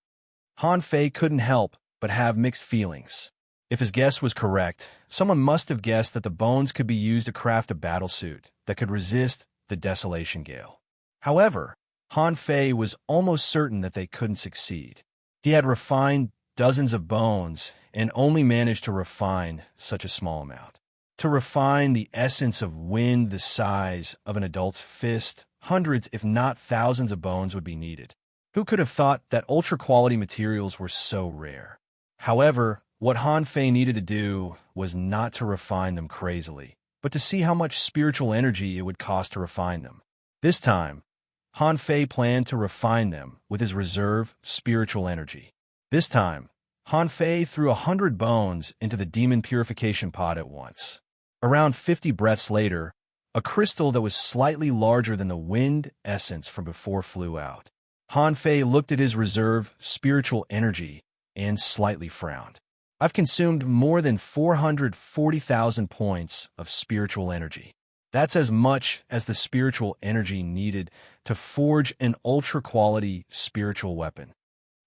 Han Fei couldn't help but have mixed feelings. If his guess was correct, someone must have guessed that the bones could be used to craft a battlesuit that could resist the Desolation Gale. However, Han Fei was almost certain that they couldn't succeed. He had refined dozens of bones and only managed to refine such a small amount. To refine the essence of wind the size of an adult's fist, hundreds if not thousands of bones would be needed. Who could have thought that ultra-quality materials were so rare? However, what Han Fei needed to do was not to refine them crazily, but to see how much spiritual energy it would cost to refine them. This time, Han Fei planned to refine them with his reserve spiritual energy. This time, Han Fei threw 100 bones into the demon purification pot at once. Around 50 breaths later, a crystal that was slightly larger than the wind essence from before flew out. Han Fei looked at his reserve spiritual energy and slightly frowned. I've consumed more than 440,000 points of spiritual energy. That's as much as the spiritual energy needed to forge an ultra-quality spiritual weapon.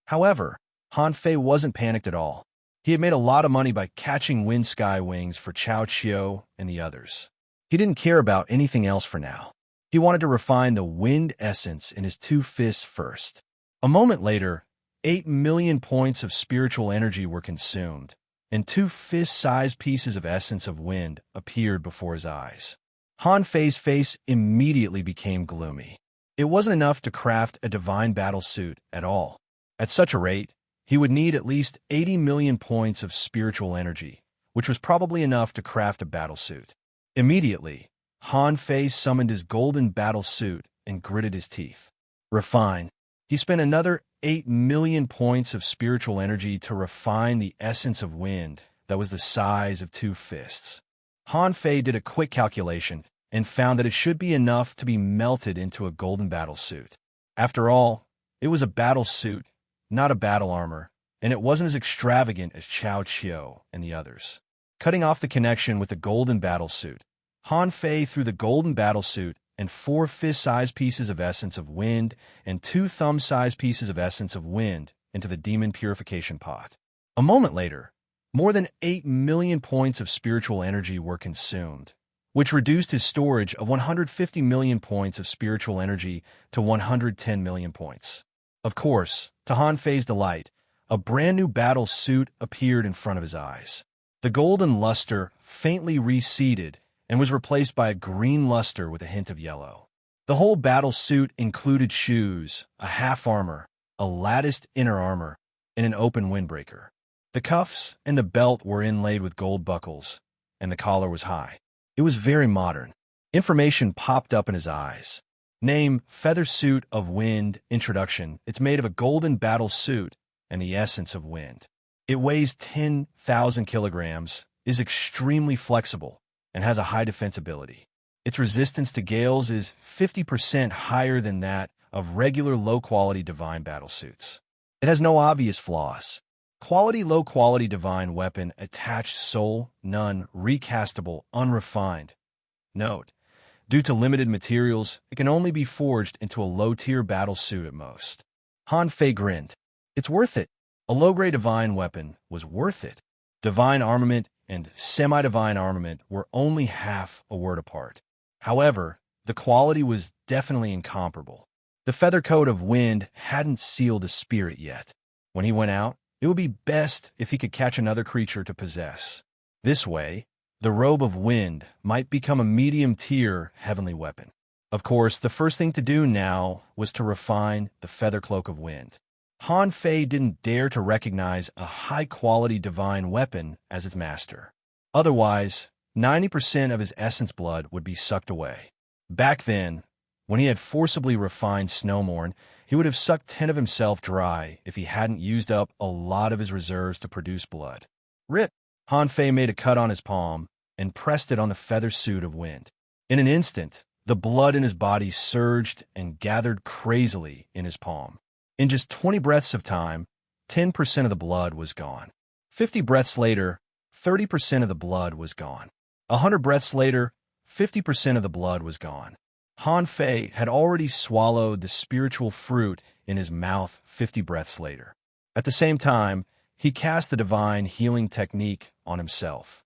However, Han Fei wasn't panicked at all. He had made a lot of money by catching wind sky wings for Cao Qiu and the others. He didn't care about anything else for now. He wanted to refine the wind essence in his two fists first. A moment later, 8 million points of spiritual energy were consumed, and two fist-sized pieces of essence of wind appeared before his eyes. Han Fei's face immediately became gloomy. It wasn't enough to craft a divine battle suit at all. At such a rate, he would need at least 80 million points of spiritual energy, which was probably enough to craft a battle suit. Immediately, Han Fei summoned his golden battle suit and gritted his teeth. Refine. He spent another 8 million points of spiritual energy to refine the essence of wind that was the size of two fists. Han Fei did a quick calculation and found that it should be enough to be melted into a golden battle suit. After all, it was a battle suit, not a battle armor, and it wasn't as extravagant as Cao Qiu and the others. Cutting off the connection with the golden battle suit, Han Fei threw the golden battle suit and 4 fist-sized pieces of essence of wind and 2 thumb-sized pieces of essence of wind into the demon purification pot. A moment later, more than 8 million points of spiritual energy were consumed, which reduced his storage of 150 million points of spiritual energy to 110 million points. Of course, to Han Fei's delight, a brand new battle suit appeared in front of his eyes. The golden luster faintly receded and was replaced by a green luster with a hint of yellow. The whole battle suit included shoes, a half armor, a latticed inner armor, and an open windbreaker. The cuffs and the belt were inlaid with gold buckles, and the collar was high. It was very modern. Information popped up in his eyes. Name, Feather Suit of Wind, Introduction. It's made of a golden battle suit and the essence of wind. It weighs 10,000 kilograms, is extremely flexible, and has a high defensibility. Its resistance to gales is 50% higher than that of regular low-quality divine battlesuits. It has no obvious flaws. Quality low-quality divine weapon attached soul, none, recastable, unrefined. Note, due to limited materials, it can only be forged into a low-tier battlesuit at most. Han Fei grinned. It's worth it. A low-grade divine weapon was worth it. Divine armament and semi-divine armament were only half a word apart. However, the quality was definitely incomparable. The feather coat of wind hadn't sealed his spirit yet. When he went out, it would be best if he could catch another creature to possess. This way, the robe of wind might become a medium-tier heavenly weapon. Of course, the first thing to do now was to refine the feather cloak of wind. Han Fei didn't dare to recognize a high-quality divine weapon as its master. Otherwise, 90% of his essence blood would be sucked away. Back then, when he had forcibly refined Snowmorn, he would have sucked 10 of himself dry if he hadn't used up a lot of his reserves to produce blood. Rip! Han Fei made a cut on his palm and pressed it on the feather suit of wind. In an instant, the blood in his body surged and gathered crazily in his palm. In just 20 breaths of time, 10% of the blood was gone. 50 breaths later, 30% of the blood was gone. 100 breaths later, 50% of the blood was gone. Han Fei had already swallowed the spiritual fruit in his mouth 50 breaths later. At the same time, he cast the divine healing technique on himself.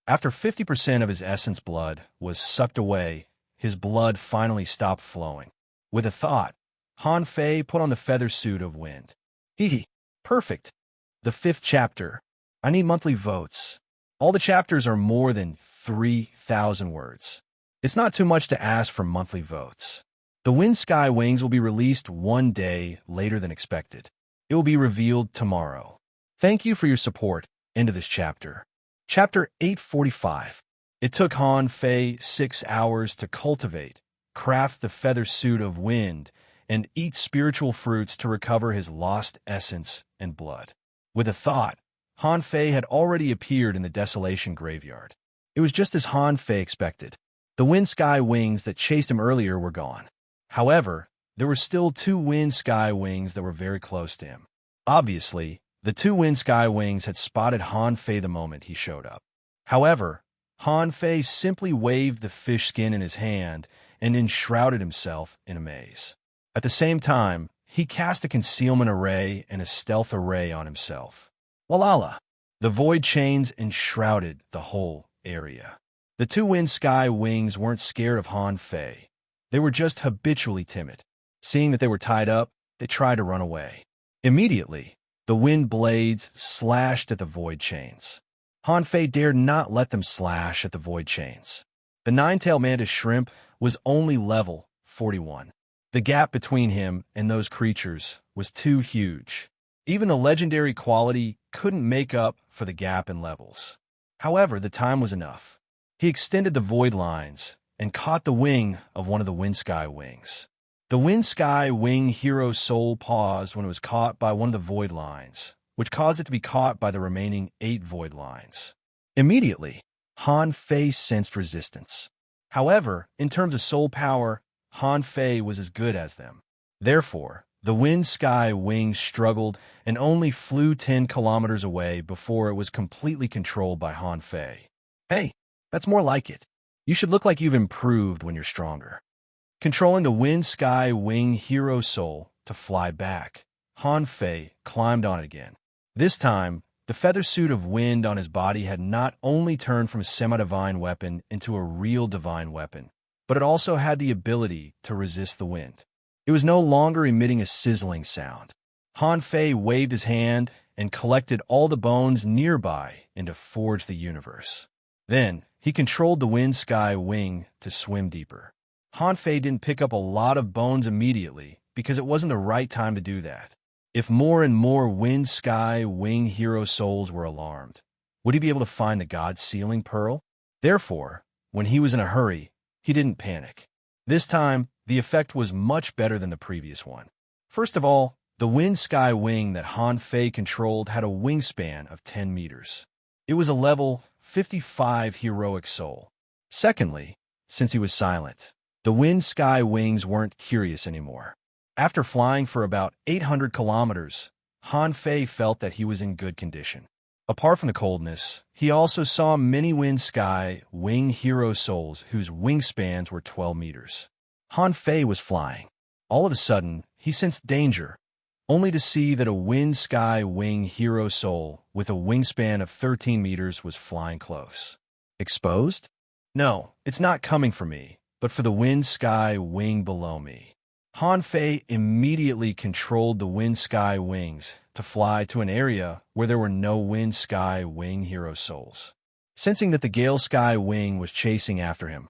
After 50% of his essence blood was sucked away, his blood finally stopped flowing. With a thought, Han Fei put on the feather suit of wind. Perfect. The 5th chapter. I need monthly votes. All the chapters are more than 3,000 words. It's not too much to ask for monthly votes. The Wind Sky Wings will be released one day later than expected. It will be revealed tomorrow. Thank you for your support. End of this chapter. Chapter 845. It took Han Fei 6 hours to cultivate, craft the feather suit of wind, and eat spiritual fruits to recover his lost essence and blood. With a thought, Han Fei had already appeared in the Desolation Graveyard. It was just as Han Fei expected. The Wind Sky Wings that chased him earlier were gone. However, there were still 2 Wind Sky Wings that were very close to him. Obviously, the 2 Wind Sky Wings had spotted Han Fei the moment he showed up. However, Han Fei simply waved the fish skin in his hand and enshrouded himself in a maze. At the same time, he cast a concealment array and a stealth array on himself. Walala! The void chains enshrouded the whole area. The 2 Wind Sky Wings weren't scared of Han Fei. They were just habitually timid. Seeing that they were tied up, they tried to run away. Immediately, the wind blades slashed at the void chains. Han Fei dared not let them slash at the void chains. The 9-tailed mantis shrimp was only level 41. The gap between him and those creatures was too huge. Even the legendary quality couldn't make up for the gap in levels. However, the time was enough. He extended the void lines and caught the wing of one of the Wind Sky Wings. The Wind Sky Wing hero soul paused when it was caught by one of the void lines, which caused it to be caught by the remaining 8 void lines. Immediately, Han Fei sensed resistance. However, in terms of soul power, Han Fei was as good as them. Therefore, the Wind Sky Wings struggled and only flew 10 kilometers away before it was completely controlled by Han Fei. Hey, that's more like it. You should look like you've improved when you're stronger. Controlling the Wind Sky Wing hero soul to fly back, Han Fei climbed on it again. This time, the feather suit of wind on his body had not only turned from a semi-divine weapon into a real divine weapon, but it also had the ability to resist the wind. It was no longer emitting a sizzling sound. Han Fei waved his hand and collected all the bones nearby and to forge the universe. Then, he controlled the Wind Sky Wing to swim deeper. Han Fei didn't pick up a lot of bones immediately because it wasn't the right time to do that. If more and more Wind Sky Wing hero souls were alarmed, would he be able to find the God Sealing Pearl? Therefore, when he was in a hurry, he didn't panic. This time, the effect was much better than the previous one. First of all, the Wind Sky Wing that Han Fei controlled had a wingspan of 10 meters. It was a level 55 heroic soul. Secondly, since he was silent, the Wind Sky Wings weren't curious anymore. After flying for about 800 kilometers, Han Fei felt that he was in good condition. Apart from the coldness, he also saw many Wind Sky Wing hero souls whose wingspans were 12 meters. Han Fei was flying. All of a sudden, he sensed danger, only to see that a Wind Sky Wing hero soul with a wingspan of 13 meters was flying close. Exposed? No, it's not coming for me, but for the Wind Sky Wing below me. Han Fei immediately controlled the Wind Sky Wings to fly to an area where there were no Wind Sky Wing hero souls. Sensing that the Gale Sky Wing was chasing after him,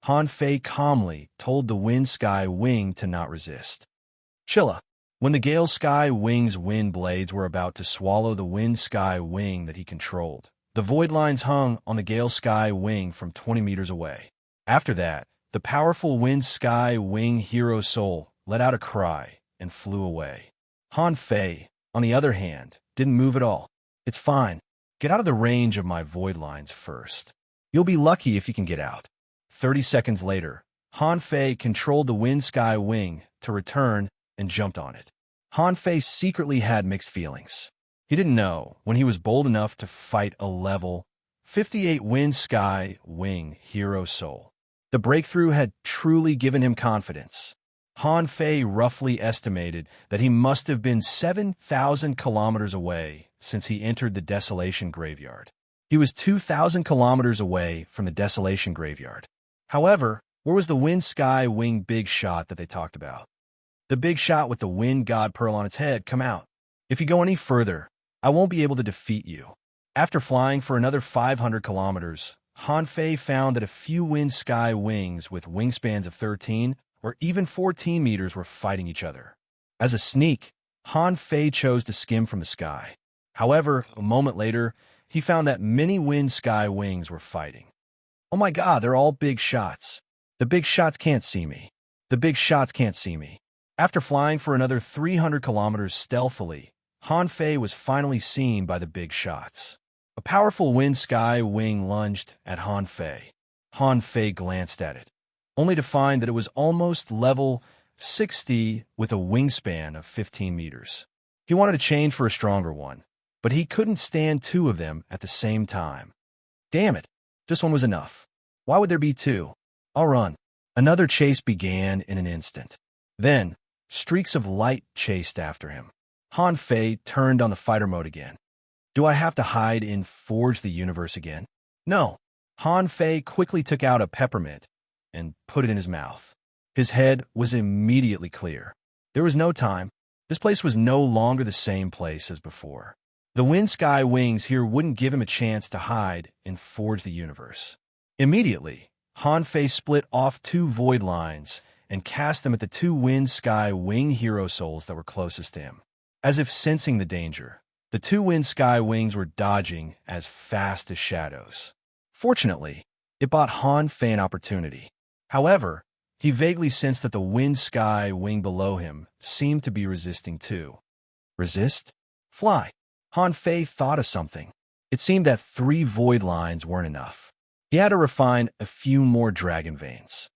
Han Fei calmly told the Wind Sky Wing to not resist. Chilla. When the Gale Sky Wing's wind blades were about to swallow the Wind Sky Wing that he controlled, the void lines hung on the Gale Sky Wing from 20 meters away. After that, the powerful Wind Sky Wing hero soul let out a cry and flew away. Han Fei, on the other hand, didn't move at all. It's fine. Get out of the range of my void lines first. You'll be lucky if you can get out. 30 seconds later, Han Fei controlled the Wind Sky Wing to return and jumped on it. Han Fei secretly had mixed feelings. He didn't know when he was bold enough to fight a level 58 Wind Sky Wing hero soul. The breakthrough had truly given him confidence. Han Fei roughly estimated that he must have been 7,000 kilometers away since he entered the Desolation Graveyard. He was 2,000 kilometers away from the Desolation Graveyard. However, where was the Wind Sky Wing big shot that they talked about? The big shot with the Wind God Pearl on its head, come out. If you go any further, I won't be able to defeat you. After flying for another 500 kilometers, Han Fei found that a few Wind Sky Wings with wingspans of 13 or even 14 meters were fighting each other. As a sneak, Han Fei chose to skim from the sky. However, a moment later, he found that many Wind Sky Wings were fighting. Oh my God, they're all big shots. The big shots can't see me. The big shots can't see me. After flying for another 300 kilometers stealthily, Han Fei was finally seen by the big shots. A powerful Wind Sky Wing lunged at Han Fei. Han Fei glanced at it, only to find that it was almost level 60 with a wingspan of 15 meters. He wanted to change for a stronger one, but he couldn't stand two of them at the same time. Damn it, just one was enough. Why would there be two? I'll run. Another chase began in an instant. Then, streaks of light chased after him. Han Fei turned on the fighter mode again. Do I have to hide in Forge the Universe again? No. Han Fei quickly took out a peppermint and put it in his mouth. His head was immediately clear. There was no time. This place was no longer the same place as before. The Wind Sky Wings here wouldn't give him a chance to hide and forge the universe. Immediately, Han Fei split off two void lines and cast them at the two Wind Sky Wing hero souls that were closest to him. As if sensing the danger, the two Wind Sky Wings were dodging as fast as shadows. Fortunately, it bought Han Fei an opportunity. However, he vaguely sensed that the Wind Sky Wing below him seemed to be resisting too. Resist? Fly. Han Fei thought of something. It seemed that 3 void lines weren't enough. He had to refine a few more dragon veins.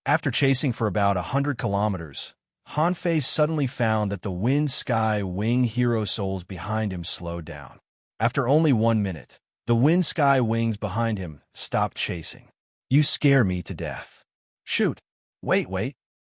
After chasing for about 100 kilometers, Han Fei suddenly found that the Wind Sky Wing hero souls behind him slowed down. After only 1 minute, the Wind Sky Wings behind him stopped chasing. You scare me to death. Shoot. Wait.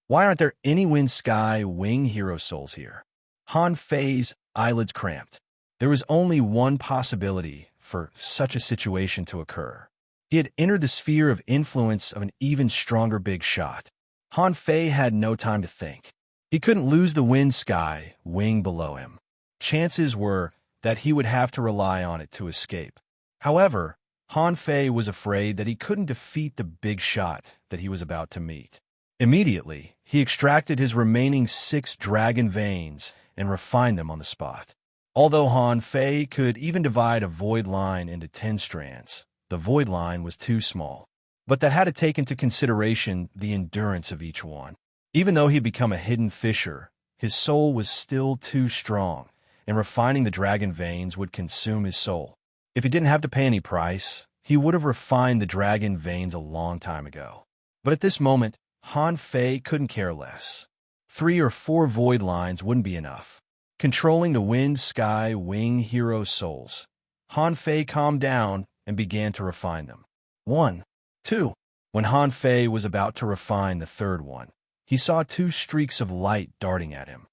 Why aren't there any Wind Sky Wing hero souls here? Han Fei's eyelids cramped. There was only one possibility for such a situation to occur. He had entered the sphere of influence of an even stronger big shot. Han Fei had no time to think. He couldn't lose the Wind Sky Wing below him. Chances were that he would have to rely on it to escape. However, Han Fei was afraid that he couldn't defeat the big shot that he was about to meet. Immediately, he extracted his remaining 6 dragon veins and refined them on the spot. Although Han Fei could even divide a void line into 10 strands, the void line was too small. But that had to take into consideration the endurance of each one. Even though he had become a hidden fisher, his soul was still too strong, and refining the dragon veins would consume his soul. If he didn't have to pay any price, he would have refined the dragon veins a long time ago. But at this moment, Han Fei couldn't care less. 3 or 4 void lines wouldn't be enough. Controlling the Wind Sky Wing hero souls, Han Fei calmed down and began to refine them. 1, 2. When Han Fei was about to refine the third one, he saw 2 streaks of light darting at him.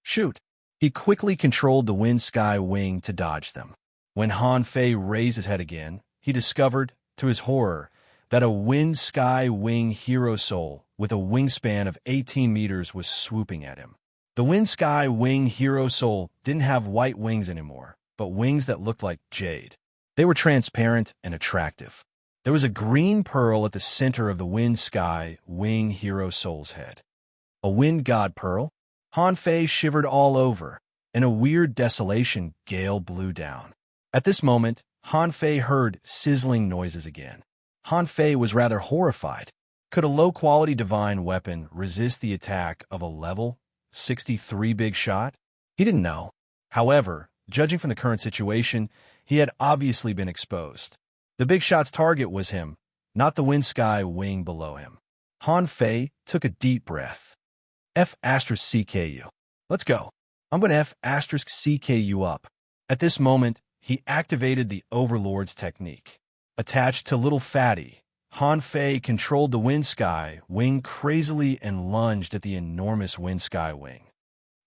Shoot! He quickly controlled the Wind Sky Wing to dodge them. When Han Fei raised his head again, he discovered, to his horror, that a Wind Sky Wing hero soul with a wingspan of 18 meters was swooping at him. The Wind Sky Wing hero soul didn't have white wings anymore, but wings that looked like jade. They were transparent and attractive. There was a green pearl at the center of the Wind Sky Wing hero soul's head. A wind god pearl? Han Fei shivered all over, and a weird desolation gale blew down. At this moment, Han Fei heard sizzling noises again. Han Fei was rather horrified. Could a low-quality divine weapon resist the attack of a level 63 big shot? He didn't know. However, judging from the current situation, he had obviously been exposed. The big shot's target was him, not the Wind Sky Wing below him. Han Fei took a deep breath. F*CKU. Let's go. I'm going to F*CKU up. At this moment, he activated the Overlord's technique. Attached to Little Fatty, Han Fei controlled the wind sky wing crazily and lunged at the enormous wind sky wing.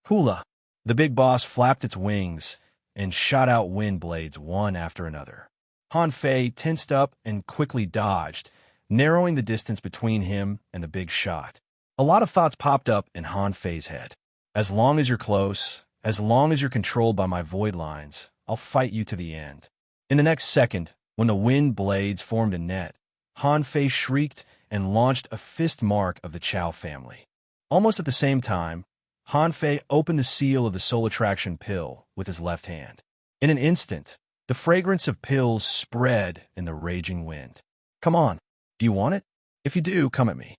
Hula! The big boss flapped its wings and shot out wind blades one after another. Han Fei tensed up and quickly dodged, narrowing the distance between him and the big shot. A lot of thoughts popped up in Han Fei's head. As long as you're close, as long as you're controlled by my void lines, I'll fight you to the end. In the next second, when the wind blades formed a net, Han Fei shrieked and launched a fist mark of the Chao family. Almost at the same time, Han Fei opened the seal of the soul attraction pill with his left hand. In an instant, the fragrance of pills spread in the raging wind. Come on, do you want it? If you do, come at me.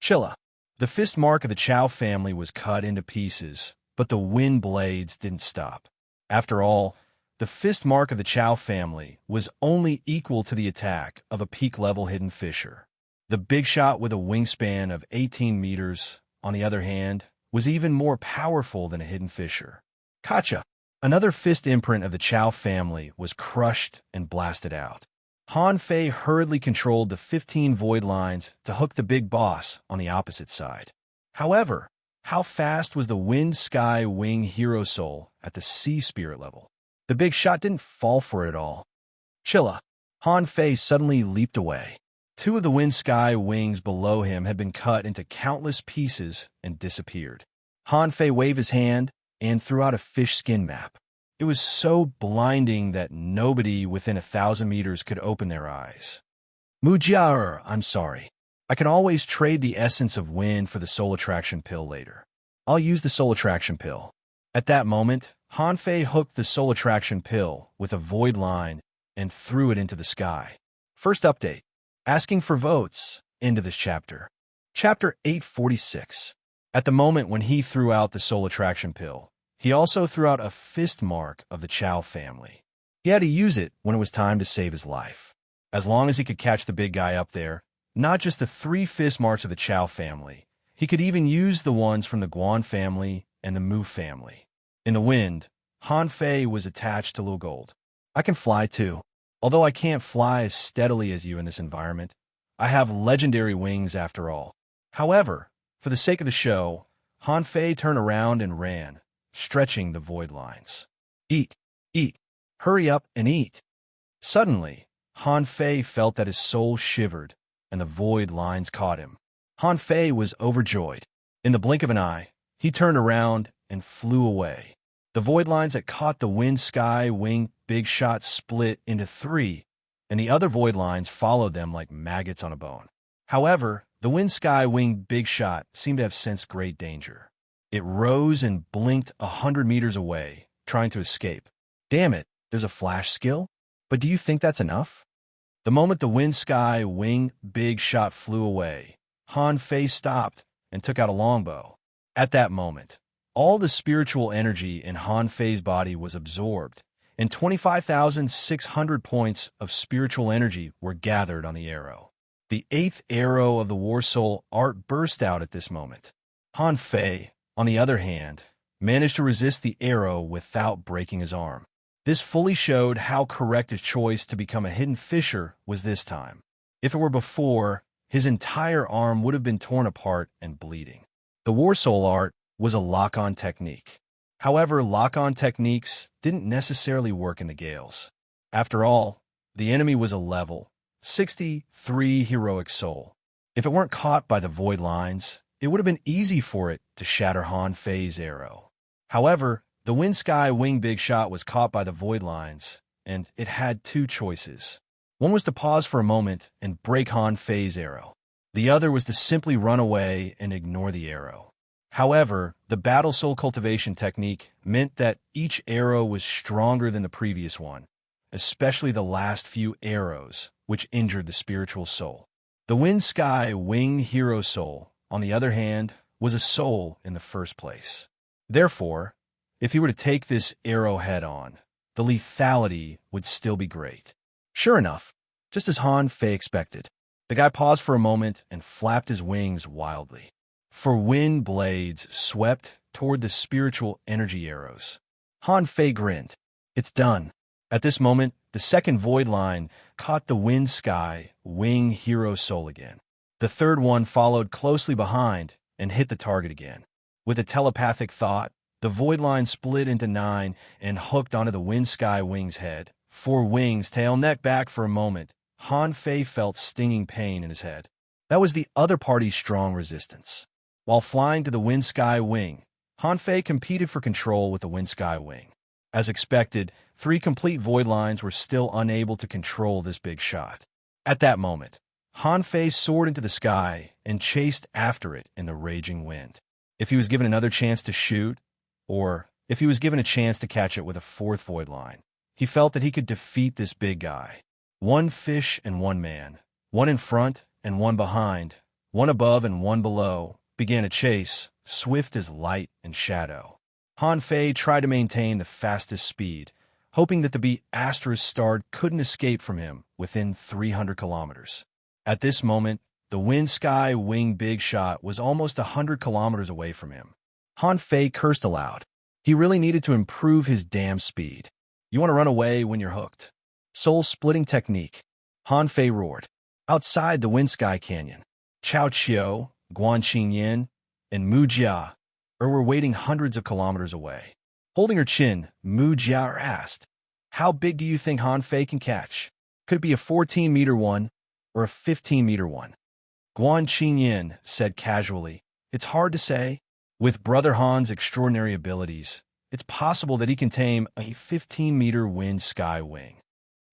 Chilla. The fist mark of the Chao family was cut into pieces, but the wind blades didn't stop. After all, the fist mark of the Chao family was only equal to the attack of a peak-level hidden fisher. The big shot with a wingspan of 18 meters, on the other hand, was even more powerful than a hidden fisher. Kacha! Another fist imprint of the Chao family was crushed and blasted out. Han Fei hurriedly controlled the 15 void lines to hook the big boss on the opposite side. However, how fast was the wind sky wing hero soul at the sea spirit level? The big shot didn't fall for it all. Chilla. Han Fei suddenly leaped away. Two of the wind sky wings below him had been cut into countless pieces and disappeared. Han Fei waved his hand and threw out a fish skin map. It was so blinding that nobody within 1,000 meters could open their eyes. Mujiao, I'm sorry. I can always trade the essence of wind for the soul attraction pill later. I'll use the soul attraction pill. At that moment, Han Fei hooked the soul attraction pill with a void line and threw it into the sky. First update. Asking for votes. Into this chapter. Chapter 846. At the moment when he threw out the soul attraction pill, he also threw out a fist mark of the Chao family. He had to use it when it was time to save his life. As long as he could catch the big guy up there, not just the 3 fist marks of the Chao family, he could even use the ones from the Guan family and the Mu family. In the wind, Han Fei was attached to Lil Gold. I can fly too. Although I can't fly as steadily as you in this environment, I have legendary wings after all. However, for the sake of the show, Han Fei turned around and ran, stretching the void lines. Eat, eat, hurry up and eat. Suddenly, Han Fei felt that his soul shivered, and the void lines caught him. Han Fei was overjoyed. In the blink of an eye, he turned around and flew away. The void lines that caught the wind sky wing big shot split into 3, and the other void lines followed them like maggots on a bone. However, the wind sky wing big shot seemed to have sensed great danger. It rose and blinked 100 meters away, trying to escape. Damn it, there's a flash skill? But do you think that's enough? The moment the wind sky wing big shot flew away, Han Fei stopped and took out a longbow. At that moment, all the spiritual energy in Han Fei's body was absorbed, and 25,600 points of spiritual energy were gathered on the arrow. The 8th arrow of the War Soul art burst out at this moment. Han Fei, on the other hand, managed to resist the arrow without breaking his arm. This fully showed how correct his choice to become a hidden fisher was this time. If it were before, his entire arm would have been torn apart and bleeding. The War Soul art was a lock-on technique. However, lock-on techniques didn't necessarily work in the Gales. After all, the enemy was a level 63 heroic soul. If it weren't caught by the void lines, it would have been easy for it to shatter Han Fei's arrow. However, the wind sky wing big shot was caught by the void lines, and it had 2 choices. One was to pause for a moment and break Han Fei's arrow. The other was to simply run away and ignore the arrow. However, the battle soul cultivation technique meant that each arrow was stronger than the previous one, especially the last few arrows, which injured the spiritual soul. The wind sky wing hero soul, on the other hand, was a soul in the first place. Therefore, if he were to take this arrow head-on, the lethality would still be great. Sure enough, just as Han Fei expected, the guy paused for a moment and flapped his wings wildly. For wind blades swept toward the spiritual energy arrows. Han Fei grinned. It's done. At this moment, the second void line caught the wind sky wing hero soul again. The third one followed closely behind and hit the target again. With a telepathic thought, the void line split into 9 and hooked onto the wind sky wing's head. 4 wings, tail, neck, back. For a moment, Han Fei felt stinging pain in his head. That was the other party's strong resistance. While flying to the wind sky wing, Han Fei competed for control with the wind sky wing. As expected, 3 complete void lines were still unable to control this big shot. At that moment, Han Fei soared into the sky and chased after it in the raging wind. If he was given another chance to shoot, or if he was given a chance to catch it with a 4th void line, he felt that he could defeat this big guy. 1 fish and 1 man, 1 in front and 1 behind, 1 above and 1 below, began a chase, swift as light and shadow. Han Fei tried to maintain the fastest speed, hoping that the B asterisk star couldn't escape from him within 300 kilometers. At this moment, the wind sky wing big shot was almost 100 kilometers away from him. Han Fei cursed aloud. He really needed to improve his damn speed. You want to run away when you're hooked. Soul-splitting technique. Han Fei roared. Outside the wind sky canyon, Chao Qiu, Guan Qingyin, and Mu Jia were waiting hundreds of kilometers away. Holding her chin, Mu Jia asked, "How big do you think Han Fei can catch? Could it be a 14-meter one or a 15-meter one?" Guan Qingyin said casually, "It's hard to say. With Brother Han's extraordinary abilities, it's possible that he can tame a 15-meter wind sky wing."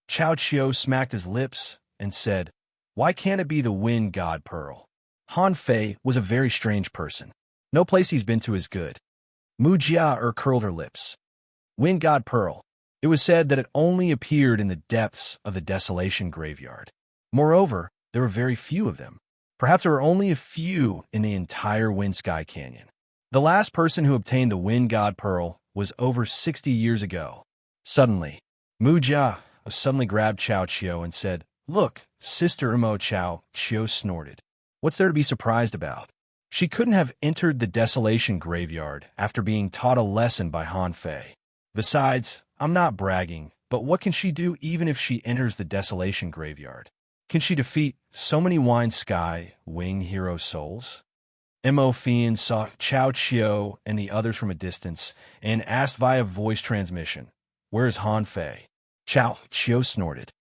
Chao Qiu smacked his lips and said, "Why can't it be the wind god pearl?" Han Fei was a very strange person. No place he's been to is good. Mu Jia curled her lips. Wind god pearl. It was said that it only appeared in the depths of the desolation graveyard. Moreover, there were very few of them. Perhaps there were only a few in the entire wind sky canyon. The last person who obtained the wind god pearl was over 60 years ago. Suddenly, Mu Jia suddenly grabbed Chao Qiu and said, "Look, Sister Mo." Chao Qiu snorted. What's there to be surprised about? She couldn't have entered the desolation graveyard after being taught a lesson by Han Fei. Besides, I'm not bragging, but what can she do even if she enters the desolation graveyard? Can she defeat so many wind sky wing hero souls? Mo Fian saw Chao Qiu and the others from a distance and asked via voice transmission, "Where is Han Fei?" Chao Qiu snorted.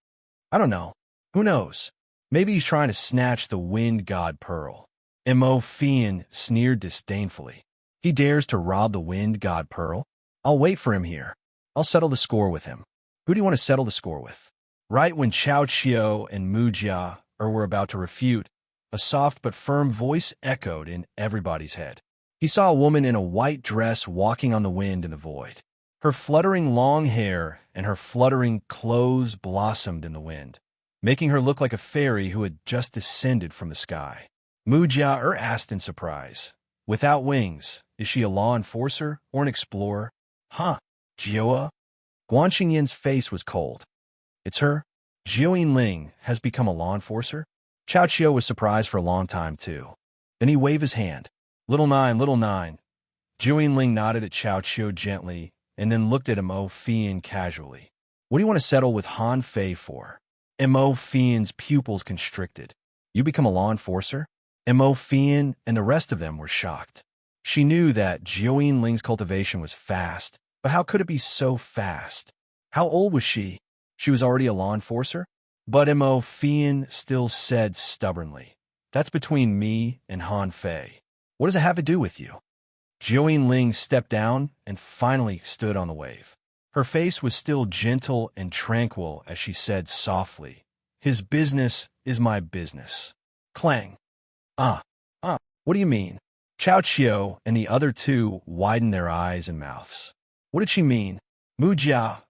"I don't know. Who knows? Maybe he's trying to snatch the wind god pearl." Mo Fian sneered disdainfully. "He dares to rob the wind god pearl? I'll wait for him here. I'll settle the score with him." "Who do you want to settle the score with?" Right when Chao Qiu and Mu Jia were about to refute, a soft but firm voice echoed in everybody's head. He saw a woman in a white dress walking on the wind in the void. Her fluttering long hair and her fluttering clothes blossomed in the wind, making her look like a fairy who had just descended from the sky. Mu Jia asked in surprise, "Without wings, is she a law enforcer or an explorer?" "Huh, Jioa?" Guan Xinyan's face was cold. "It's her. Jiu Ling has become a law enforcer?" Chao Qiu was surprised for a long time, too. Then he waved his hand. Little nine, little nine." Jiu Ling nodded at Chao Qiu gently and then looked at Mo Fian casually. "What do you want to settle with Han Fei for?" Mo Fian's pupils constricted. "You become a law enforcer?" Mo Fian and the rest of them were shocked. She knew that Jiu Ling's cultivation was fast, but how could it be so fast? How old was she? She was already a law enforcer? But Mo Fian still said stubbornly, "That's between me and Han Fei. What does it have to do with you?" Jiu Ling stepped down and finally stood on the wave. Her face was still gentle and tranquil as she said softly, "His business is my business." Clang. What do you mean?" Chao Qiu and the other two widened their eyes and mouths. "What did she mean?" Mu Jia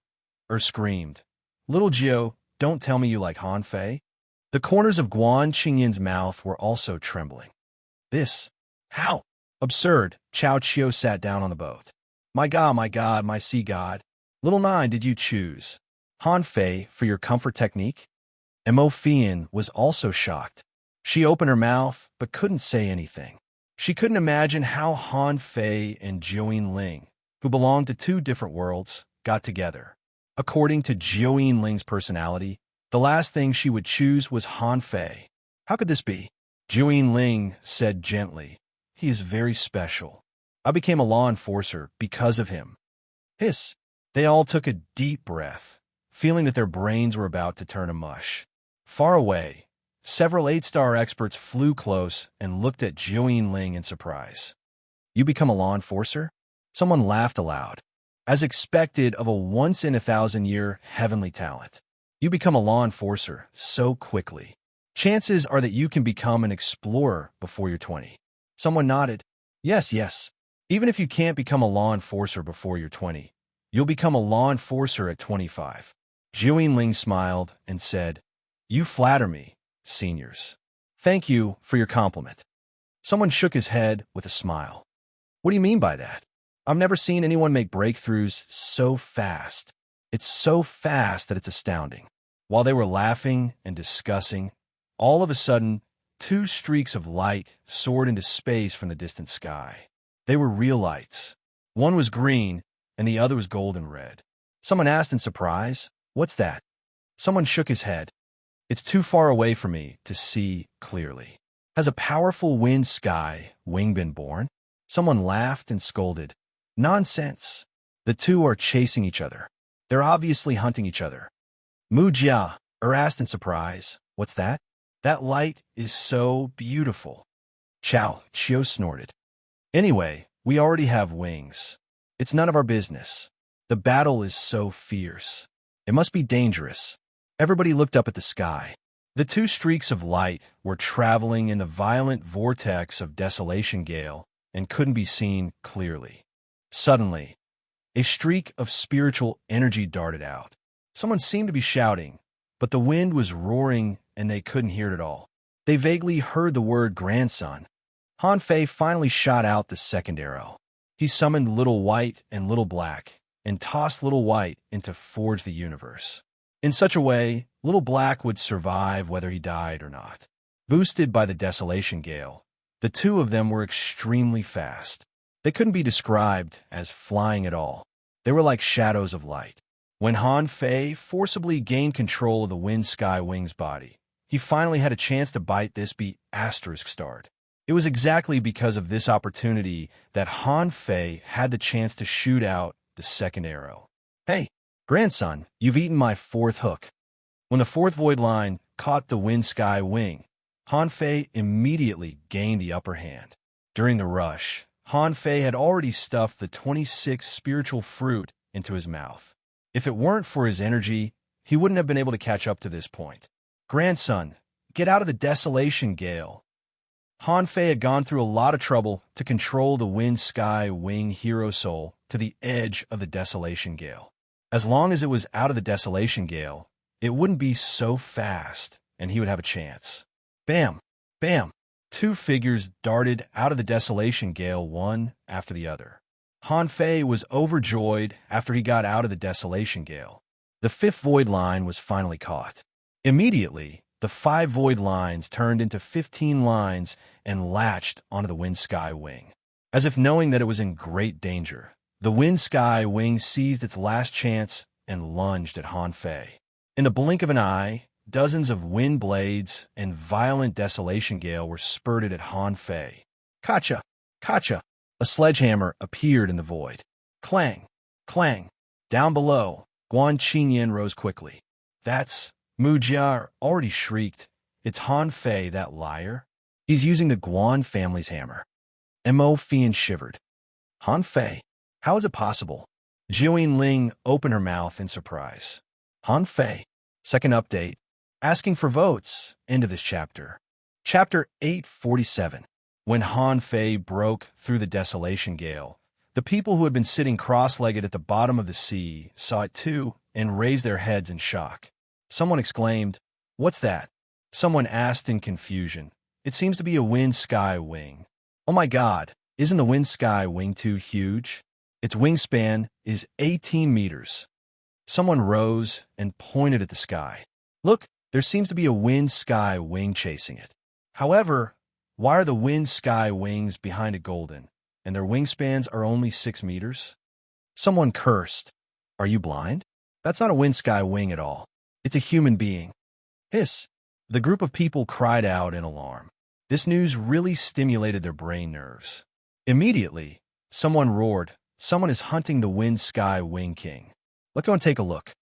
screamed. "Little Jiu, don't tell me you like Han Fei." The corners of Guan Qingyan's mouth were also trembling. How? Absurd. Chao Qiu sat down on the boat. My God, my sea god. Little Nine, did you choose Han Fei for your comfort technique?" Mo Fian was also shocked. She opened her mouth, but couldn't say anything. She couldn't imagine how Han Fei and Jiu Ling, who belonged to 2 different worlds, got together. According to Jiuyin Ling's personality, the last thing she would choose was Han Fei. How could this be? Jiuyin Ling said gently, "He is very special. I became a law enforcer because of him." Hiss. They all took a deep breath, feeling that their brains were about to turn to mush. Far away, several 8-star experts flew close and looked at Jiuyin Ling in surprise. "You become a law enforcer?" Someone laughed aloud. As expected of a once-in-a-thousand-year heavenly talent. "You become a law enforcer so quickly. Chances are that you can become an explorer before you're 20. Someone nodded. Yes, yes. Even if you can't become a law enforcer before you're 20, you'll become a law enforcer at 25. Jiuyin Ling smiled and said, "You flatter me, seniors. Thank you for your compliment." Someone shook his head with a smile. "What do you mean by that? I've never seen anyone make breakthroughs so fast. It's so fast that it's astounding." While they were laughing and discussing, all of a sudden, 2 streaks of light soared into space from the distant sky. They were real lights. One was green, and the other was golden red. Someone asked in surprise, "What's that?" Someone shook his head. "It's too far away for me to see clearly." Has a powerful wind sky wing been born? Someone laughed and scolded. "Nonsense. The two are chasing each other. They're obviously hunting each other." Mu Jia asked in surprise, "What's that?" "That light is so beautiful." Chao Chio snorted. "Anyway, we already have wings. It's none of our business. The battle is so fierce. It must be dangerous." Everybody looked up at the sky. The 2 streaks of light were traveling in the violent vortex of desolation gale and couldn't be seen clearly. Suddenly, a streak of spiritual energy darted out. Someone seemed to be shouting, but the wind was roaring and they couldn't hear it at all. They vaguely heard the word grandson. Han Fei finally shot out the second arrow. He summoned Little White and Little Black and tossed Little White into Forge the Universe. In such a way, Little Black would survive whether he died or not. Boosted by the desolation gale, the 2 of them were extremely fast. They couldn't be described as flying at all. They were like shadows of light. When Han Fei forcibly gained control of the Wind Sky Wing's body, he finally had a chance to bite this beat asterisk starred. It was exactly because of this opportunity that Han Fei had the chance to shoot out the second arrow. "Hey, grandson, you've eaten my 4th hook." When the 4th void line caught the Wind Sky Wing, Han Fei immediately gained the upper hand. During the rush, Han Fei had already stuffed the 26th spiritual fruit into his mouth. If it weren't for his energy, he wouldn't have been able to catch up to this point. "Grandson, get out of the desolation gale." Han Fei had gone through a lot of trouble to control the Wind Sky Wing hero soul to the edge of the desolation gale. As long as it was out of the desolation gale, it wouldn't be so fast, and he would have a chance. Bam! Bam! 2 figures darted out of the desolation gale one after the other. Han Fei was overjoyed after he got out of the desolation gale. The 5th void line was finally caught. Immediately, the 5 void lines turned into 15 lines and latched onto the Wind Sky Wing. As if knowing that it was in great danger, the Wind Sky Wing seized its last chance and lunged at Han Fei. In the blink of an eye, dozens of wind blades and violent desolation gale were spurted at Han Fei. "Kacha! Kacha!" A sledgehammer appeared in the void. Clang! Clang! Down below, Guan Qinyan rose quickly. "That's..." Mu Jia already shrieked. "It's Han Fei, that liar. He's using the Guan family's hammer." Mo Fian shivered. "Han Fei? How is it possible?" Jiuyin Ling opened her mouth in surprise. Han Fei. Second update. Asking for votes. End of this chapter. Chapter 847. When Han Fei broke through the desolation gale, the people who had been sitting cross-legged at the bottom of the sea saw it too and raised their heads in shock. Someone exclaimed, "What's that?" Someone asked in confusion. "It seems to be a Wind Sky Wing." "Oh my God, isn't the Wind Sky Wing too huge? Its wingspan is 18 meters. Someone rose and pointed at the sky. "Look, there seems to be a Wind Sky Wing chasing it." However, why are the Wind Sky Wings behind a golden, and their wingspans are only 6 meters? Someone cursed. "Are you blind?" That's not a wind sky wing at all. It's a human being. Hiss! The group of people cried out in alarm. This news really stimulated their brain nerves. Immediately, someone roared, "Someone is hunting the wind sky wing king. Let's go and take a look."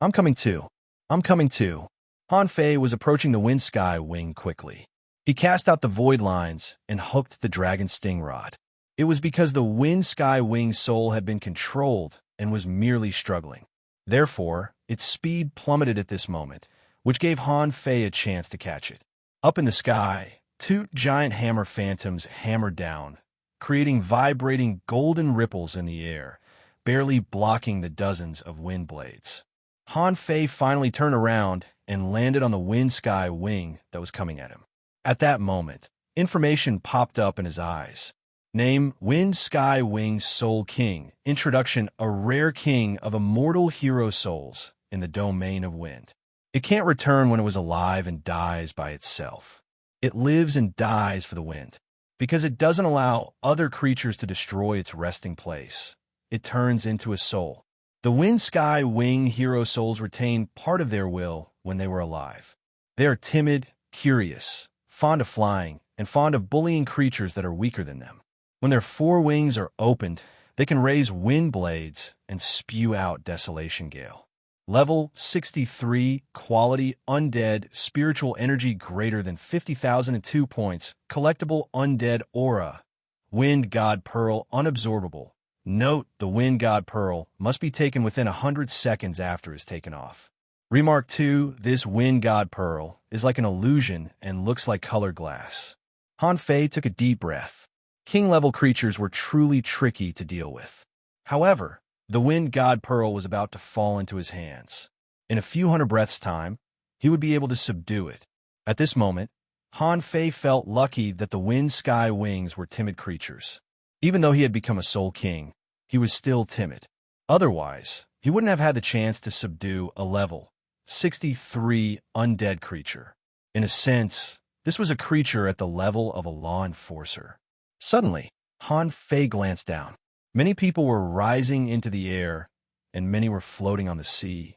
"I'm coming too. I'm coming too." Han Fei was approaching the wind sky wing quickly. He cast out the void lines and hooked the dragon sting rod. It was because the wind sky wing's soul had been controlled and was merely struggling. Therefore, its speed plummeted at this moment, which gave Han Fei a chance to catch it. Up in the sky, two giant hammer phantoms hammered down, creating vibrating golden ripples in the air, barely blocking the dozens of wind blades. Han Fei finally turned around and landed on the wind sky wing that was coming at him. At that moment, information popped up in his eyes. Name: Wind Sky Wing Soul King. Introduction: a rare king of immortal hero souls in the domain of wind. It can't return when it was alive and dies by itself. It lives and dies for the wind. Because it doesn't allow other creatures to destroy its resting place, it turns into a soul. The Wind Sky Wing hero souls retain part of their will when they were alive. They are timid, curious, fond of flying, and fond of bullying creatures that are weaker than them. When their four wings are opened, they can raise wind blades and spew out desolation gale. Level 63, quality undead, spiritual energy greater than 50,002 points, collectible undead aura. Wind God Pearl unabsorbable. Note: the Wind God Pearl must be taken within 100 seconds after it's taken off. Remark 2, this Wind God Pearl is like an illusion and looks like colored glass. Han Fei took a deep breath. King-level creatures were truly tricky to deal with. However, the Wind God Pearl was about to fall into his hands. In a few hundred breaths' time, he would be able to subdue it. At this moment, Han Fei felt lucky that the Wind Sky Wings were timid creatures. Even though he had become a Soul King, he was still timid. Otherwise, he wouldn't have had the chance to subdue a level 63 undead creature. In a sense, this was a creature at the level of a law enforcer. Suddenly, Han Fei glanced down. Many people were rising into the air, and many were floating on the sea.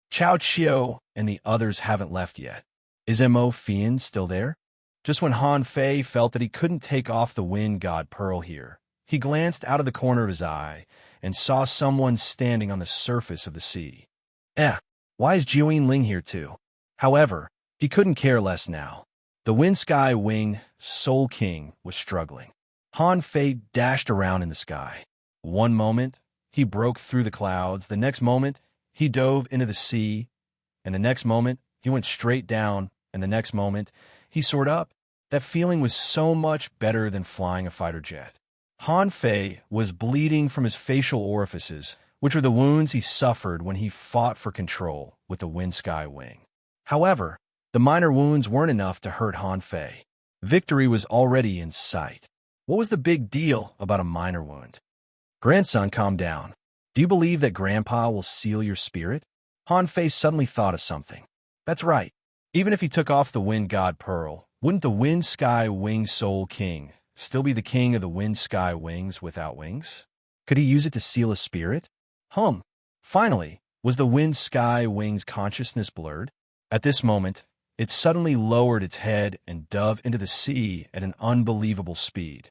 Chao Chiu and the others haven't left yet. Is Mo Fian still there? Just when Han Fei felt that he couldn't take off the Wind God Pearl here, he glanced out of the corner of his eye and saw someone standing on the surface of the sea. Why is Jiuyin Ling here too? However, he couldn't care less now. The Wind Sky Wing Soul King was struggling. Han Fei dashed around in the sky. One moment, he broke through the clouds. The next moment, he dove into the sea. And the next moment, he went straight down. And the next moment, he soared up. That feeling was so much better than flying a fighter jet. Han Fei was bleeding from his facial orifices, which were the wounds he suffered when he fought for control with the Wind Sky Wing. However, the minor wounds weren't enough to hurt Han Fei. Victory was already in sight. What was the big deal about a minor wound? Grandson, calm down. Do you believe that Grandpa will seal your spirit? Han Fei suddenly thought of something. That's right. Even if he took off the Wind God Pearl, wouldn't the Wind Sky Wing Soul King still be the king of the Wind Sky Wings without wings? Could he use it to seal a spirit? Finally, was the Wind Sky Wing's consciousness blurred? At this moment, it suddenly lowered its head and dove into the sea at an unbelievable speed.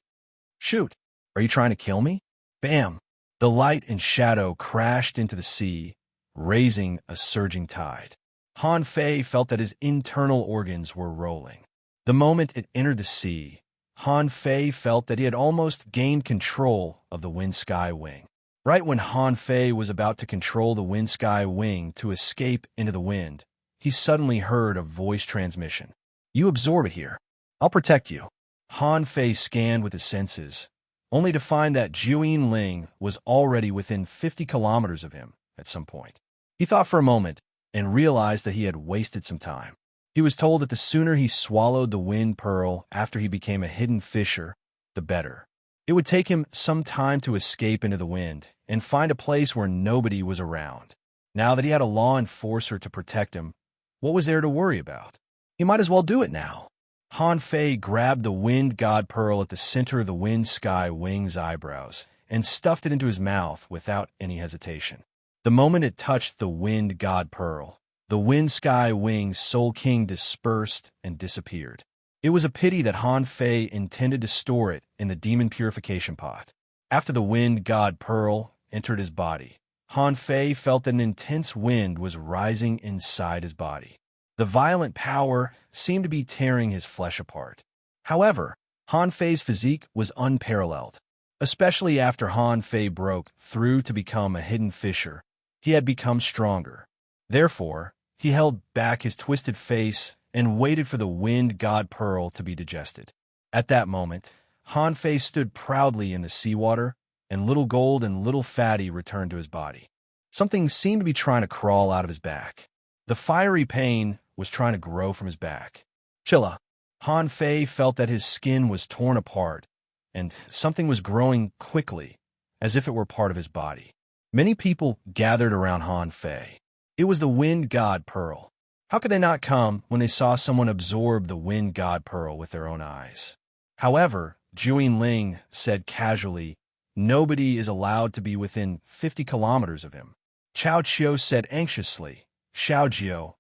Shoot! Are you trying to kill me? Bam! The light and shadow crashed into the sea, raising a surging tide. Han Fei felt that his internal organs were rolling. The moment it entered the sea, Han Fei felt that he had almost gained control of the Wind Sky Wing. Right when Han Fei was about to control the Wind Sky Wing to escape into the wind, he suddenly heard a voice transmission. You absorb it here. I'll protect you. Han Fei scanned with his senses, only to find that Jiuyin Ling was already within 50 kilometers of him at some point. He thought for a moment and realized that he had wasted some time. He was told that the sooner he swallowed the Wind Pearl after he became a hidden fisher, the better. It would take him some time to escape into the wind and find a place where nobody was around. Now that he had a law enforcer to protect him, what was there to worry about? He might as well do it now. Han Fei grabbed the Wind God Pearl at the center of the Wind Sky Wing's eyebrows and stuffed it into his mouth without any hesitation. The moment it touched the wind god pearl, the wind sky wing's soul king dispersed and disappeared. It was a pity that Han Fei intended to store it in the demon purification pot. After the wind god pearl entered his body, Han Fei felt that an intense wind was rising inside his body. The violent power seemed to be tearing his flesh apart. However, Han Fei's physique was unparalleled. Especially after Han Fei broke through to become a hidden fissure, he had become stronger. Therefore, he held back his twisted face and waited for the wind god pearl to be digested. At that moment, Han Fei stood proudly in the seawater, and Little Gold and Little Fatty returned to his body. Something seemed to be trying to crawl out of his back. The fiery pain was trying to grow from his back. Chilla. Han Fei felt that his skin was torn apart, and something was growing quickly, as if it were part of his body. Many people gathered around Han Fei. It was the wind god pearl. How could they not come when they saw someone absorb the wind god pearl with their own eyes? However, Juyin Ling said casually, "Nobody is allowed to be within 50 kilometers of him." Chao Chiu said anxiously, "Xiao Jiu,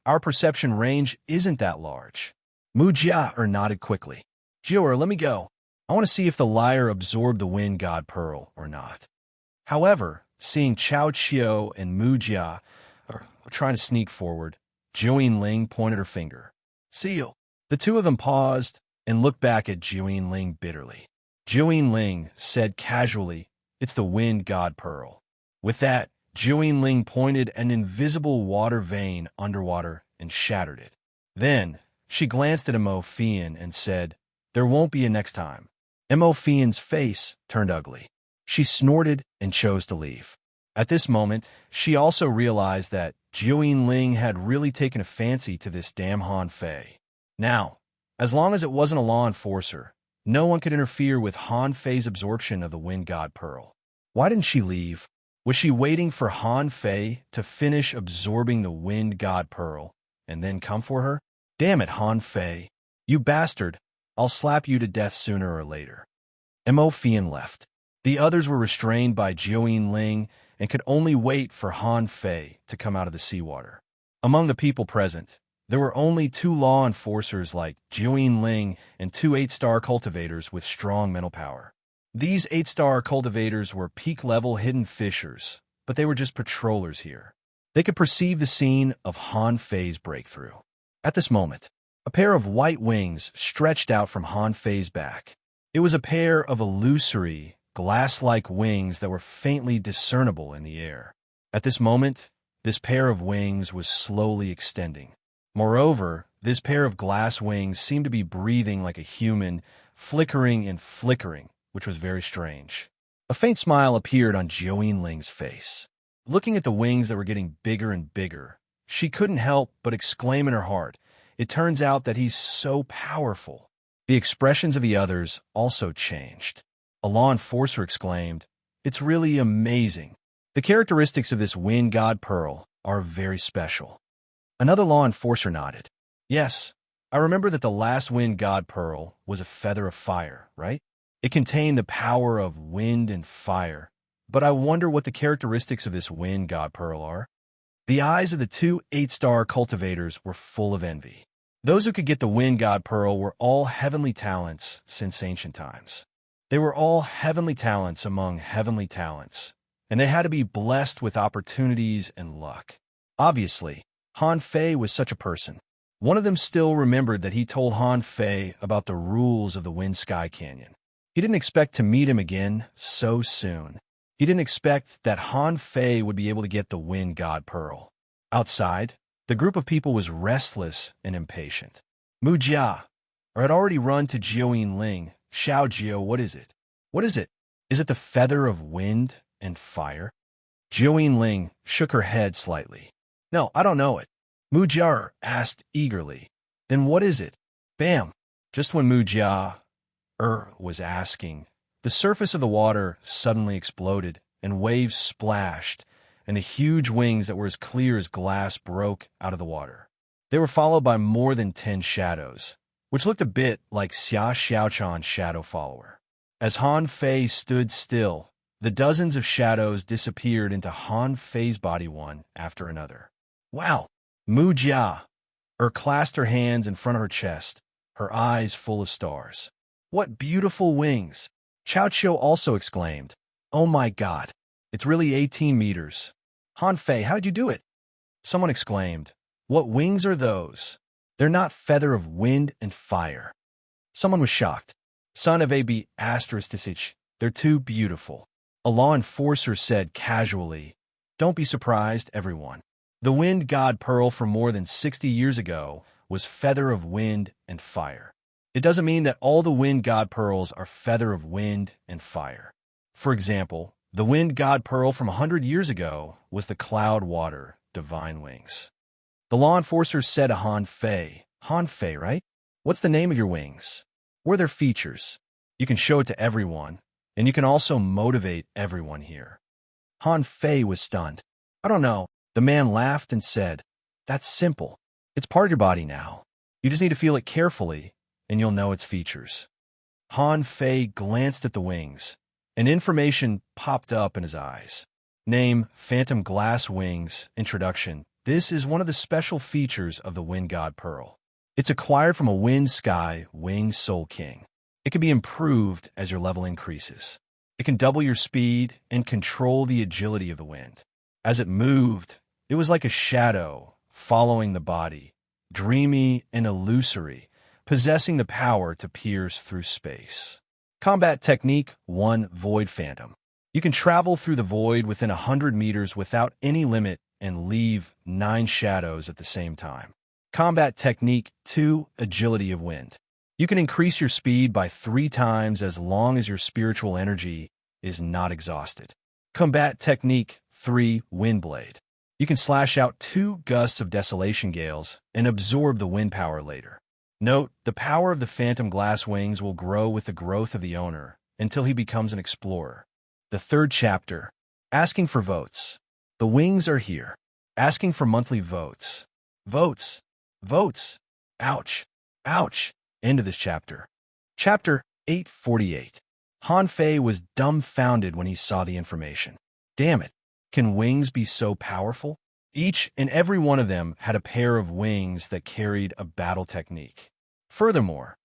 our perception range isn't that large." Mu Jia nodded quickly. "Jiu, let me go. I want to see if the liar absorbed the wind god pearl or not." However, seeing Chao Chiu and Mu Jia are trying to sneak forward, Juyin Ling pointed her finger. "See you." The two of them paused and looked back at Juyin Ling bitterly. Juyin Ling said casually, "It's the wind god pearl." With that, Juyin Ling pointed an invisible water vein underwater and shattered it. Then, she glanced at Mo Fian and said, "There won't be a next time." Mo Fian's face turned ugly. She snorted and chose to leave. At this moment, she also realized that Juyin Ling had really taken a fancy to this damn Han Fei. Now, as long as it wasn't a law enforcer, no one could interfere with Han Fei's absorption of the wind god pearl. Why didn't she leave? Was she waiting for Han Fei to finish absorbing the wind god pearl and then come for her? Damn it, Han Fei. You bastard. I'll slap you to death sooner or later. Mo Fian left. The others were restrained by Juyin Ling and could only wait for Han Fei to come out of the seawater. Among the people present, there were only 2 law enforcers like Juyin Ling and 2 8-star cultivators with strong mental power. These 8-star cultivators were peak-level hidden fishers, but they were just patrollers here. They could perceive the scene of Han Fei's breakthrough. At this moment, a pair of white wings stretched out from Han Fei's back. It was a pair of illusory, glass-like wings that were faintly discernible in the air. At this moment, this pair of wings was slowly extending. Moreover, this pair of glass wings seemed to be breathing like a human, flickering and flickering, which was very strange. A faint smile appeared on Juyin Ling's face. Looking at the wings that were getting bigger and bigger, she couldn't help but exclaim in her heart, "It turns out that he's so powerful." The expressions of the others also changed. A law enforcer exclaimed, "It's really amazing. The characteristics of this wind god pearl are very special." Another law enforcer nodded. "Yes, I remember that the last wind god pearl was a feather of fire, right? It contained the power of wind and fire, but I wonder what the characteristics of this wind god pearl are." The eyes of the 2 8-star cultivators were full of envy. Those who could get the wind god pearl were all heavenly talents since ancient times. They were all heavenly talents among heavenly talents, and they had to be blessed with opportunities and luck. Obviously, Han Fei was such a person. One of them still remembered that he told Han Fei about the rules of the Wind Sky Canyon. He didn't expect to meet him again so soon. He didn't expect that Han Fei would be able to get the wind god pearl. Outside, the group of people was restless and impatient. Mu Jia had already run to Juyin Ling. "Xiao Jiu, what is it? What is it? Is it the feather of wind and fire?" Juyin Ling shook her head slightly. "No, I don't know it." Mu Jia asked eagerly. "Then what is it?" Bam! Just when Mu Jia was asking, the surface of the water suddenly exploded, and waves splashed, and the huge wings that were as clear as glass broke out of the water. They were followed by more than 10 shadows, which looked a bit like Xia Xiaochan's shadow follower. As Han Fei stood still, The dozens of shadows disappeared into Han Fei's body one after another. Wow! Mu Jia! Clasped her hands in front of her chest, her eyes full of stars. What beautiful wings! Chao Qiu also exclaimed. Oh my god! It's really 18 meters. Han Fei, how'd you do it? Someone exclaimed. What wings are those? They're not feather of wind and fire. Someone was shocked. Son of AB **, they're too beautiful. A law enforcer said casually. Don't be surprised, everyone. The wind god pearl from more than 60 years ago was feather of wind and fire. It doesn't mean that all the wind god pearls are feather of wind and fire. For example, the wind god pearl from 100 years ago was the cloud water divine wings. The law enforcer said to Han Fei, right? What's the name of your wings? What are their features? You can show it to everyone, and you can also motivate everyone here. Han Fei was stunned. I don't know. The man laughed and said, that's simple. It's part of your body now. You just need to feel it carefully, and you'll know its features. Han Fei glanced at the wings, and information popped up in his eyes. Name, Phantom Glass Wings, Introduction. This is one of the special features of the Wind God Pearl. It's acquired from a Wind Sky Wing Soul King. It can be improved as your level increases. It can double your speed and control the agility of the wind. As it moved, it was like a shadow following the body, dreamy and illusory, possessing the power to pierce through space. Combat Technique 1 Void Phantom. You can travel through the void within 100 meters without any limit and leave 9 shadows at the same time. Combat Technique 2 Agility of Wind. You can increase your speed by 3 times as long as your spiritual energy is not exhausted. Combat Technique 3 Windblade. You can slash out 2 gusts of desolation gales and absorb the wind power later. Note, the power of the Phantom Glass Wings will grow with the growth of the owner until he becomes an explorer. The 3rd chapter, Asking for Votes. The wings are here, asking for monthly votes. Votes. Votes. Ouch. Ouch. End of this chapter. Chapter 848. Han Fei was dumbfounded when he saw the information. Damn it. Can wings be so powerful? Each and every one of them had a pair of wings that carried a battle technique. Furthermore,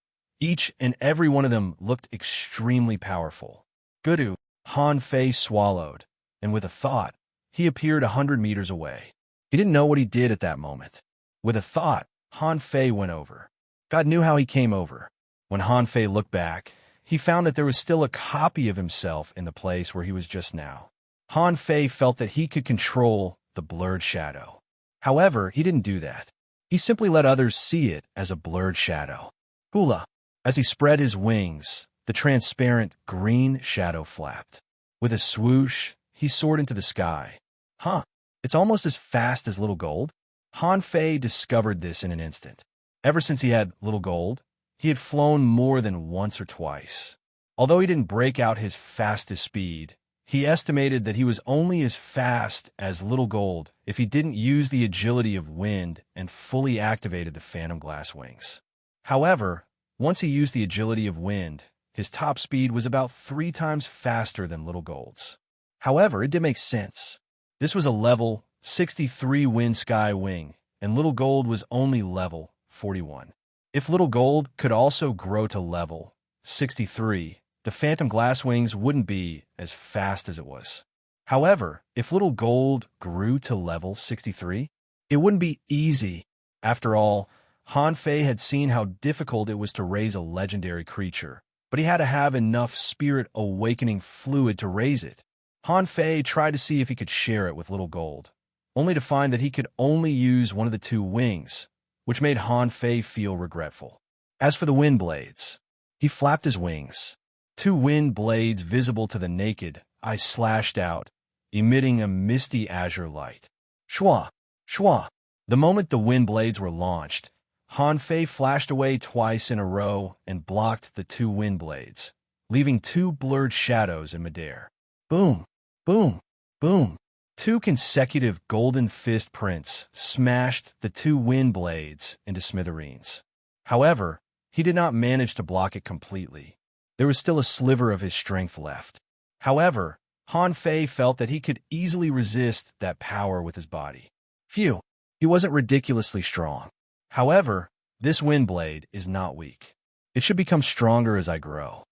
each and every one of them looked extremely powerful. Gudu, Han Fei swallowed, and with a thought, he appeared 100 meters away. He didn't know what he did at that moment. With a thought, Han Fei went over. God knew how he came over. When Han Fei looked back, he found that there was still a copy of himself in the place where he was just now. Han Fei felt that he could control the blurred shadow. However, he didn't do that. He simply let others see it as a blurred shadow. Hula. As he spread his wings, the transparent green shadow flapped. With a swoosh, he soared into the sky. Huh, it's almost as fast as Little Gold? Han Fei discovered this in an instant. Ever since he had Little Gold, he had flown more than once or twice. Although he didn't break out his fastest speed, he estimated that he was only as fast as Little Gold if he didn't use the agility of wind and fully activated the Phantom Glass Wings. However, once he used the agility of wind, his top speed was about 3 times faster than Little Gold's. However, it did make sense. This was a level 63 Wind Sky Wing, and Little Gold was only level 41. If Little Gold could also grow to level 63, the Phantom Glass Wings wouldn't be as fast as it was. However, if Little Gold grew to level 63, it wouldn't be easy. After all, Han Fei had seen how difficult it was to raise a legendary creature, but he had to have enough spirit awakening fluid to raise it. Han Fei tried to see if he could share it with Little Gold, only to find that he could only use one of the 2 wings, which made Han Fei feel regretful. As for the wind blades, he flapped his wings. 2 wind blades visible to the naked eye slashed out, emitting a misty azure light. Shwa! Shwa! The moment the wind blades were launched, Han Fei flashed away twice in a row and blocked the 2 wind blades, leaving 2 blurred shadows in midair. Boom! Boom! Boom! 2 consecutive golden fist prints smashed the 2 wind blades into smithereens. However, he did not manage to block it completely. There was still a sliver of his strength left. However, Han Fei felt that he could easily resist that power with his body. Phew, he wasn't ridiculously strong. However, this wind blade is not weak. It should become stronger as I grow.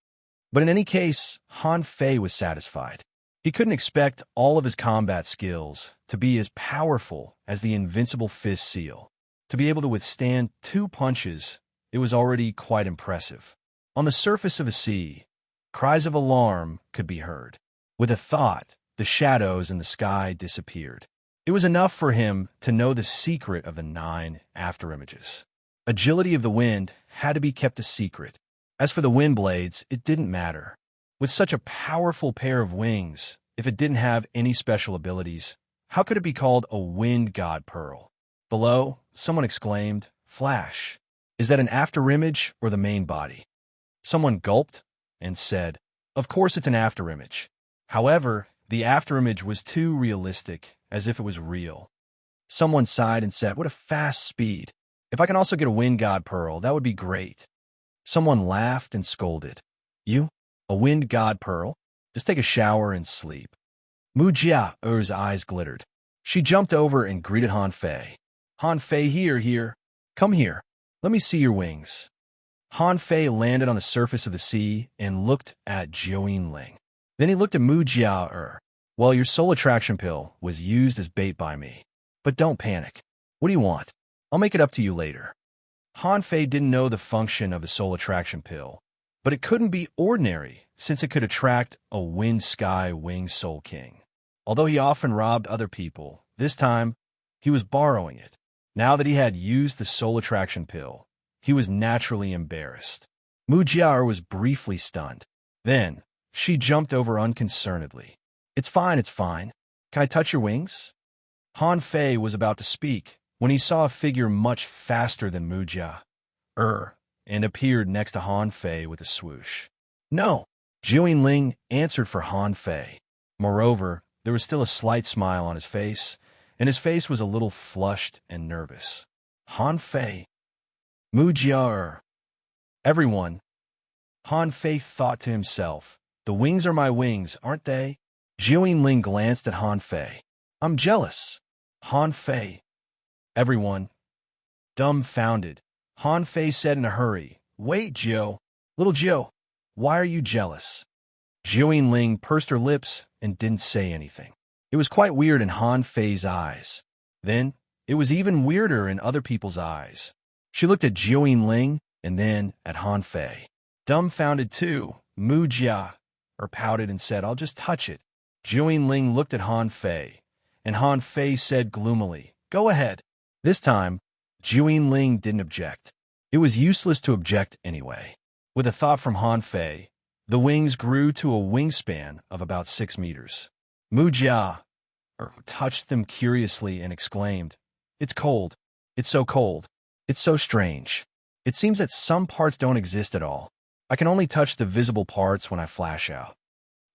But in any case, Han Fei was satisfied. He couldn't expect all of his combat skills to be as powerful as the invincible fist seal. To be able to withstand 2 punches, it was already quite impressive. On the surface of a sea, cries of alarm could be heard. With a thought, the shadows in the sky disappeared. It was enough for him to know the secret of the 9 afterimages. Agility of the wind had to be kept a secret. As for the wind blades, it didn't matter. With such a powerful pair of wings, if it didn't have any special abilities, how could it be called a wind god pearl? Below, someone exclaimed, "Flash! Is that an afterimage or the main body?" Someone gulped and said, "Of course it's an afterimage." However, the afterimage was too realistic, as if it was real. Someone sighed and said, "What a fast speed. If I can also get a wind god pearl, that would be great." Someone laughed and scolded. "You? A wind god pearl? Just take a shower and sleep." Mu Jia's eyes glittered. She jumped over and greeted Han Fei. "Han Fei, here. Come here. Let me see your wings." Han Fei landed on the surface of the sea and looked at Ling. Then he looked at Mu Jia. "Well, your soul attraction pill was used as bait by me. But don't panic. What do you want? I'll make it up to you later." Han Fei didn't know the function of the soul attraction pill, but it couldn't be ordinary since it could attract a wind sky winged soul king. Although he often robbed other people, this time he was borrowing it. Now that he had used the soul attraction pill, he was naturally embarrassed. Mu Jia was briefly stunned. Then, she jumped over unconcernedly. It's fine. Can I touch your wings?" Han Fei was about to speak when he saw a figure much faster than Mu Jia, and appeared next to Han Fei with a swoosh. "No," Ling answered for Han Fei. Moreover, there was still a slight smile on his face, and his face was a little flushed and nervous. "Han Fei. Mu Jia. Everyone." Han Fei thought to himself, "The wings are my wings, aren't they?" Ling glanced at Han Fei. "I'm jealous." Han Fei. Everyone. Dumbfounded, Han Fei said in a hurry, "Wait, Jiu. Little Jiu, why are you jealous?" Ling pursed her lips and didn't say anything. It was quite weird in Han Fei's eyes. Then, it was even weirder in other people's eyes. She looked at Ling and then at Han Fei. Dumbfounded too, Mu Jia pouted and said, "I'll just touch it." Ling looked at Han Fei, and Han Fei said gloomily, "Go ahead." This time, Ling didn't object. It was useless to object anyway. With a thought from Han Fei, the wings grew to a wingspan of about 6 meters. Mu Jia touched them curiously and exclaimed, "It's cold. It's so cold. It's so strange. It seems that some parts don't exist at all. I can only touch the visible parts when I flash out."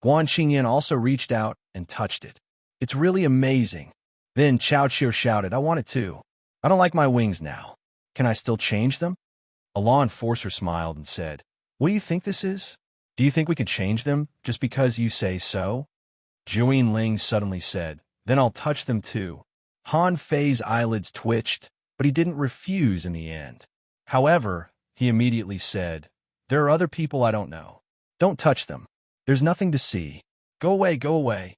Guan Qingyan also reached out and touched it. "It's really amazing." Then Chao Qiu shouted, "I want it too. I don't like my wings now. Can I still change them?" A law enforcer smiled and said, "What do you think this is? Do you think we can change them just because you say so?" Ling suddenly said, "Then I'll touch them too." Han Fei's eyelids twitched, but he didn't refuse in the end. However, he immediately said, "There are other people I don't know. Don't touch them. There's nothing to see. Go away, go away."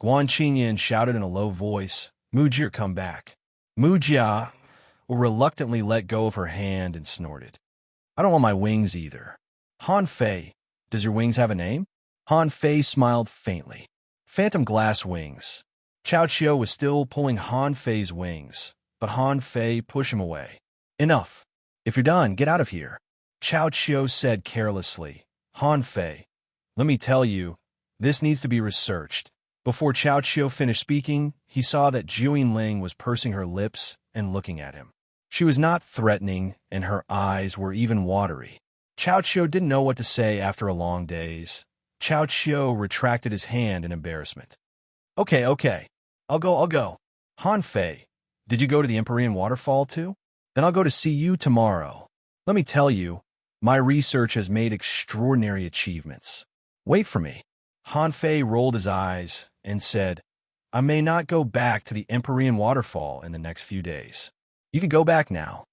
Guan Qingyan shouted in a low voice, "Mu Jia, come back." Mu Jia reluctantly let go of her hand and snorted. "I don't want my wings either." Han Fei, does your wings have a name?" Han Fei smiled faintly. "Phantom glass wings." Chao Qiu was still pulling Han Fei's wings, but Han Fei pushed him away. "Enough. If you're done, get out of here." Chao Qiu said carelessly, "Han Fei, let me tell you, this needs to be researched." Before Chao Qiu finished speaking, he saw that Ling was pursing her lips and looking at him. She was not threatening, and her eyes were even watery. Chao Qiu didn't know what to say after a long days. Chao Qiu retracted his hand in embarrassment. Okay. I'll go. Han Fei, did you go to the Empyrean waterfall too? Then I'll go to see you tomorrow. Let me tell you, my research has made extraordinary achievements. Wait for me." Han Fei rolled his eyes and said, I may not go back to the Empyrean waterfall in the next few days. You can go back now.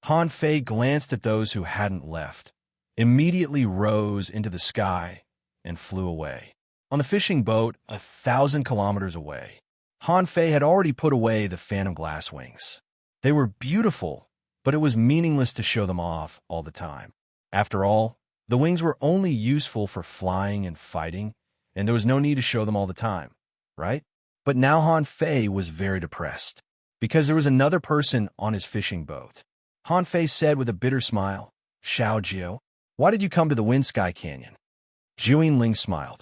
Han Fei glanced at those who hadn't left, immediately rose into the sky, and flew away. On the fishing boat, 1,000 kilometers away, Han Fei had already put away the phantom glass wings. They were beautiful, but it was meaningless to show them off all the time. After all, the wings were only useful for flying and fighting, and there was no need to show them all the time, right? But now Han Fei was very depressed, because there was another person on his fishing boat. Han Fei said with a bitter smile, Xiao Jiu, why did you come to the Wind Sky Canyon? Zhuyin Ling smiled.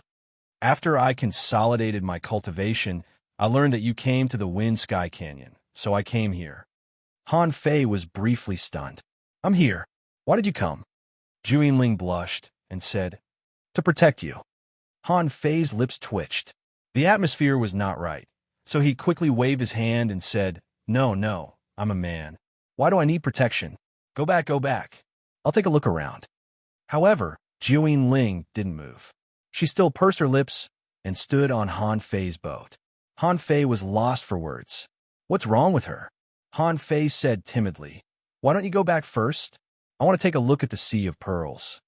After I consolidated my cultivation, I learned that you came to the Wind Sky Canyon, so I came here. Han Fei was briefly stunned. I'm here. Why did you come? Zhuyin Ling blushed and said, to protect you. Han Fei's lips twitched. The atmosphere was not right, so he quickly waved his hand and said, No, I'm a man. Why do I need protection? Go back. I'll take a look around. However, Zhuyin Ling didn't move. She still pursed her lips and stood on Han Fei's boat. Han Fei was lost for words. What's wrong with her? Han Fei said timidly, Why don't you go back first? I want to take a look at the Sea of Pearls.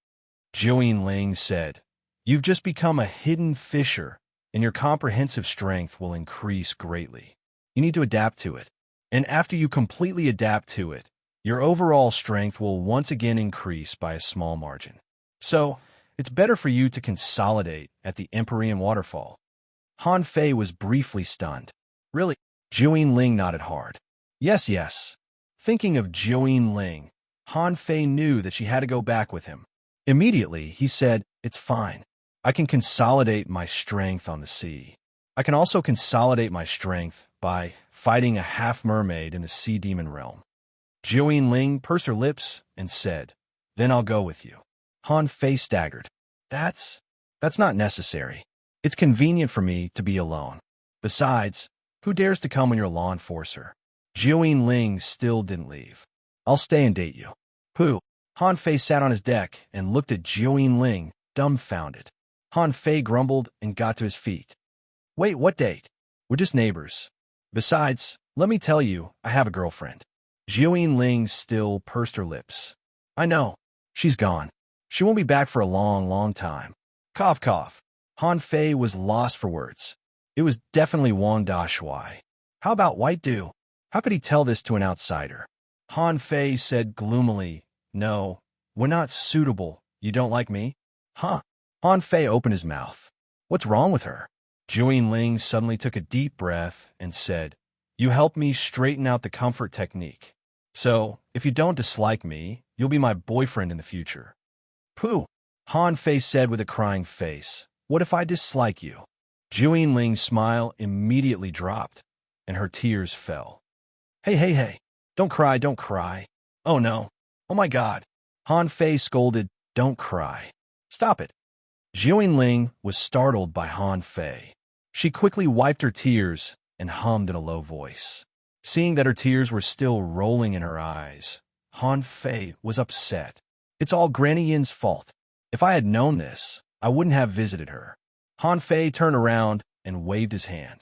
Zhuyin Ling said, You've just become a hidden fisher, and your comprehensive strength will increase greatly. You need to adapt to it. And after you completely adapt to it, your overall strength will once again increase by a small margin. So, it's better for you to consolidate at the Empyrean waterfall. Han Fei was briefly stunned. Really? Zhuyin Ling nodded hard. Yes. Thinking of Zhuyin Ling, Han Fei knew that she had to go back with him. Immediately, he said, It's fine. I can consolidate my strength on the sea. I can also consolidate my strength by fighting a half-mermaid in the sea demon realm. Zhuyin Ling pursed her lips and said, Then I'll go with you. Han Fei staggered. That's not necessary. It's convenient for me to be alone. Besides, who dares to come when you're a law enforcer? Zhuyin Ling still didn't leave. I'll stay and date you. Pooh. Han Fei sat on his deck and looked at Zhuyin Ling, dumbfounded. Han Fei grumbled and got to his feet. Wait, what date? We're just neighbors. Besides, let me tell you, I have a girlfriend. Zhuyin Ling still pursed her lips. I know. She's gone. She won't be back for a long time. Cough. Han Fei was lost for words. It was definitely Wang Dashui. How about White Dew? How could he tell this to an outsider? Han Fei said gloomily, No, we're not suitable. You don't like me? Huh? Han Fei opened his mouth. What's wrong with her? Zhuyin Ling suddenly took a deep breath and said, You helped me straighten out the comfort technique. So, if you don't dislike me, you'll be my boyfriend in the future. Pooh! Han Fei said with a crying face. What if I dislike you? Zhuyin Ling's smile immediately dropped, and her tears fell. Hey. Don't cry. Oh no. Oh my God. Han Fei scolded, Don't cry. Stop it. Zhuyin Ling was startled by Han Fei. She quickly wiped her tears and hummed in a low voice. Seeing that her tears were still rolling in her eyes, Han Fei was upset. It's all Granny Yin's fault. If I had known this, I wouldn't have visited her. Han Fei turned around and waved his hand.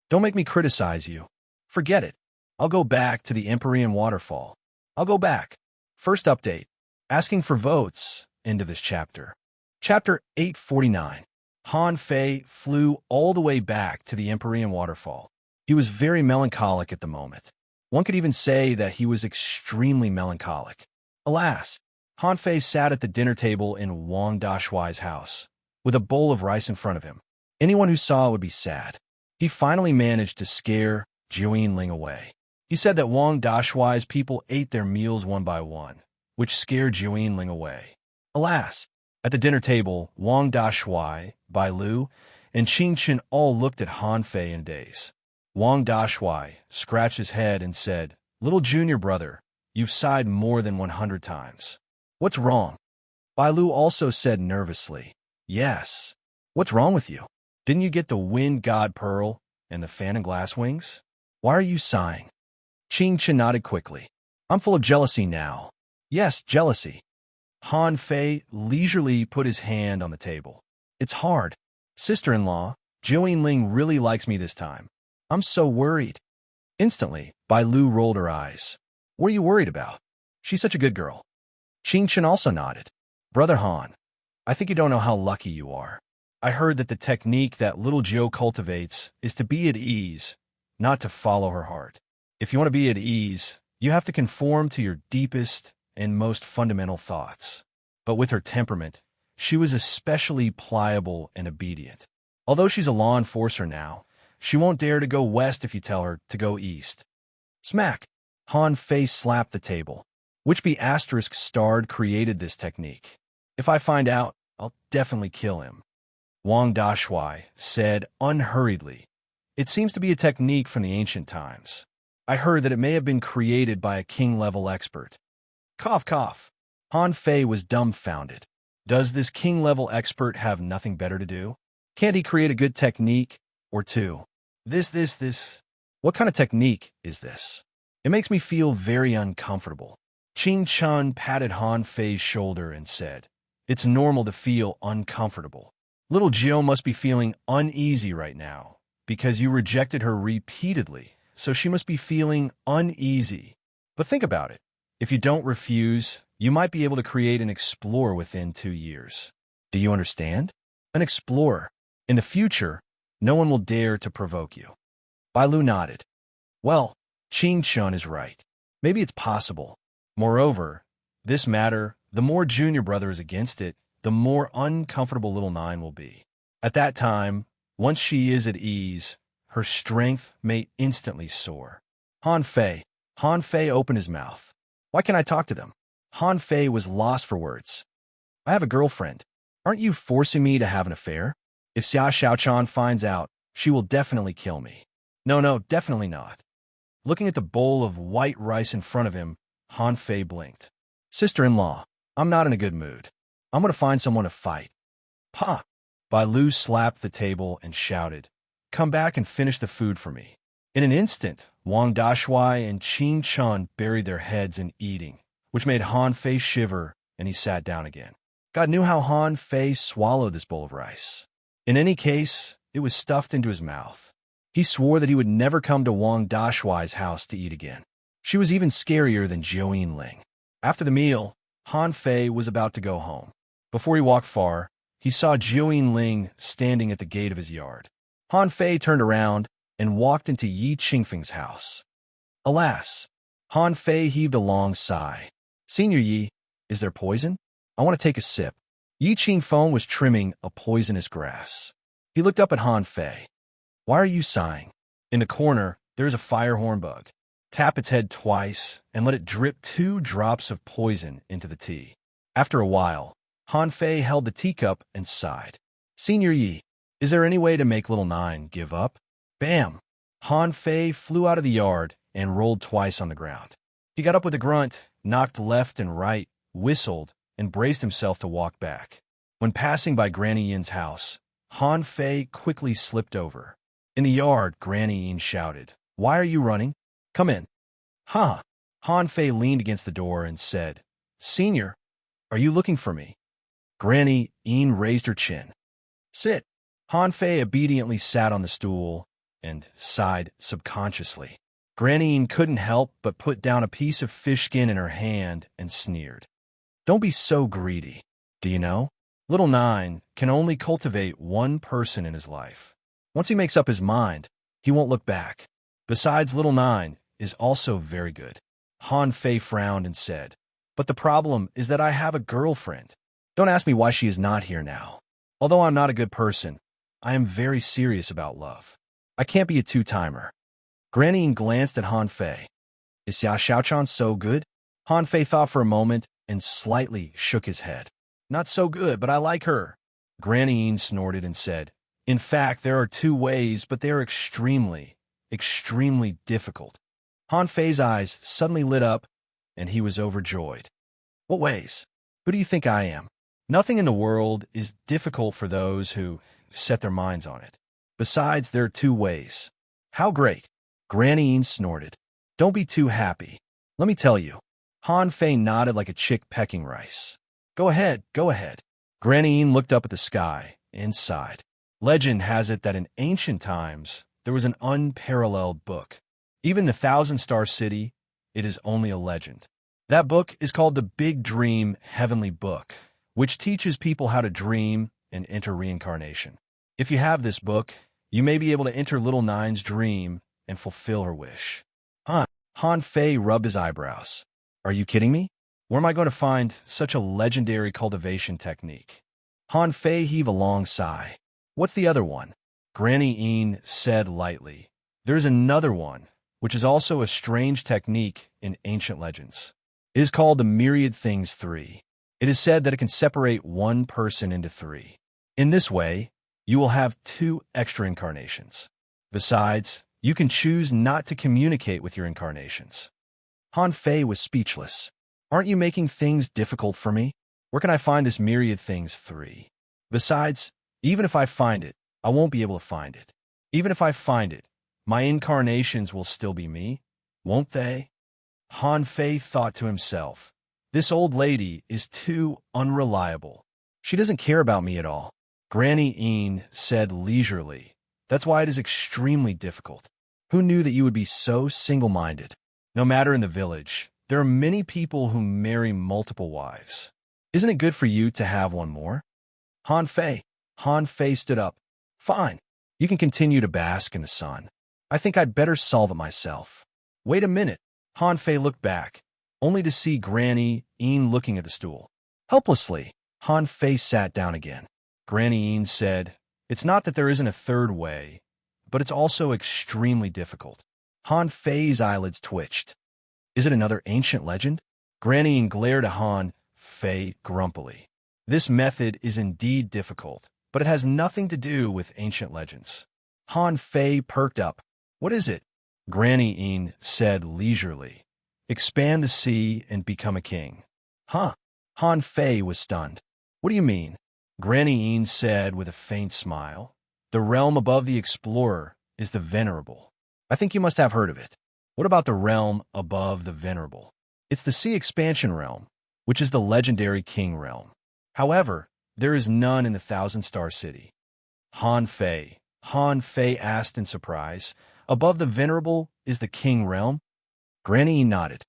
Don't make me criticize you. Forget it. I'll go back to the Empyrean waterfall. I'll go back. First update. Asking for votes. End of this chapter. Chapter 849. Han Fei flew all the way back to the Empyrean waterfall. He was very melancholic at the moment. One could even say that he was extremely melancholic. Alas, Han Fei sat at the dinner table in Wang Dashui's house, with a bowl of rice in front of him. Anyone who saw it would be sad. He finally managed to scare Zhuyin Ling away. He said that Wang Dashui's people ate their meals one by one, which scared Zhuyin Ling away. Alas, at the dinner table, Wang Dashui, Bai Lu, and Qing Chen all looked at Han Fei in daze. Wang Dashui scratched his head and said, Little junior brother, you've sighed more than 100 times. What's wrong? Bai Lu also said nervously, Yes. What's wrong with you? Didn't you get the Wind God Pearl and the Phantom Glass Wings? Why are you sighing? Qing Chen nodded quickly. I'm full of jealousy now. Yes, jealousy. Han Fei leisurely put his hand on the table. It's hard. Sister-in-law, Joey Ling really likes me this time. I'm so worried. Instantly, Bai Lu rolled her eyes. What are you worried about? She's such a good girl. Qing Chen also nodded. Brother Han, I think you don't know how lucky you are. I heard that the technique that little Joe cultivates is to be at ease, not to follow her heart. If you want to be at ease, you have to conform to your deepest and most fundamental thoughts. But with her temperament, she was especially pliable and obedient. Although she's a law enforcer now, she won't dare to go west if you tell her to go east. Smack! Han Fei slapped the table. Which be asterisk starred created this technique. If I find out, I'll definitely kill him. Wang Dashuai said unhurriedly. It seems to be a technique from the ancient times. I heard that it may have been created by a king-level expert. Cough, cough. Han Fei was dumbfounded. Does this king-level expert have nothing better to do? Can't he create a good technique or two? This. What kind of technique is this? It makes me feel very uncomfortable. Qing Chun patted Han Fei's shoulder and said, It's normal to feel uncomfortable. Little Jiao must be feeling uneasy right now because you rejected her repeatedly, so she must be feeling uneasy. But think about it. If you don't refuse, you might be able to create an explorer within 2 years. Do you understand? An explorer. In the future, no one will dare to provoke you. Bai Lu nodded. Well, Qing Chun is right. Maybe it's possible. Moreover, this matter, the more Junior Brother is against it, the more uncomfortable little Nine will be. At that time, once she is at ease, her strength may instantly soar. Han Fei opened his mouth. Why can't I talk to them? Han Fei was lost for words. I have a girlfriend. Aren't you forcing me to have an affair? If Xia Xiaochan finds out, she will definitely kill me. No, definitely not. Looking at the bowl of white rice in front of him, Han Fei blinked. Sister-in-law, I'm not in a good mood. I'm going to find someone to fight. Pa! Bai Lu slapped the table and shouted, Come back and finish the food for me. In an instant, Wang Dashuai and Qing Chun buried their heads in eating, which made Han Fei shiver, and he sat down again. God knew how Han Fei swallowed this bowl of rice. In any case, it was stuffed into his mouth. He swore that he would never come to Wang Dashuai's house to eat again. She was even scarier than Joey Ling. After the meal, Han Fei was about to go home. Before he walked far, he saw Joey Ling standing at the gate of his yard. Han Fei turned around and walked into Yi Qingfeng's house. Alas! Han Fei heaved a long sigh. Senior Yi, is there poison? I want to take a sip. Yi Qingfeng was trimming a poisonous grass. He looked up at Han Fei. Why are you sighing? In the corner, there is a fire horn bug. Tap its head twice and let it drip 2 drops of poison into the tea. After a while, Han Fei held the teacup and sighed. Senior Yi, is there any way to make little Nine give up? Bam! Han Fei flew out of the yard and rolled twice on the ground. He got up with a grunt, knocked left and right, whistled, and braced himself to walk back. When passing by Granny Yin's house, Han Fei quickly slipped over. In the yard, Granny Yin shouted, Why are you running? Come in. Huh? Han Fei leaned against the door and said, Senior, are you looking for me? Granny Yin raised her chin. Sit. Han Fei obediently sat on the stool and sighed subconsciously. Granny Yin couldn't help but put down a piece of fish skin in her hand and sneered. Don't be so greedy. Do you know? Little Nine can only cultivate one person in his life. Once he makes up his mind, he won't look back. Besides, Little Nine is also very good. Han Fei frowned and said, But the problem is that I have a girlfriend. Don't ask me why she is not here now. Although I'm not a good person, I am very serious about love. I can't be a two-timer. Granny Yin glanced at Han Fei. Is Xia Xiaochan so good? Han Fei thought for a moment and slightly shook his head. Not so good, but I like her. Granny Yin snorted and said, In fact, there are 2 ways, but they are extremely difficult. Han Fei's eyes suddenly lit up, and he was overjoyed. What ways? Who do you think I am? Nothing in the world is difficult for those who set their minds on it. Besides, there are 2 ways. How great! Granny Yin snorted. Don't be too happy. Let me tell you. Han Fei nodded like a chick pecking rice. Go ahead. Granny Yin looked up at the sky and sighed. Legend has it that in ancient times, there was an unparalleled book. Even the Thousand-Star City, it is only a legend. That book is called the Big Dream Heavenly Book, which teaches people how to dream and enter reincarnation. If you have this book, you may be able to enter Little Nine's dream and fulfill her wish. Han Fei rubbed his eyebrows. Are you kidding me? Where am I going to find such a legendary cultivation technique? Han Fei heaved a long sigh. What's the other one? Granny Een said lightly. There is another one, which is also a strange technique in ancient legends. It is called the Myriad Things 3. It is said that it can separate one person into 3. In this way, you will have 2 extra incarnations. Besides, you can choose not to communicate with your incarnations. Han Fei was speechless. Aren't you making things difficult for me? Where can I find this Myriad Things 3? Besides, even if I find it, I won't be able to find it. Even if I find it, my incarnations will still be me, won't they? Han Fei thought to himself, this old lady is too unreliable. She doesn't care about me at all. Granny Een said leisurely, that's why it is extremely difficult. Who knew that you would be so single-minded? No matter in the village, there are many people who marry multiple wives. Isn't it good for you to have one more? Han Fei stood up. Fine, you can continue to bask in the sun. I think I'd better solve it myself. Wait a minute. Han Fei looked back, only to see Granny Een looking at the stool. Helplessly, Han Fei sat down again. Granny Een said, it's not that there isn't a third way, but it's also extremely difficult. Han Fei's eyelids twitched. Is it another ancient legend? Granny Een glared at Han Fei grumpily. This method is indeed difficult, but it has nothing to do with ancient legends. Han Fei perked up. What is it? Granny Een said leisurely. Expand the sea and become a king. Huh? Han Fei was stunned. What do you mean? Granny Een said with a faint smile. The realm above the explorer is the venerable. I think you must have heard of it. What about the realm above the venerable? It's the sea expansion realm, which is the legendary king realm. However, there is none in the Thousand-Star City. Han Fei asked in surprise. Above the venerable is the king realm? Granny nodded.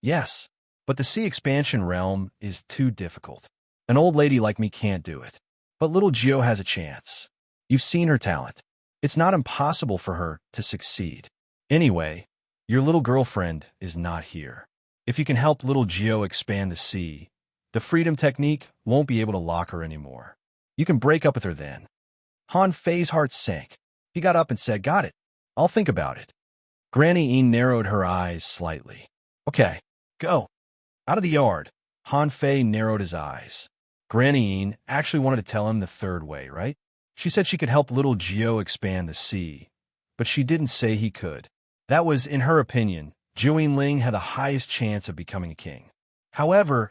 Yes, but the sea expansion realm is too difficult. An old lady like me can't do it. But little Gio has a chance. You've seen her talent. It's not impossible for her to succeed. Anyway, your little girlfriend is not here. If you can help little Gio expand the sea, the freedom technique won't be able to lock her anymore. You can break up with her then. Han Fei's heart sank. He got up and said, got it. I'll think about it. Granny Een narrowed her eyes slightly. Okay, go. Out of the yard. Han Fei narrowed his eyes. Granny Een actually wanted to tell him the third way, right? She said she could help little Gio expand the sea, but she didn't say he could. That was, in her opinion, Jiuyin Ling had the highest chance of becoming a king. However,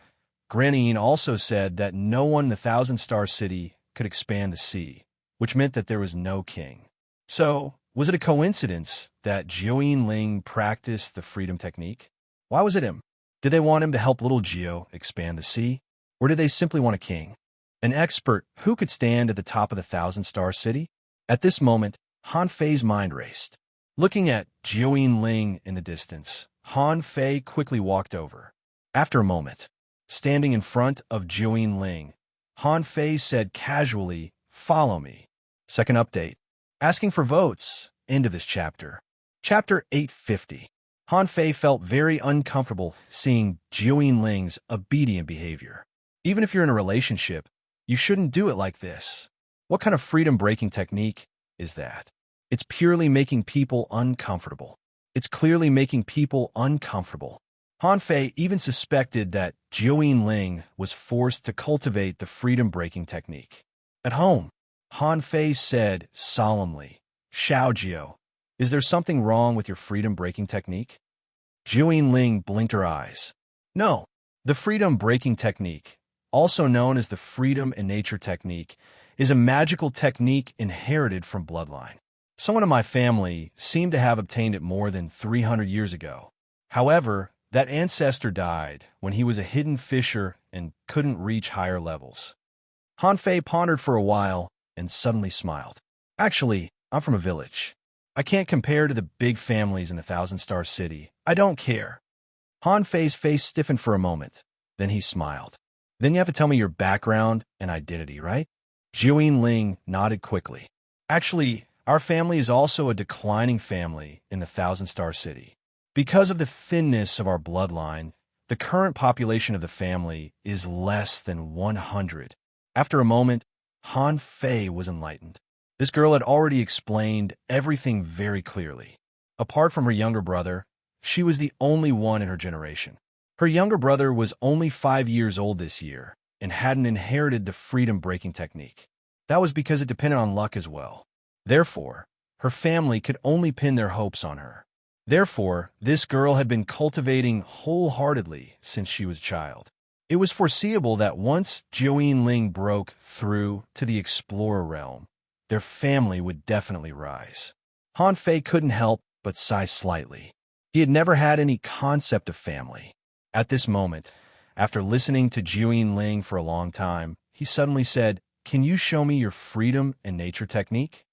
Granny Een also said that no one in the Thousand-Star City could expand the sea, which meant that there was no king. So, was it a coincidence that Jiuyin Ling practiced the freedom technique? Why was it him? Did they want him to help little Gio expand the sea? Or did they simply want a king? An expert who could stand at the top of the Thousand-Star City? At this moment, Han Fei's mind raced. Looking at Jiuyin Ling in the distance, Han Fei quickly walked over. After a moment, standing in front of Jiuyin Ling, Han Fei said casually, follow me. Second update. Asking for votes. End of this chapter. Chapter 850. Han Fei felt very uncomfortable seeing Jiuyin Ling's obedient behavior. Even if you're in a relationship, you shouldn't do it like this. What kind of freedom-breaking technique is that? It's purely making people uncomfortable. It's clearly making people uncomfortable. Han Fei even suspected that Jiuyin Ling was forced to cultivate the freedom-breaking technique. At home, Han Fei said solemnly, Xiao Jiu, is there something wrong with your freedom-breaking technique? Jiuyin Ling blinked her eyes. No, the freedom-breaking technique, also known as the freedom in nature technique, is a magical technique inherited from bloodline. Someone in my family seemed to have obtained it more than 300 years ago. However, that ancestor died when he was a hidden fisher and couldn't reach higher levels. Han Fei pondered for a while and suddenly smiled. Actually, I'm from a village. I can't compare to the big families in the Thousand-Star City. I don't care. Han Fei's face stiffened for a moment. Then he smiled. Then you have to tell me your background and identity, right? Jiuyin Ling nodded quickly. Actually, our family is also a declining family in the Thousand-Star City. Because of the thinness of our bloodline, the current population of the family is less than 100. After a moment, Han Fei was enlightened. This girl had already explained everything very clearly. Apart from her younger brother, she was the only one in her generation. Her younger brother was only 5 years old this year and hadn't inherited the freedom-breaking technique. That was because it depended on luck as well. Therefore, her family could only pin their hopes on her. Therefore, this girl had been cultivating wholeheartedly since she was a child. It was foreseeable that once Jiuyin Ling broke through to the explorer realm, their family would definitely rise. Han Fei couldn't help but sigh slightly. He had never had any concept of family. At this moment, after listening to Jiuyin Ling for a long time, he suddenly said, "Can you show me your freedom and nature technique?"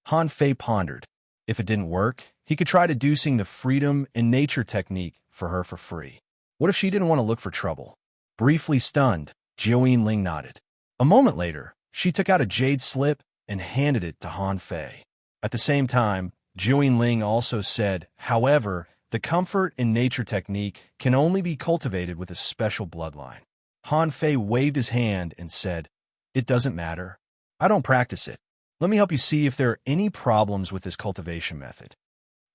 Han Fei pondered. If it didn't work, he could try deducing the freedom and nature technique for her for free. What if she didn't want to look for trouble? Briefly stunned, Jiuyin Ling nodded. A moment later, she took out a jade slip and handed it to Han Fei. At the same time, Jiuyin Ling also said, "However, the comfort in nature technique can only be cultivated with a special bloodline." Han Fei waved his hand and said, "It doesn't matter. I don't practice it. Let me help you see if there are any problems with this cultivation method."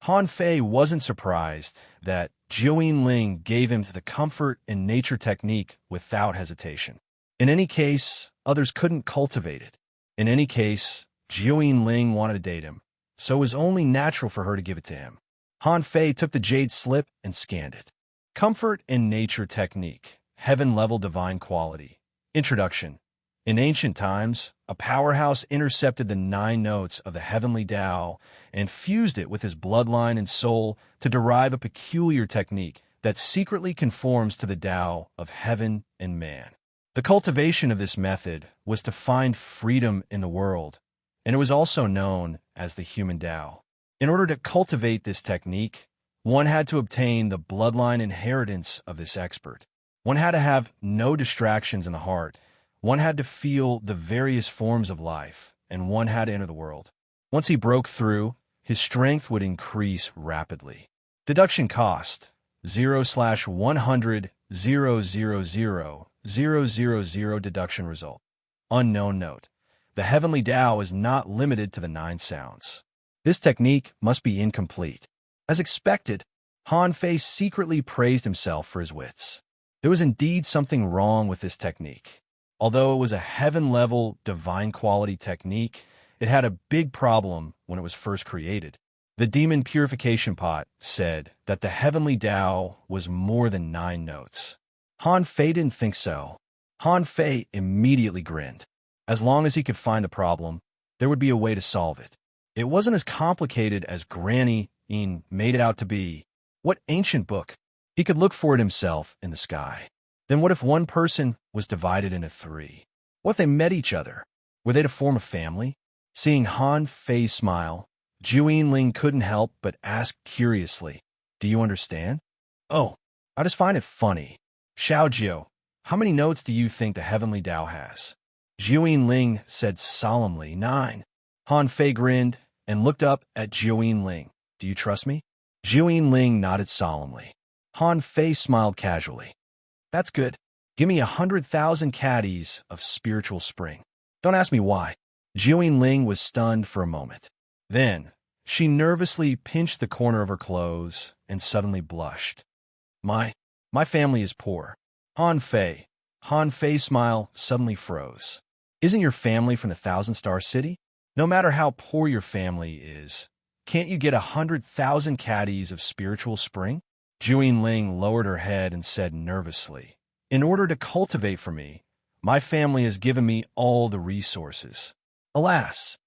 Han Fei wasn't surprised that Jiuyin Ling gave him the comfort in nature technique without hesitation. In any case, others couldn't cultivate it. In any case, Jiuyin Ling wanted to date him, so it was only natural for her to give it to him. Han Fei took the jade slip and scanned it. Comfort in nature technique, heaven-level divine quality. Introduction. In ancient times, a powerhouse intercepted the 9 notes of the heavenly Tao and fused it with his bloodline and soul to derive a peculiar technique that secretly conforms to the Tao of heaven and man. The cultivation of this method was to find freedom in the world, and it was also known as the human Tao. In order to cultivate this technique, one had to obtain the bloodline inheritance of this expert. One had to have no distractions in the heart. One had to feel the various forms of life, and one had to enter the world. Once he broke through, his strength would increase rapidly. Deduction cost 0/100 000 deduction result. Unknown note. The heavenly Tao is not limited to the 9 sounds. This technique must be incomplete. As expected, Han Fei secretly praised himself for his wits. There was indeed something wrong with this technique. Although it was a heaven-level, divine-quality technique, it had a big problem when it was first created. The demon purification pot said that the heavenly Tao was more than 9 notes. Han Fei didn't think so. Han Fei immediately grinned. As long as he could find a problem, there would be a way to solve it. It wasn't as complicated as Granny Yin made it out to be. What ancient book? He could look for it himself in the sky. Then what if one person was divided into 3? What if they met each other? Were they to form a family? Seeing Han Fei smile, Jiuyin Ling couldn't help but ask curiously, "Do you understand?" "Oh, I just find it funny. Xiaojiu, how many notes do you think the heavenly Tao has?" Jiuyin Ling said solemnly, 9. Han Fei grinned and looked up at Jiuyin Ling. "Do you trust me?" Jiuyin Ling nodded solemnly. Han Fei smiled casually. "That's good. Give me 100,000 caddies of spiritual spring." "Don't ask me why." Jiuyin Ling was stunned for a moment. Then, she nervously pinched the corner of her clothes and suddenly blushed. My family is poor." Han Fei's smile suddenly froze. "Isn't your family from the Thousand-Star City? No matter how poor your family is, can't you get 100,000 caddies of spiritual spring?" Jiuyin Ling lowered her head and said nervously, "In order to cultivate for me, my family has given me all the resources. Alas."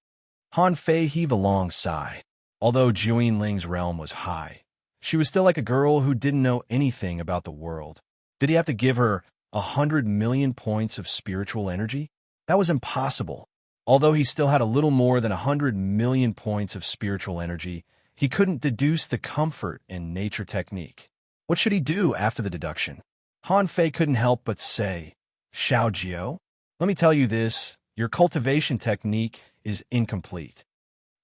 Han Fei heaved a long sigh. Although Jiuyin Ling's realm was high, she was still like a girl who didn't know anything about the world. Did he have to give her 100 million points of spiritual energy? That was impossible. Although he still had a little more than 100 million points of spiritual energy, he couldn't deduce the comfort in nature technique. What should he do after the deduction? Han Fei couldn't help but say, Xiao Jiao, let me tell you this, your cultivation technique is incomplete.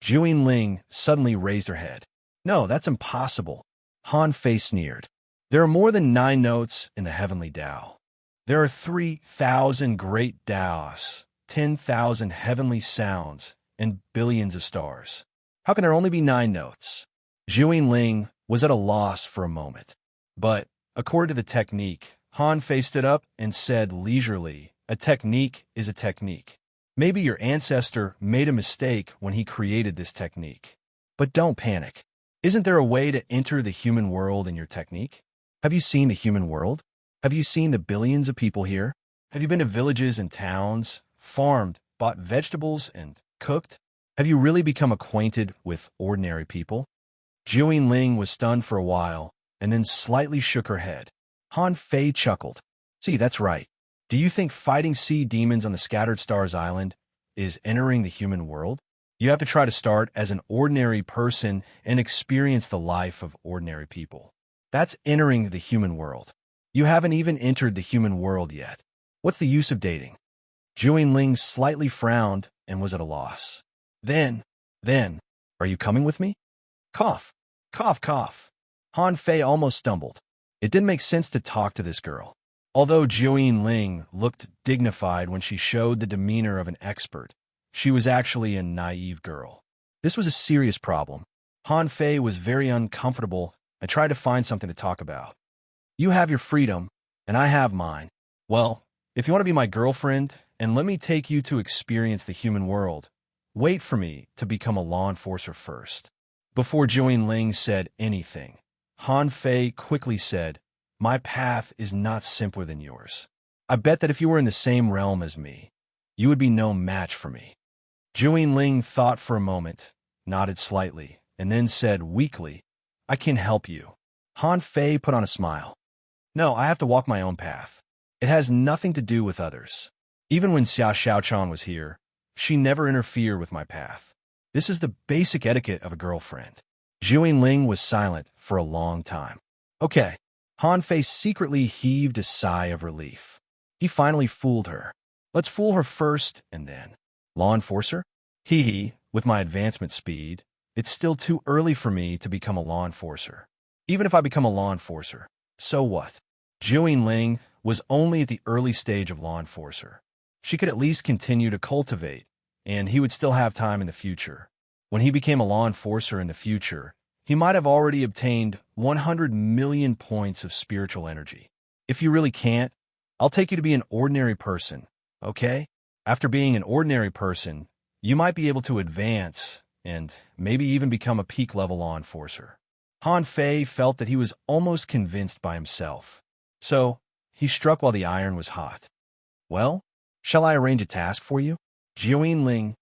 Zhuyin Ling suddenly raised her head. No, that's impossible. Han Fei sneered. There are more than 9 notes in the heavenly Tao. There are 3,000 great Taos, 10,000 heavenly sounds, and billions of stars. How can there only be 9 notes? Zhuyin Ling was at a loss for a moment. But, according to the technique, Han Fei stood up and said leisurely, a technique is a technique. Maybe your ancestor made a mistake when he created this technique. But don't panic. Isn't there a way to enter the human world in your technique? Have you seen the human world? Have you seen the billions of people here? Have you been to villages and towns, farmed, bought vegetables, and cooked? Have you really become acquainted with ordinary people? Zhuyin Ling was stunned for a while, and then slightly shook her head. Han Fei chuckled. See, that's right. Do you think fighting sea demons on the Scattered Stars Island is entering the human world? You have to try to start as an ordinary person and experience the life of ordinary people. That's entering the human world. You haven't even entered the human world yet. What's the use of dating? Zhuyin Ling slightly frowned and was at a loss. Then, are you coming with me? Cough, cough, cough. Han Fei almost stumbled. It didn't make sense to talk to this girl. Although Zhuyin Ling looked dignified when she showed the demeanor of an expert, she was actually a naive girl. This was a serious problem. Han Fei was very uncomfortable and tried to find something to talk about. You have your freedom, and I have mine. Well, if you want to be my girlfriend, and let me take you to experience the human world, wait for me to become a law enforcer first. Before Zhuyin Ling said anything, Han Fei quickly said, my path is not simpler than yours. I bet that if you were in the same realm as me, you would be no match for me. Zhuyin Ling thought for a moment, nodded slightly, and then said weakly, I can help you. Han Fei put on a smile. No, I have to walk my own path. It has nothing to do with others. Even when Xia Xiaochan was here, she never interfered with my path. This is the basic etiquette of a girlfriend. Zhuyin Ling was silent for a long time. Okay. Han Fei secretly heaved a sigh of relief. He finally fooled her. Let's fool her first and then. Law enforcer? Hee, with my advancement speed, it's still too early for me to become a law enforcer. Even if I become a law enforcer, so what? Zhuyin Ling was only at the early stage of law enforcer. She could at least continue to cultivate, and he would still have time in the future. When he became a law enforcer in the future, he might have already obtained 100 million points of spiritual energy. If you really can't, I'll take you to be an ordinary person, okay? After being an ordinary person, you might be able to advance and maybe even become a peak-level law enforcer. Han Fei felt that he was almost convinced by himself. So, he struck while the iron was hot. Well, shall I arrange a task for you? Zhuyin Ling.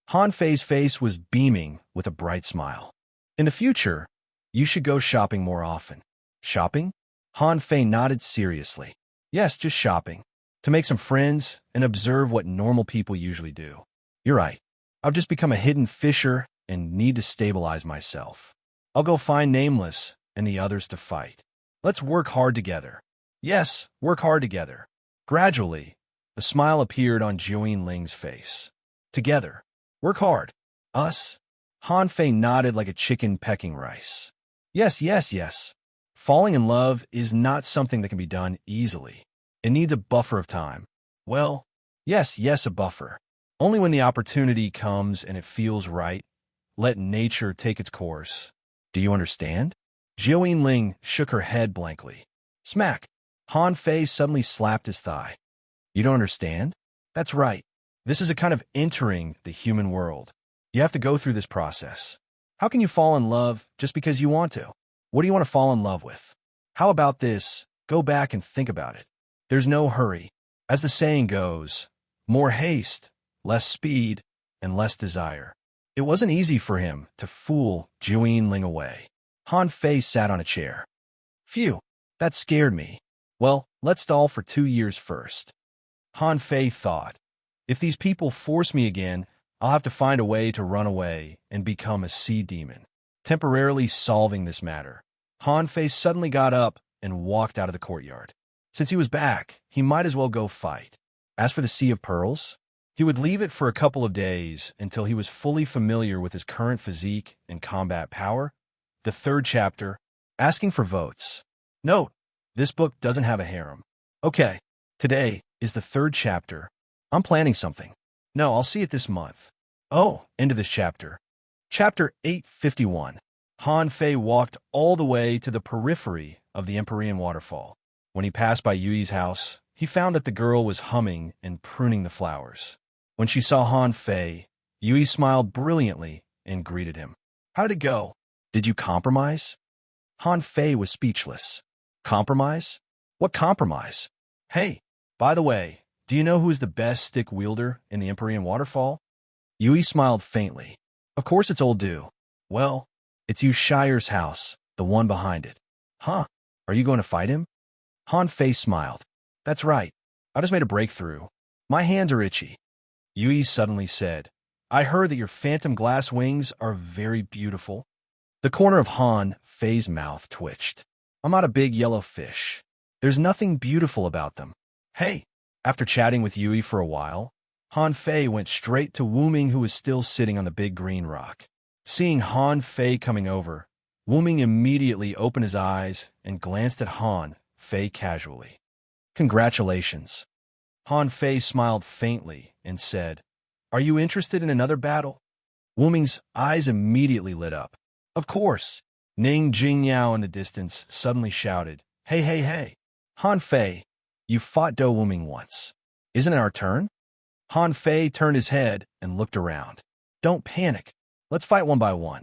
Han Fei's face was beaming with a bright smile. In the future, you should go shopping more often. Shopping? Han Fei nodded seriously. Yes, just shopping. To make some friends and observe what normal people usually do. You're right. I've just become a hidden fisher and need to stabilize myself. I'll go find Nameless and the others to fight. Let's work hard together. Yes, work hard together. Gradually, a smile appeared on Zhuyin Ling's face. Together. Work hard. Us? Han Fei nodded like a chicken pecking rice. Yes, yes, yes. Falling in love is not something that can be done easily. It needs a buffer of time. Well, yes, a buffer. Only when the opportunity comes and it feels right, let nature take its course. Do you understand? Zhuyin Ling shook her head blankly. Smack! Han Fei suddenly slapped his thigh. You don't understand? That's right. This is a kind of entering the human world. You have to go through this process. How can you fall in love just because you want to? What do you want to fall in love with? How about this? Go back and think about it. There's no hurry. As the saying goes, more haste, less speed, and less desire. It wasn't easy for him to fool Zhuyin Ling away. Han Fei sat on a chair. Phew, that scared me. Well, let's stall for 2 years first. Han Fei thought. If these people force me again, I'll have to find a way to run away and become a sea demon. Temporarily solving this matter, Han Fei suddenly got up and walked out of the courtyard. Since he was back, he might as well go fight. As for the Sea of Pearls, he would leave it for a couple of days until he was fully familiar with his current physique and combat power. The third chapter, asking for votes. Note, this book doesn't have a harem. Okay, today is the third chapter. I'm planning something. No, I'll see it this month. Oh, end of this chapter. Chapter 851. Han Fei walked all the way to the periphery of the Empyrean waterfall. When he passed by Yui's house, he found that the girl was humming and pruning the flowers. When she saw Han Fei, Yui smiled brilliantly and greeted him. How'd it go? Did you compromise? Han Fei was speechless. Compromise? What compromise? Hey, by the way, do you know who is the best stick wielder in the Empyrean waterfall? Yui smiled faintly. Of course it's old Du. Well, it's Yu Shire's house, the one behind it. Huh? Are you going to fight him? Han Fei smiled. That's right. I just made a breakthrough. My hands are itchy. Yui suddenly said, I heard that your phantom glass wings are very beautiful. The corner of Han Fei's mouth twitched. I'm not a big yellow fish. There's nothing beautiful about them. Hey, after chatting with Yui for a while, Han Fei went straight to Wu Ming, who was still sitting on the big green rock. Seeing Han Fei coming over, Wu Ming immediately opened his eyes and glanced at Han Fei casually. Congratulations. Han Fei smiled faintly and said, Are you interested in another battle? Wu Ming's eyes immediately lit up. Of course. Ning Jingyao in the distance suddenly shouted, Hey, hey, hey. Han Fei, you fought Do Wu Ming once. Isn't it our turn? Han Fei turned his head and looked around. Don't panic. Let's fight one by one.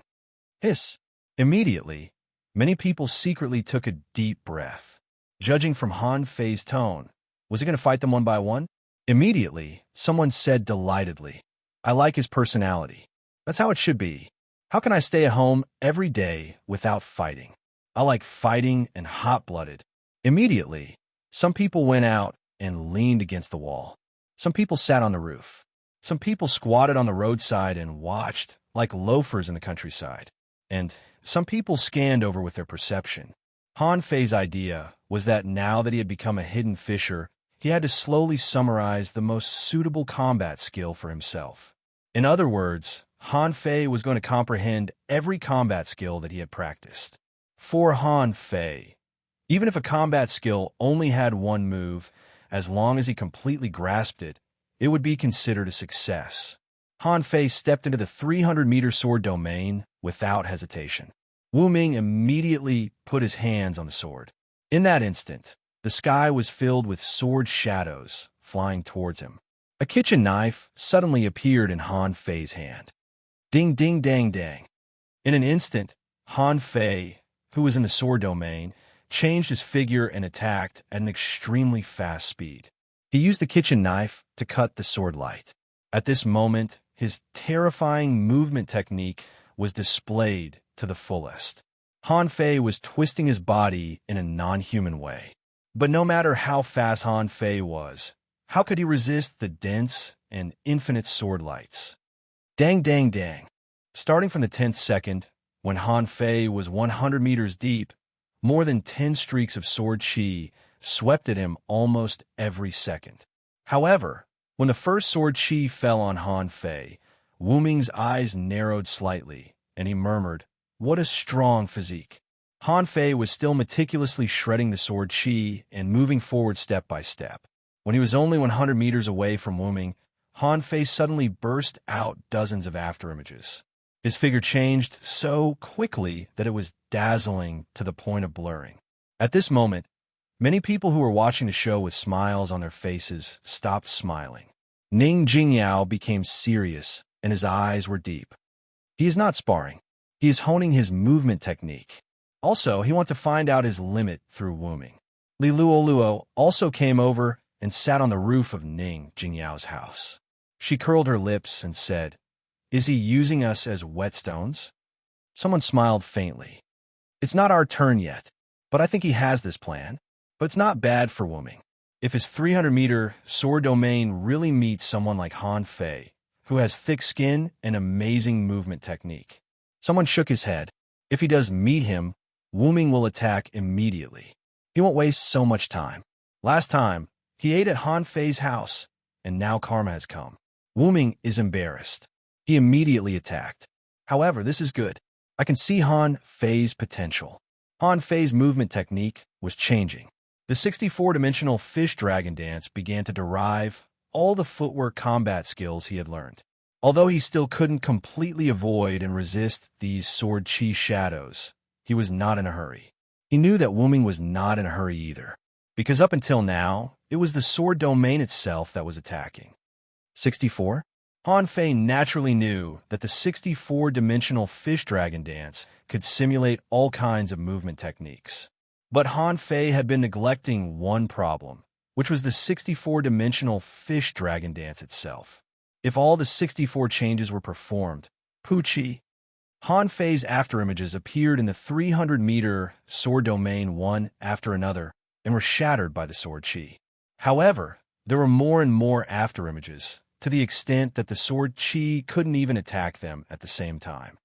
Hiss. Immediately, many people secretly took a deep breath. Judging from Han Fei's tone, was he going to fight them one by one? Immediately, someone said delightedly, I like his personality. That's how it should be. How can I stay at home every day without fighting? I like fighting and hot-blooded. Immediately, some people went out and leaned against the wall. Some people sat on the roof. Some people squatted on the roadside and watched, like loafers in the countryside. And some people scanned over with their perception. Han Fei's idea was that now that he had become a hidden fisher, he had to slowly summarize the most suitable combat skill for himself. In other words, Han Fei was going to comprehend every combat skill that he had practiced. For Han Fei, even if a combat skill only had one move, as long as he completely grasped it, it would be considered a success. Han Fei stepped into the 300-meter sword domain without hesitation. Wu Ming immediately put his hands on the sword. In that instant, the sky was filled with sword shadows flying towards him. A kitchen knife suddenly appeared in Han Fei's hand. Ding, ding, dang, dang. In an instant, Han Fei, who was in the sword domain, changed his figure and attacked at an extremely fast speed. He used the kitchen knife to cut the sword light. At this moment, his terrifying movement technique was displayed to the fullest. Han Fei was twisting his body in a non-human way. But no matter how fast Han Fei was, how could he resist the dense and infinite sword lights? Dang, dang, dang. Starting from the 10th second, when Han Fei was 100 meters deep, more than 10 streaks of sword chi swept at him almost every second. However, when the first sword chi fell on Han Fei, Wu Ming's eyes narrowed slightly, and he murmured, What a strong physique. Han Fei was still meticulously shredding the sword chi and moving forward step by step. When he was only 100 meters away from Wu Ming, Han Fei suddenly burst out dozens of afterimages. His figure changed so quickly that it was dazzling to the point of blurring. At this moment, many people who were watching the show with smiles on their faces stopped smiling. Ning Jingyao became serious, and his eyes were deep. He is not sparring. He is honing his movement technique. Also, he wants to find out his limit through Wu Ming. Li Luoluo also came over and sat on the roof of Ning Jingyao's house. She curled her lips and said, Is he using us as whetstones? Someone smiled faintly. It's not our turn yet, but I think he has this plan. But it's not bad for Wu Ming. if his 300-meter sword domain really meets someone like Han Fei, who has thick skin and amazing movement technique. Someone shook his head. If he does meet him, Wu Ming will attack immediately. He won't waste so much time. Last time, he ate at Han Fei's house, and now karma has come. Wu Ming is embarrassed. He immediately attacked. However, this is good. I can see Han Fei's potential. Han Fei's movement technique was changing. The 64-dimensional fish dragon dance began to derive all the footwork combat skills he had learned. Although he still couldn't completely avoid and resist these sword chi shadows, he was not in a hurry. He knew that Wu Ming was not in a hurry either, because up until now, it was the sword domain itself that was attacking. 64? Han Fei naturally knew that the 64-dimensional fish dragon dance could simulate all kinds of movement techniques. But Han Fei had been neglecting one problem, which was the 64-dimensional fish dragon dance itself. If all the 64 changes were performed, Pucci, Han Fei's afterimages appeared in the 300-meter sword domain one after another and were shattered by the sword chi. However, there were more and more afterimages, to the extent that the sword chi couldn't even attack them at the same time.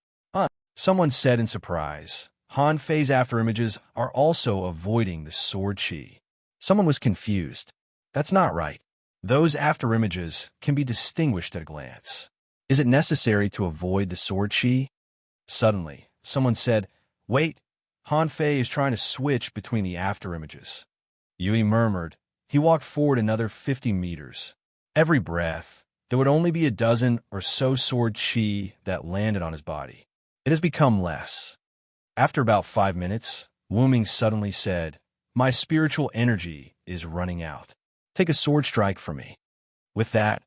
Someone said in surprise, Han Fei's afterimages are also avoiding the sword chi. Someone was confused. That's not right. Those afterimages can be distinguished at a glance. Is it necessary to avoid the sword chi? Suddenly, someone said, wait, Han Fei is trying to switch between the afterimages. Yui murmured. He walked forward another 50 meters. Every breath, there would only be a dozen or so sword chi that landed on his body. It has become less. After about 5 minutes, Wu Ming suddenly said, my spiritual energy is running out. Take a sword strike for me. With that,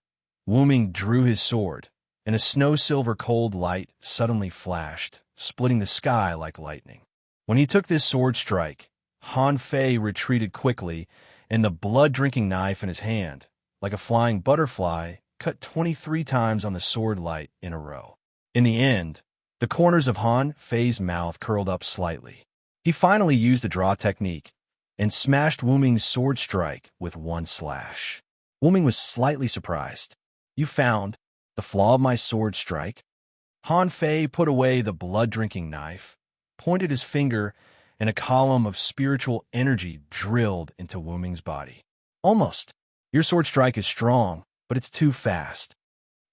Wu Ming drew his sword, and a snow-silver cold light suddenly flashed, splitting the sky like lightning. When he took this sword strike, Han Fei retreated quickly, and the blood-drinking knife in his hand, like a flying butterfly, cut 23 times on the sword light in a row. In the end, the corners of Han Fei's mouth curled up slightly. He finally used the draw technique and smashed Wu Ming's sword strike with one slash. Wu Ming was slightly surprised. You found the flaw of my sword strike? Han Fei put away the blood-drinking knife, pointed his finger, and a column of spiritual energy drilled into Wu Ming's body. Almost. Your sword strike is strong, but it's too fast.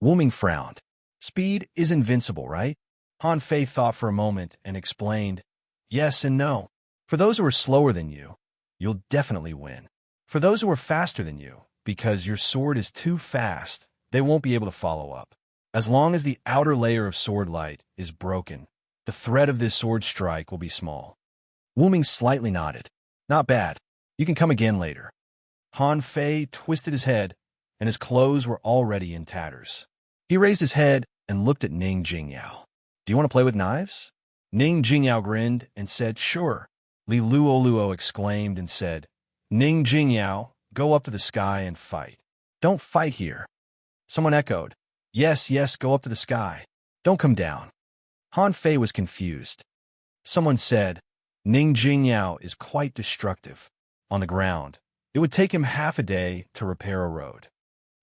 Wu Ming frowned. Speed is invincible, right? Han Fei thought for a moment and explained, yes and no. For those who are slower than you, you'll definitely win. For those who are faster than you, because your sword is too fast, they won't be able to follow up. As long as the outer layer of sword light is broken, the threat of this sword strike will be small. Wu Ming slightly nodded. Not bad. You can come again later. Han Fei twisted his head, and his clothes were already in tatters. He raised his head and looked at Ning Jingyao. Do you want to play with knives? Ning Jingyao grinned and said, sure. Li Luoluo exclaimed and said, Ning Jingyao, go up to the sky and fight. Don't fight here. Someone echoed, yes, yes, go up to the sky. Don't come down. Han Fei was confused. Someone said, Ning Jingyao is quite destructive. On the ground, it would take him half a day to repair a road.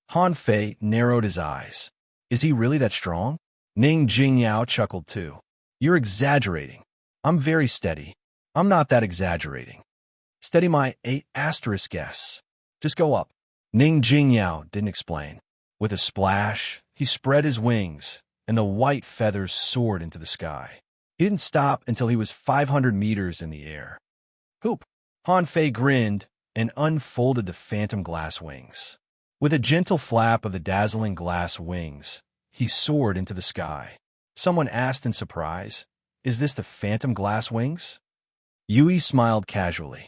Han Fei narrowed his eyes. Is he really that strong? Ning Jingyao chuckled too. You're exaggerating. I'm very steady. I'm not that exaggerating. Steady my 8 asterisk guess. Just go up. Ning Jingyao didn't explain. With a splash, he spread his wings, and the white feathers soared into the sky. He didn't stop until he was 500 meters in the air. Hoop! Han Fei grinned and unfolded the phantom glass wings. With a gentle flap of the dazzling glass wings, he soared into the sky. Someone asked in surprise, is this the phantom glass wings? Yui smiled casually.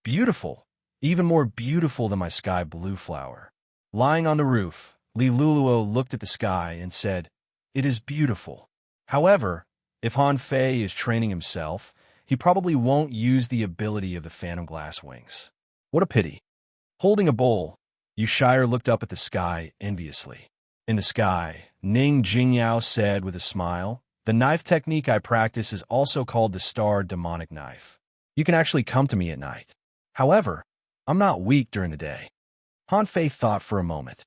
Beautiful, even more beautiful than my sky blue flower. Lying on the roof, Li Luoluo looked at the sky and said, it is beautiful. However, if Han Fei is training himself, he probably won't use the ability of the phantom glass wings. What a pity. Holding a bowl, Yushire looked up at the sky enviously. In the sky, Ning Jingyao said with a smile, the knife technique I practice is also called the star demonic knife. You can actually come to me at night. However, I'm not weak during the day. Han Fei thought for a moment.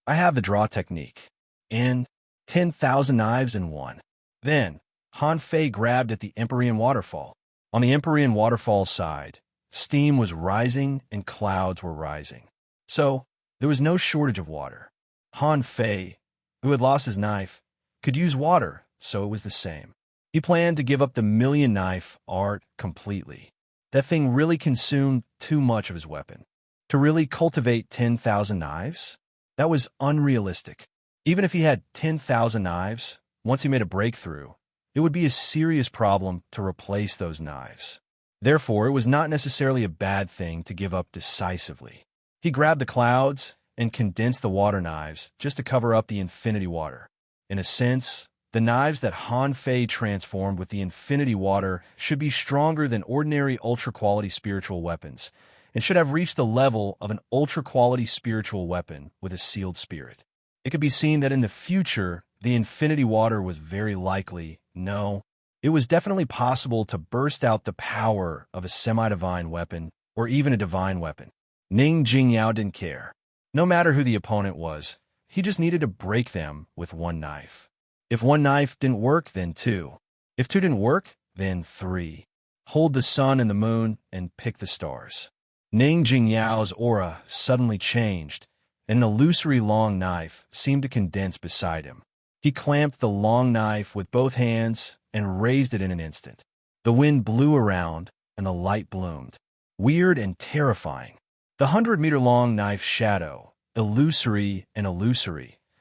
I have the draw technique. In 10,000 knives in one. Then, Han Fei grabbed at the Empyrean waterfall. On the Empyrean waterfall side, steam was rising and clouds were rising. So, there was no shortage of water. Han Fei, who had lost his knife, could use water, so it was the same. He planned to give up the million knife art completely. That thing really consumed too much of his weapon. To really cultivate 10,000 knives? That was unrealistic. Even if he had 10,000 knives, once he made a breakthrough, it would be a serious problem to replace those knives. Therefore, it was not necessarily a bad thing to give up decisively. He grabbed the clouds and condensed the water knives just to cover up the infinity water. In a sense, the knives that Han Fei transformed with the infinity water should be stronger than ordinary ultra-quality spiritual weapons, and should have reached the level of an ultra-quality spiritual weapon with a sealed spirit. It could be seen that in the future, the infinity water was very likely, no, it was definitely possible to burst out the power of a semi-divine weapon, or even a divine weapon. Ning Jingyao didn't care. No matter who the opponent was, he just needed to break them with one knife. If one knife didn't work, then two. If two didn't work, then three. Hold the sun and the moon and pick the stars. Ning Jingyao's aura suddenly changed, and an illusory long knife seemed to condense beside him. He clamped the long knife with both hands and raised it in an instant. The wind blew around, and the light bloomed. Weird and terrifying. The 100-meter-long knife's shadow, illusory,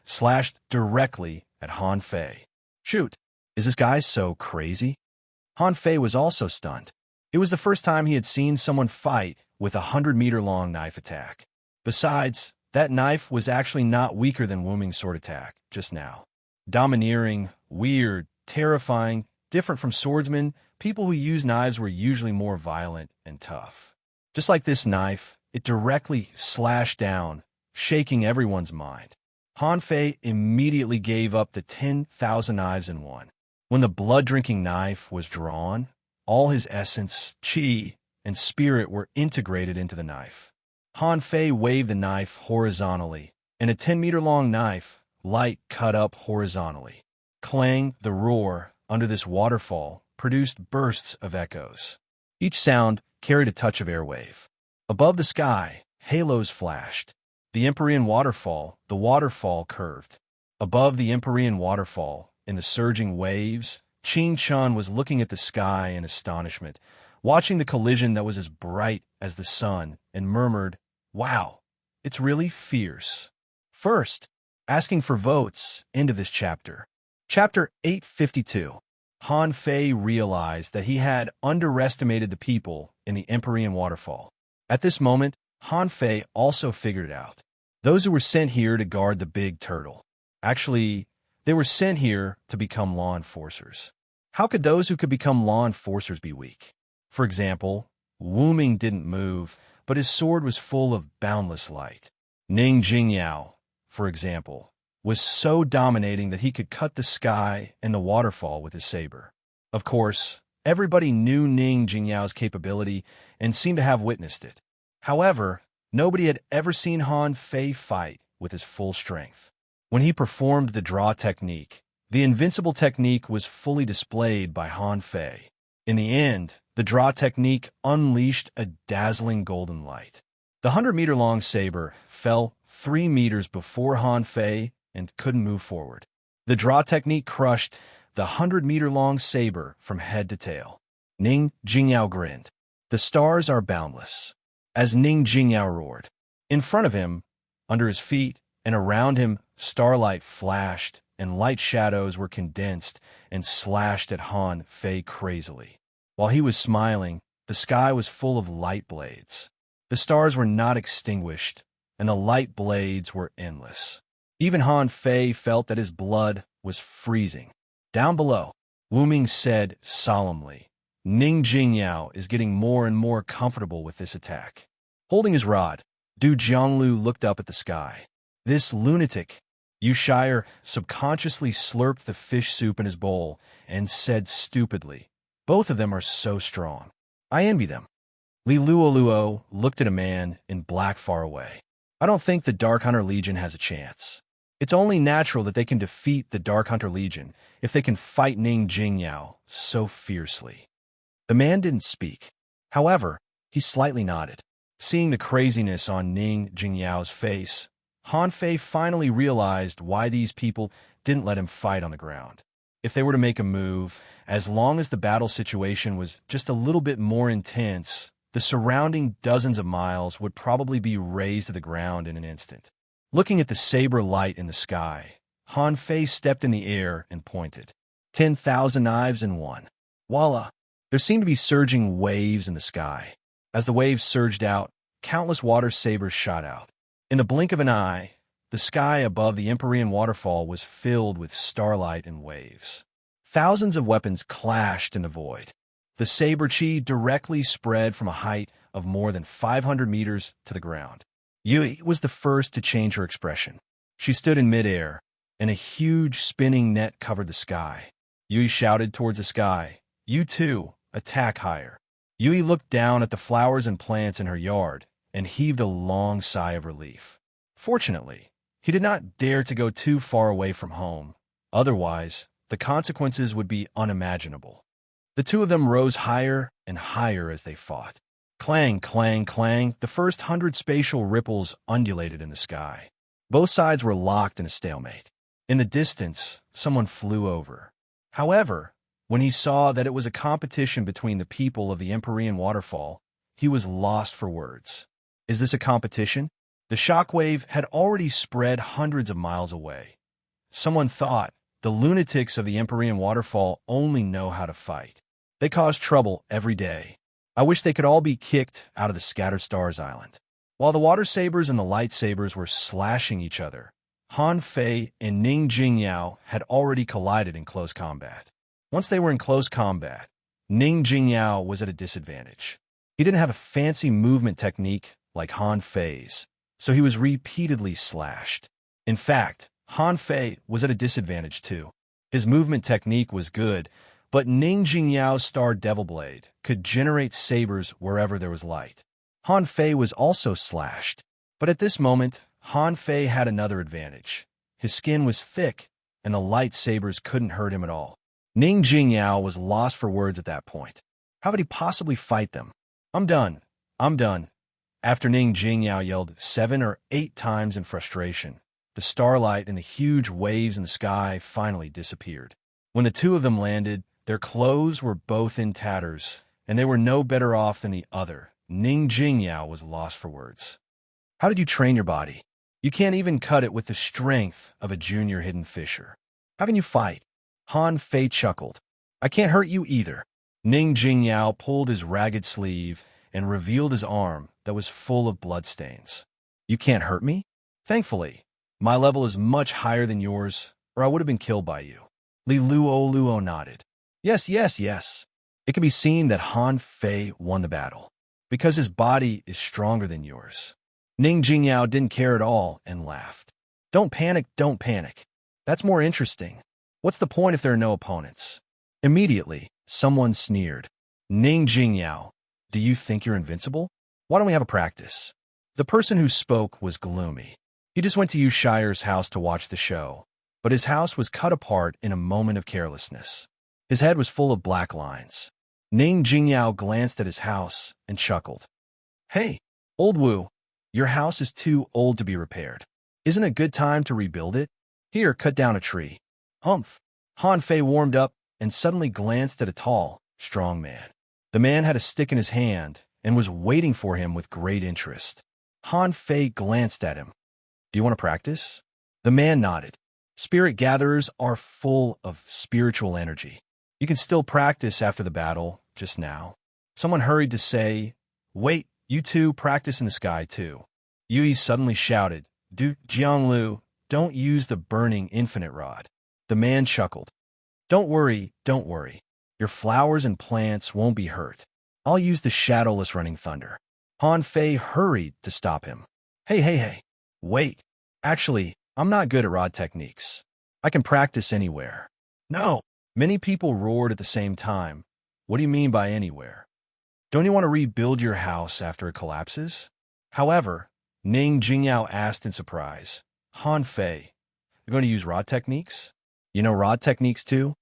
slashed directly at Han Fei. Shoot, is this guy so crazy? Han Fei was also stunned. It was the first time he had seen someone fight with a 100-meter-long knife attack. Besides, that knife was actually not weaker than Wu Ming's sword attack just now. Domineering, weird, terrifying, different from swordsmen, people who use knives were usually more violent and tough. Just like this knife, it directly slashed down, shaking everyone's mind. Han Fei immediately gave up the 10,000 knives in one. When the blood-drinking knife was drawn, all his essence, qi, and spirit were integrated into the knife. Han Fei waved the knife horizontally, and a 10-meter-long knife, light cut up horizontally. Clang, the roar, under this waterfall, produced bursts of echoes. Each sound carried a touch of airwave. Above the sky, halos flashed. The Empyrean waterfall, the waterfall curved. Above the Empyrean waterfall, in the surging waves, Qing Chun was looking at the sky in astonishment, watching the collision that was as bright as the sun, and murmured, "Wow, it's really fierce." First, asking for votes into this chapter. Chapter 852. Han Fei realized that he had underestimated the people in the Empyrean waterfall. At this moment, Han Fei also figured it out. Those who were sent here to guard the big turtle. Actually, they were sent here to become law enforcers. How could those who could become law enforcers be weak? For example, Wu Ming didn't move, but his sword was full of boundless light. Ning Jingyao, for example, was so dominating that he could cut the sky and the waterfall with his saber. Of course, everybody knew Ning Jingyao's capability and seemed to have witnessed it. However, nobody had ever seen Han Fei fight with his full strength. When he performed the draw technique, the invincible technique was fully displayed by Han Fei. In the end, the draw technique unleashed a dazzling golden light. The 100-meter-long saber fell 3 meters before Han Fei and couldn't move forward. The draw technique crushed the 100-meter-long saber from head to tail. Ning Jingyao grinned. The stars are boundless. As Ning Jingyao roared. In front of him, under his feet, and around him, starlight flashed, and light shadows were condensed and slashed at Han Fei crazily. While he was smiling, the sky was full of light blades. The stars were not extinguished, and the light blades were endless. Even Han Fei felt that his blood was freezing. Down below, Wu Ming said solemnly, "Ning Jingyao is getting more and more comfortable with this attack." Holding his rod, Du Jianglu looked up at the sky. This lunatic, Yu Shire, subconsciously slurped the fish soup in his bowl and said stupidly, "Both of them are so strong. I envy them." Li Luoluo looked at a man in black far away. I don't think the Dark Hunter Legion has a chance. It's only natural that they can defeat the Dark Hunter Legion if they can fight Ning Jingyao so fiercely. The man didn't speak. However, he slightly nodded. Seeing the craziness on Ning Jingyao's face, Han Fei finally realized why these people didn't let him fight on the ground. If they were to make a move, as long as the battle situation was just a little bit more intense, the surrounding dozens of miles would probably be razed to the ground in an instant. Looking at the saber light in the sky, Han Fei stepped in the air and pointed. 10,000 knives in one. Voila! There seemed to be surging waves in the sky. As the waves surged out, countless water sabers shot out. In the blink of an eye, the sky above the Empyrean waterfall was filled with starlight and waves. Thousands of weapons clashed in the void. The saber chi directly spread from a height of more than 500 meters to the ground. Yui was the first to change her expression. She stood in midair, and a huge spinning net covered the sky. Yui shouted towards the sky, "You too, attack higher." Yui looked down at the flowers and plants in her yard and heaved a long sigh of relief. Fortunately, he did not dare to go too far away from home. Otherwise, the consequences would be unimaginable. The two of them rose higher and higher as they fought. Clang, clang, clang, the first 100 spatial ripples undulated in the sky. Both sides were locked in a stalemate. In the distance, someone flew over. However, when he saw that it was a competition between the people of the Empyrean waterfall, he was lost for words. Is this a competition? The shockwave had already spread hundreds of miles away. Someone thought, the lunatics of the Empyrean waterfall only know how to fight. They cause trouble every day. I wish they could all be kicked out of the Scattered Stars Island. While the water sabers and the lightsabers were slashing each other, Han Fei and Ning Jingyao had already collided in close combat. Once they were in close combat, Ning Jingyao was at a disadvantage. He didn't have a fancy movement technique like Han Fei's, so he was repeatedly slashed. In fact, Han Fei was at a disadvantage too. His movement technique was good, but Ning Jingyao's Star Devil Blade could generate sabers wherever there was light. Han Fei was also slashed, but at this moment, Han Fei had another advantage. His skin was thick, and the lightsabers couldn't hurt him at all. Ning Jingyao was lost for words at that point. How could he possibly fight them? I'm done. I'm done. After Ning Jingyao yelled 7 or 8 times in frustration, the starlight and the huge waves in the sky finally disappeared. When the two of them landed, their clothes were both in tatters, and they were no better off than the other. Ning Jingyao was lost for words. How did you train your body? You can't even cut it with the strength of a junior hidden fisher. How can you fight? Han Fei chuckled. I can't hurt you either. Ning Jingyao pulled his ragged sleeve and revealed his arm that was full of bloodstains. You can't hurt me? Thankfully, my level is much higher than yours, or I would have been killed by you. Li Luoluo nodded. Yes, yes, yes. It can be seen that Han Fei won the battle, because his body is stronger than yours. Ning Jingyao didn't care at all and laughed. Don't panic, don't panic. That's more interesting. What's the point if there are no opponents? Immediately, someone sneered. Ning Jingyao, do you think you're invincible? Why don't we have a practice? The person who spoke was gloomy. He just went to Yu Shire's house to watch the show, but his house was cut apart in a moment of carelessness. His head was full of black lines. Ning Jingyao glanced at his house and chuckled. Hey, old Wu, your house is too old to be repaired. Isn't it a good time to rebuild it? Here, cut down a tree. Humph. Han Fei warmed up and suddenly glanced at a tall, strong man. The man had a stick in his hand and was waiting for him with great interest. Han Fei glanced at him. Do you want to practice? The man nodded. Spirit gatherers are full of spiritual energy. You can still practice after the battle, just now. Someone hurried to say, wait, you two practice in the sky too. Yui suddenly shouted, Jianglu, don't use the burning infinite rod. The man chuckled. Don't worry, don't worry. Your flowers and plants won't be hurt. I'll use the shadowless running thunder. Han Fei hurried to stop him. Hey. Wait. Actually, I'm not good at rod techniques. I can practice anywhere. No. Many people roared at the same time. What do you mean by anywhere? Don't you want to rebuild your house after it collapses? However, Ning Jingyao asked in surprise, Han Fei, you're going to use rod techniques? You know rod techniques too?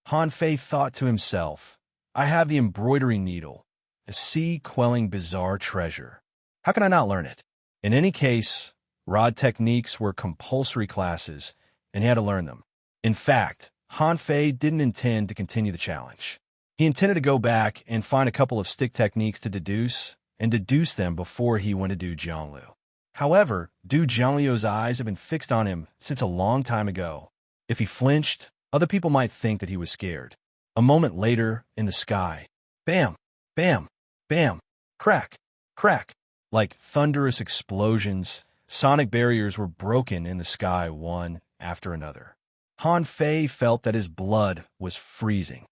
Han Fei thought to himself, I have the embroidery needle, a sea-quelling bizarre treasure. How can I not learn it? In any case, rod techniques were compulsory classes, and he had to learn them. In fact, Han Fei didn't intend to continue the challenge. He intended to go back and find a couple of stick techniques to deduce them before he went to do Jianglu. However, Du Jiangliu's eyes had been fixed on him since a long time ago. If he flinched, other people might think that he was scared. A moment later, in the sky, bam, bam, bam, crack, crack. Like thunderous explosions, sonic barriers were broken in the sky one after another. Han Fei felt that his blood was freezing.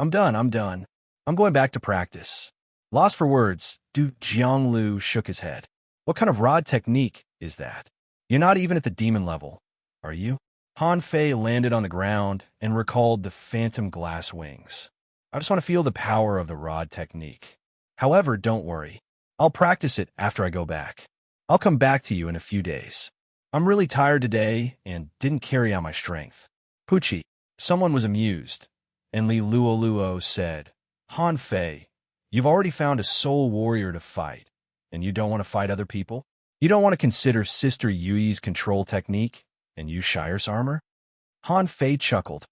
I'm done. I'm going back to practice. Lost for words, Du Jianglu shook his head. What kind of rod technique is that? You're not even at the demon level, are you? Han Fei landed on the ground and recalled the phantom glass wings. I just want to feel the power of the rod technique. However, don't worry. I'll practice it after I go back. I'll come back to you in a few days. I'm really tired today and didn't carry out my strength. Pucci, someone was amused, and Li Luoluo said, Han Fei, you've already found a soul warrior to fight, and you don't want to fight other people? You don't want to consider Sister Yui's control technique and use Shire's armor? Han Fei chuckled.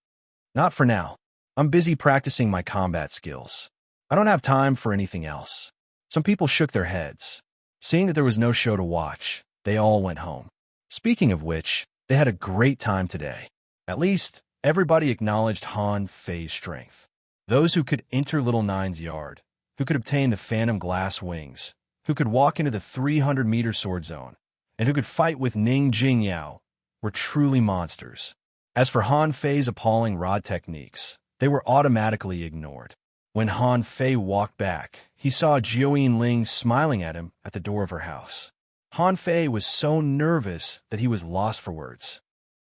Not for now. I'm busy practicing my combat skills. I don't have time for anything else. Some people shook their heads. Seeing that there was no show to watch, they all went home. Speaking of which, they had a great time today. At least, everybody acknowledged Han Fei's strength. Those who could enter Little Nine's yard, who could obtain the phantom glass wings, who could walk into the 300-meter sword zone, and who could fight with Ning Jingyao, were truly monsters. As for Han Fei's appalling rod techniques, they were automatically ignored. When Han Fei walked back, he saw Jiuyin Ling smiling at him at the door of her house. Han Fei was so nervous that he was lost for words.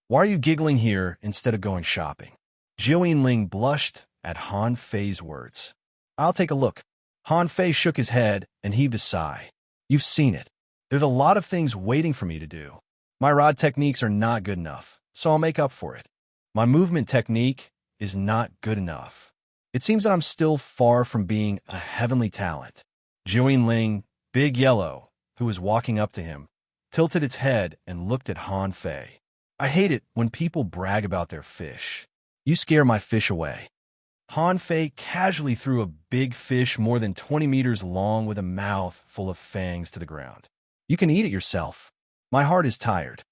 Why are you giggling here instead of going shopping? Jiuyin Ling blushed at Han Fei's words. I'll take a look. Han Fei shook his head and heaved a sigh. You've seen it. There's a lot of things waiting for me to do. My rod techniques are not good enough, so I'll make up for it. My movement technique is not good enough. It seems that I'm still far from being a heavenly talent. Jiuyin Ling, Big Yellow, who was walking up to him, tilted its head and looked at Han Fei. I hate it when people brag about their fish. You scare my fish away. Han Fei casually threw a big fish more than 20 meters long with a mouth full of fangs to the ground. You can eat it yourself. My heart is tired.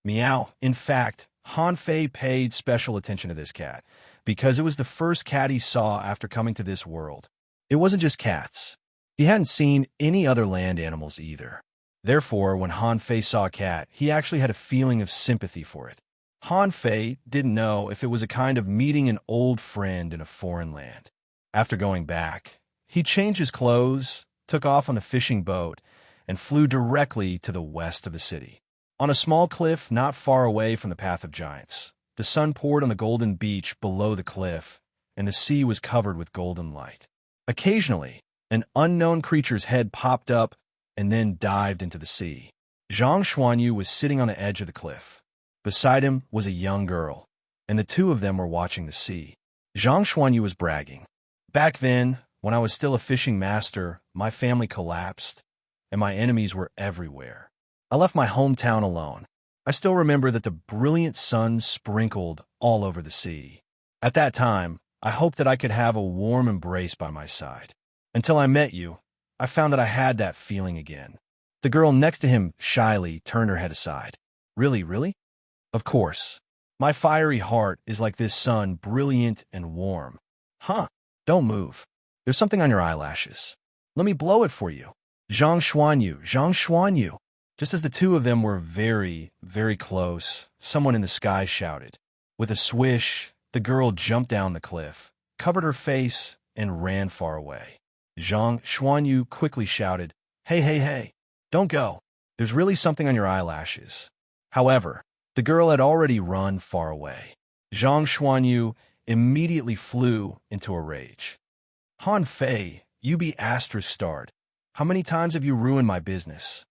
Meow. In fact, Han Fei paid special attention to this cat, because it was the first cat he saw after coming to this world. It wasn't just cats. He hadn't seen any other land animals either. Therefore, when Han Fei saw a cat, he actually had a feeling of sympathy for it. Han Fei didn't know if it was a kind of meeting an old friend in a foreign land. After going back, he changed his clothes, took off on the fishing boat, and flew directly to the west of the city. On a small cliff not far away from the Path of Giants, the sun poured on the golden beach below the cliff, and the sea was covered with golden light. Occasionally, an unknown creature's head popped up and then dived into the sea. Zhang Xuanyu was sitting on the edge of the cliff. Beside him was a young girl, and the two of them were watching the sea. Zhang Xuanyu was bragging. Back then, when I was still a fishing master, my family collapsed, and my enemies were everywhere. I left my hometown alone. I still remember that the brilliant sun sprinkled all over the sea. At that time, I hoped that I could have a warm embrace by my side. Until I met you, I found that I had that feeling again. The girl next to him shyly turned her head aside. Really? Of course. My fiery heart is like this sun, brilliant and warm. Huh, don't move. There's something on your eyelashes. Let me blow it for you. Zhang Xuanyu. Just as the two of them were very, very close, someone in the sky shouted. With a swish, the girl jumped down the cliff, covered her face, and ran far away. Zhang Xuanyu quickly shouted, Hey, don't go. There's really something on your eyelashes. However, the girl had already run far away. Zhang Xuanyu immediately flew into a rage. Han Fei, You be asterisk starred. How many times have you ruined my business?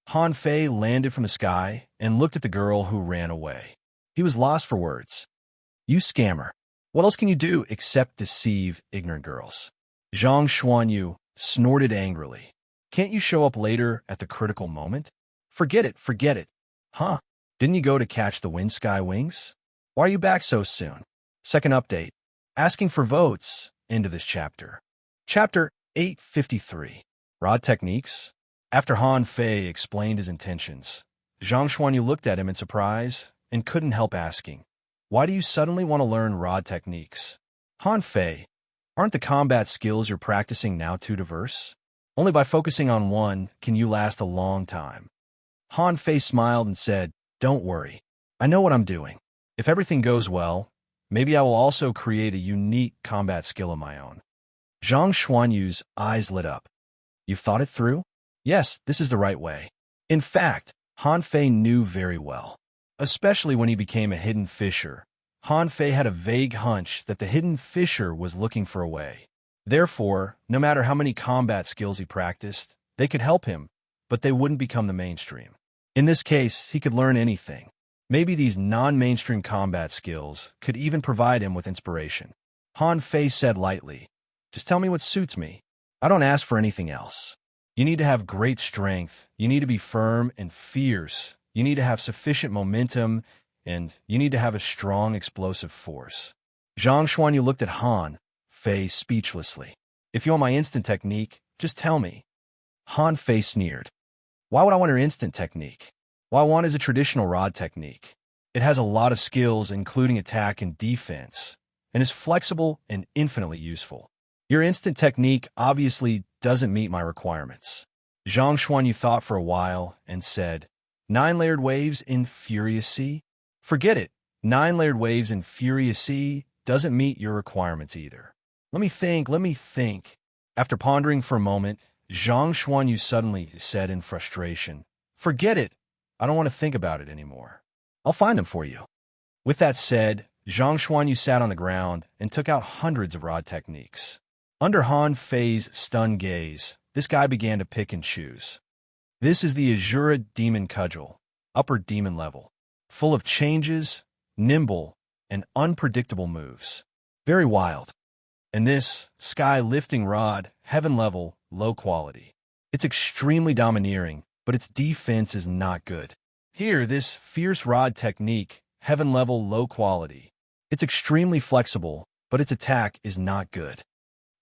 Han Fei landed from the sky and looked at the girl who ran away. He was lost for words. You scammer. What else can you do except deceive ignorant girls? Zhang Xuanyu snorted angrily. Can't you show up later at the critical moment? Forget it, forget it. Huh? Didn't you go to catch the wind sky wings? Why are you back so soon? Second update. Asking for votes. End of this chapter. Chapter 853. Rod Techniques. After Han Fei explained his intentions, Zhang Xuanyu looked at him in surprise and couldn't help asking, why do you suddenly want to learn rod techniques? Han Fei, aren't the combat skills you're practicing now too diverse? Only by focusing on one can you last a long time. Han Fei smiled and said, don't worry. I know what I'm doing. If everything goes well, maybe I will also create a unique combat skill of my own. Zhang Xuanyu's eyes lit up. You've thought it through? Yes, this is the right way. In fact, Han Fei knew very well. Especially when he became a hidden fisher, Han Fei had a vague hunch that the hidden fisher was looking for a way. Therefore, no matter how many combat skills he practiced, they could help him, but they wouldn't become the mainstream. In this case, he could learn anything. Maybe these non-mainstream combat skills could even provide him with inspiration. Han Fei said lightly, just tell me what suits me. I don't ask for anything else. You need to have great strength, you need to be firm and fierce, you need to have sufficient momentum, and you need to have a strong explosive force. Zhang Xuanyu looked at Han Fei speechlessly. If you want my instant technique, just tell me. Han Fei sneered. Why would I want your instant technique? What I want is a traditional rod technique. It has a lot of skills, including attack and defense, and is flexible and infinitely useful. Your instant technique obviously doesn't meet my requirements. Zhang Xuanyu thought for a while and said, 9-layered waves in Furious Sea? Forget it. 9-layered waves in Furious Sea doesn't meet your requirements either. Let me think. After pondering for a moment, Zhang Xuanyu suddenly said in frustration, forget it. I don't want to think about it anymore. I'll find them for you. With that said, Zhang Xuanyu sat on the ground and took out hundreds of rod techniques. Under Han Fei's stunned gaze, this guy began to pick and choose. This is the Azura Demon Cudgel, upper demon level, full of changes, nimble, and unpredictable moves. Very wild. And this sky-lifting rod, heaven level, low quality. It's extremely domineering, but its defense is not good. Here, this fierce rod technique, heaven level, low quality. It's extremely flexible, but its attack is not good.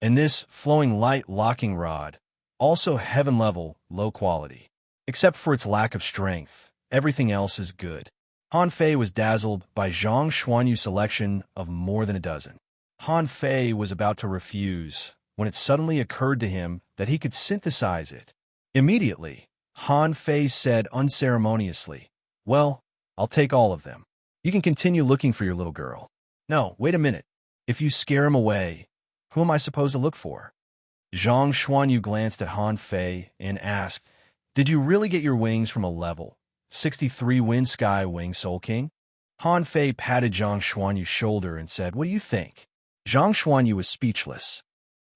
And this flowing light locking rod, also heaven level, low quality. Except for its lack of strength, everything else is good. Han Fei was dazzled by Zhang Xuanyu's selection of more than a dozen. Han Fei was about to refuse when it suddenly occurred to him that he could synthesize it. Immediately, Han Fei said unceremoniously, well, I'll take all of them. You can continue looking for your little girl. No, wait a minute. If you scare him away, who am I supposed to look for? Zhang Xuanyu glanced at Han Fei and asked, did you really get your wings from a level 63 Wind Sky Wing Soul King? Han Fei patted Zhang Xuanyu's shoulder and said, what do you think? Zhang Xuanyu was speechless.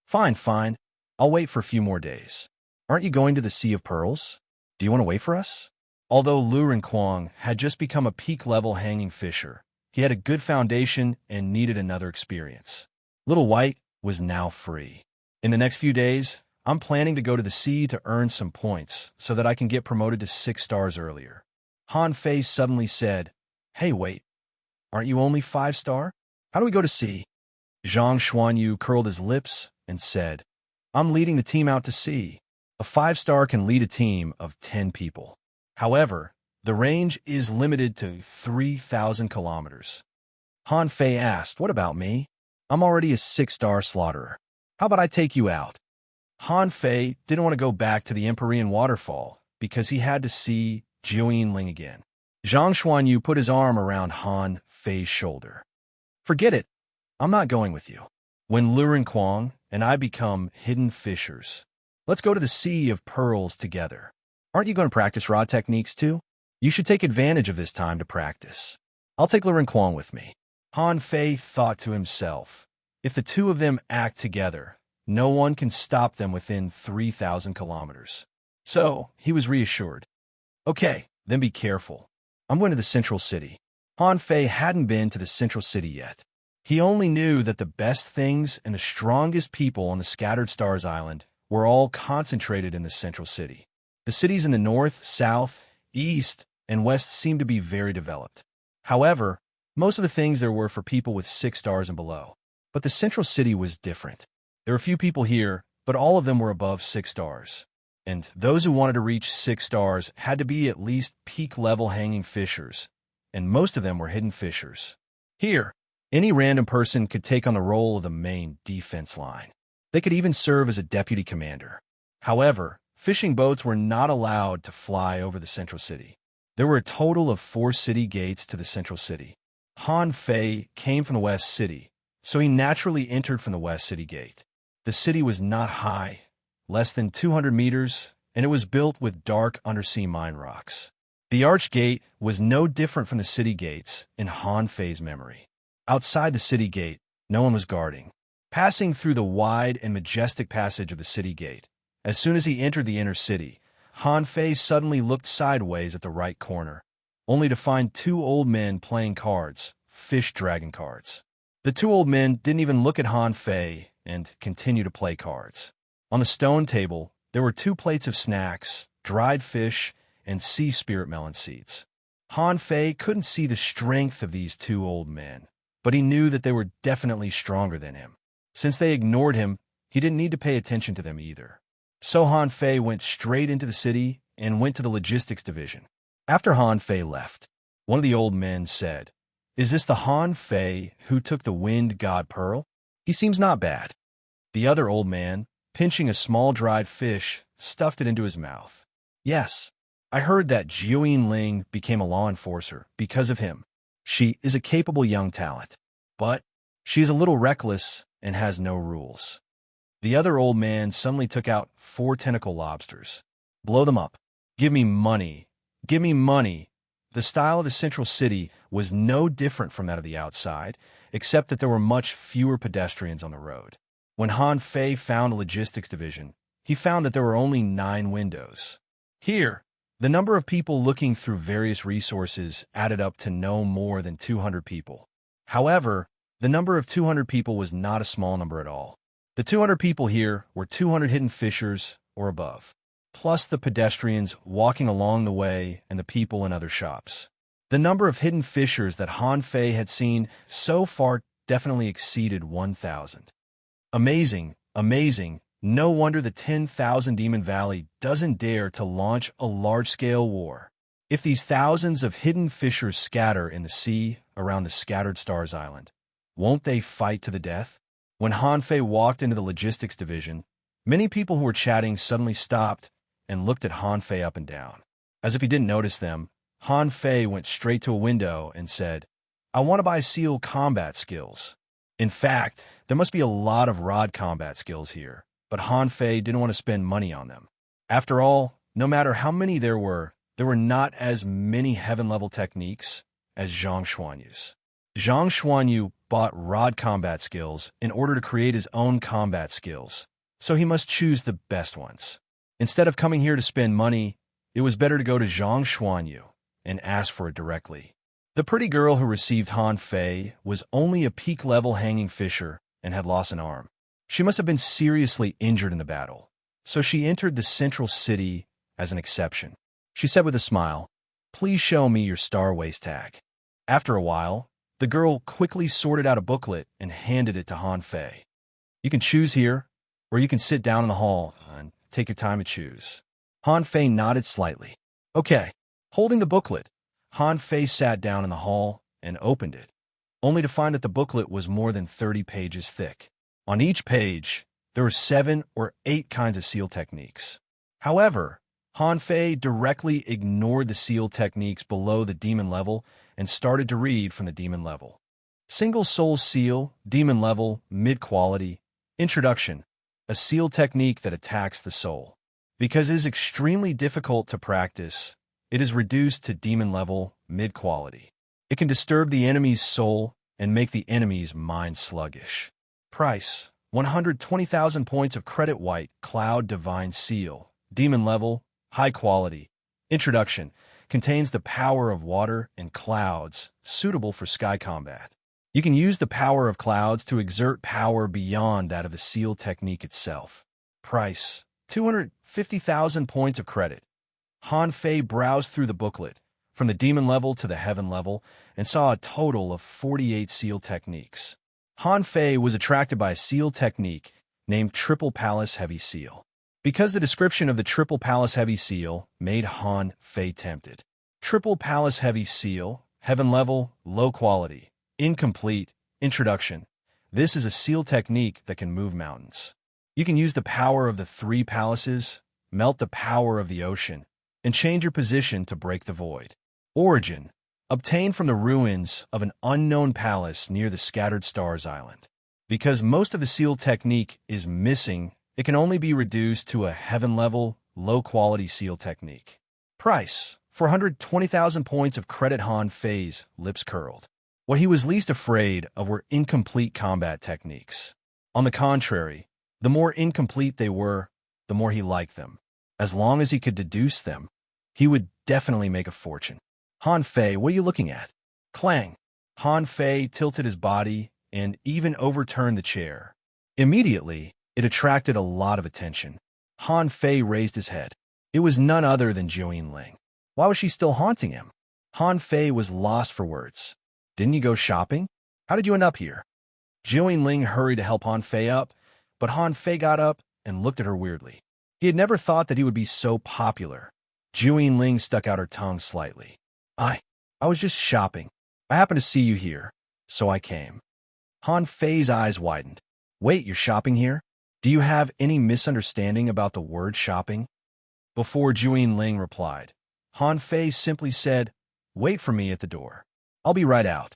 Fine. I'll wait for a few more days. Aren't you going to the Sea of Pearls? Do you want to wait for us? Although Lu Renquang had just become a peak-level hanging fisher, he had a good foundation and needed another experience. Little White was now free. In the next few days, I'm planning to go to the sea to earn some points so that I can get promoted to 6 stars earlier. Han Fei suddenly said, hey, wait, aren't you only 5-star? How do we go to sea? Zhang Xuanyu curled his lips and said, I'm leading the team out to sea. A 5-star can lead a team of 10 people. However, the range is limited to 3,000 kilometers. Han Fei asked, what about me? I'm already a 6-star slaughterer. How about I take you out? Han Fei didn't want to go back to the Empyrean waterfall because he had to see Jiuyin Ling again. Zhang Xuanyu put his arm around Han Fei's shoulder. Forget it. I'm not going with you. When Lu Renquang and I become hidden fishers, let's go to the Sea of Pearls together. Aren't you going to practice rod techniques too? You should take advantage of this time to practice. I'll take Lu Renquang with me. Han Fei thought to himself, if the two of them act together, no one can stop them within 3,000 kilometers. So, he was reassured. Okay, then be careful. I'm going to the central city. Han Fei hadn't been to the central city yet. He only knew that the best things and the strongest people on the Scattered Stars Island were all concentrated in the central city. The cities in the north, south, east, and west seemed to be very developed. However, most of the things there were for people with 6 stars and below. But the central city was different. There were a few people here, but all of them were above 6 stars. And those who wanted to reach 6 stars had to be at least peak-level hanging fishers, and most of them were hidden fishers. Here, any random person could take on the role of the main defense line. They could even serve as a deputy commander. However, fishing boats were not allowed to fly over the central city. There were a total of 4 city gates to the central city. Han Fei came from the west city, so he naturally entered from the west city gate. The city was not high, less than 200 meters, and it was built with dark undersea mine rocks. The arch gate was no different from the city gates in Han Fei's memory. Outside the city gate, no one was guarding. Passing through the wide and majestic passage of the city gate, as soon as he entered the inner city, Han Fei suddenly looked sideways at the right corner, only to find 2 old men playing cards, fish dragon cards. The 2 old men didn't even look at Han Fei and continued to play cards. On the stone table, there were 2 plates of snacks, dried fish, and sea spirit melon seeds. Han Fei couldn't see the strength of these 2 old men, but he knew that they were definitely stronger than him. Since they ignored him, he didn't need to pay attention to them either. So Han Fei went straight into the city and went to the logistics division. After Han Fei left, one of the old men said, "Is this the Han Fei who took the wind god pearl? He seems not bad." The other old man, pinching a small dried fish, stuffed it into his mouth. "Yes, I heard that Jiuyin Ling became a law enforcer because of him. She is a capable young talent, but she is a little reckless and has no rules." The other old man suddenly took out 4 tentacle lobsters. "Blow them up. Give me money. Give me money." The style of the central city was no different from that of the outside, except that there were much fewer pedestrians on the road. When Han Fei found the logistics division, he found that there were only 9 windows. Here, the number of people looking through various resources added up to no more than 200 people. However, the number of 200 people was not a small number at all. The 200 people here were 200 hidden fishers or above, plus the pedestrians walking along the way and the people in other shops. The number of hidden fishers that Han Fei had seen so far definitely exceeded 1,000. Amazing, amazing. No wonder the 10,000 Demon Valley doesn't dare to launch a large-scale war. If these thousands of hidden fishers scatter in the sea around the Scattered Stars Island, won't they fight to the death? When Han Fei walked into the logistics division, many people who were chatting suddenly stopped and looked at Han Fei up and down. As if he didn't notice them, Han Fei went straight to a window and said, "I want to buy seal combat skills." In fact, there must be a lot of rod combat skills here, but Han Fei didn't want to spend money on them. After all, no matter how many there were not as many heaven-level techniques as Zhang Xuanyu's. Zhang Xuanyu bought rod combat skills in order to create his own combat skills, so he must choose the best ones. Instead of coming here to spend money, it was better to go to Zhang Xuanyu and ask for it directly. The pretty girl who received Han Fei was only a peak-level hanging fisher and had lost an arm. She must have been seriously injured in the battle, so she entered the central city as an exception. She said with a smile, "Please show me your star waist tag." After a while, the girl quickly sorted out a booklet and handed it to Han Fei. "You can choose here, or you can sit down in the hall and take your time to choose." Han Fei nodded slightly. "Okay." Holding the booklet, Han Fei sat down in the hall and opened it, only to find that the booklet was more than 30 pages thick. On each page, there were 7 or 8 kinds of seal techniques. However, Han Fei directly ignored the seal techniques below the demon level and started to read from the demon level. Single soul seal, demon level, mid-quality, introduction, a seal technique that attacks the soul. Because it is extremely difficult to practice, it is reduced to demon level, mid-quality. It can disturb the enemy's soul and make the enemy's mind sluggish. Price, 120,000 points of credit. White Cloud Divine Seal. Demon level. High quality. Introduction. Contains the power of water and clouds, suitable for sky combat. You can use the power of clouds to exert power beyond that of the seal technique itself. Price. 250,000 points of credit. Han Fei browsed through the booklet, from the demon level to the heaven level, and saw a total of 48 seal techniques. Han Fei was attracted by a seal technique named Triple Palace Heavy Seal, because the description of the Triple Palace Heavy Seal made Han Fei tempted. Triple Palace Heavy Seal, heaven level, low quality, incomplete, introduction. This is a seal technique that can move mountains. You can use the power of the 3 palaces, melt the power of the ocean, and change your position to break the void. Origin. Obtained from the ruins of an unknown palace near the Scattered Stars Island. Because most of the seal technique is missing, it can only be reduced to a heaven-level, low-quality seal technique. Price. 420,000 points of credit. Han Fei's lips curled. What he was least afraid of were incomplete combat techniques. On the contrary, the more incomplete they were, the more he liked them. As long as he could deduce them, he would definitely make a fortune. Han Fei, what are you looking at? Clang. Han Fei tilted his body and even overturned the chair. Immediately, it attracted a lot of attention. Han Fei raised his head. It was none other than Jiuyin Ling. Why was she still haunting him? Han Fei was lost for words. Didn't you go shopping? How did you end up here? Jiuyin Ling hurried to help Han Fei up, but Han Fei got up and looked at her weirdly. He had never thought that he would be so popular. Jiuyin Ling stuck out her tongue slightly. I was just shopping. I happened to see you here, so I came. Han Fei's eyes widened. Wait, you're shopping here? Do you have any misunderstanding about the word shopping? Before Jiuyin Ling replied, Han Fei simply said, wait for me at the door. I'll be right out.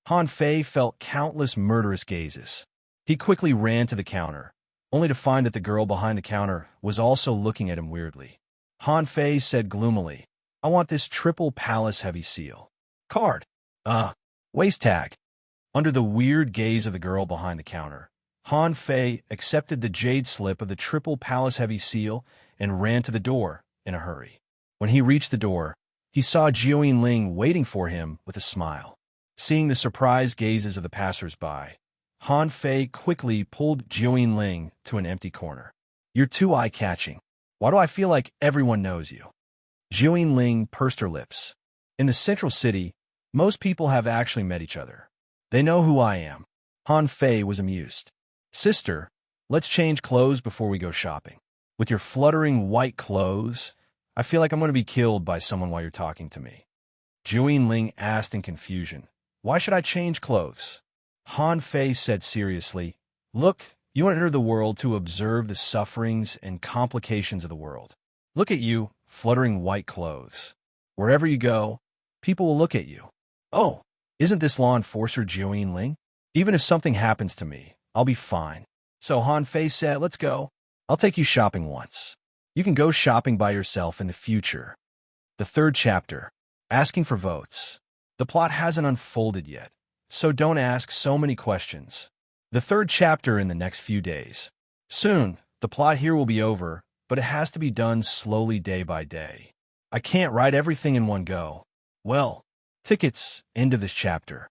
Han Fei felt countless murderous gazes. He quickly ran to the counter, only to find that the girl behind the counter was also looking at him weirdly. Han Fei said gloomily, I want this Triple Palace Heavy Seal. Card. Waist tag. Under the weird gaze of the girl behind the counter, Han Fei accepted the jade slip of the Triple Palace Heavy Seal and ran to the door in a hurry. When he reached the door, he saw Jiuyin Ling waiting for him with a smile. Seeing the surprised gazes of the passers-by, Han Fei quickly pulled Jiuyin Ling to an empty corner. You're too eye-catching. Why do I feel like everyone knows you? Jiuyin Ling pursed her lips. In the central city, most people have actually met each other. They know who I am. Han Fei was amused. Sister, let's change clothes before we go shopping. With your fluttering white clothes, I feel like I'm going to be killed by someone while you're talking to me. Jiuyin Ling asked in confusion. Why should I change clothes? Han Fei said seriously, look, you enter the world to observe the sufferings and complications of the world. Look at you, fluttering white clothes. Wherever you go, people will look at you. Oh, isn't this law enforcer Jiuyin Ling? Even if something happens to me, I'll be fine. So Han Fei said, let's go. I'll take you shopping once. You can go shopping by yourself in the future. The 3rd chapter. Asking for votes. The plot hasn't unfolded yet, so don't ask so many questions. The 3rd chapter in the next few days. Soon, the plot here will be over, but it has to be done slowly day by day. I can't write everything in one go. Well, tickets, end of this chapter.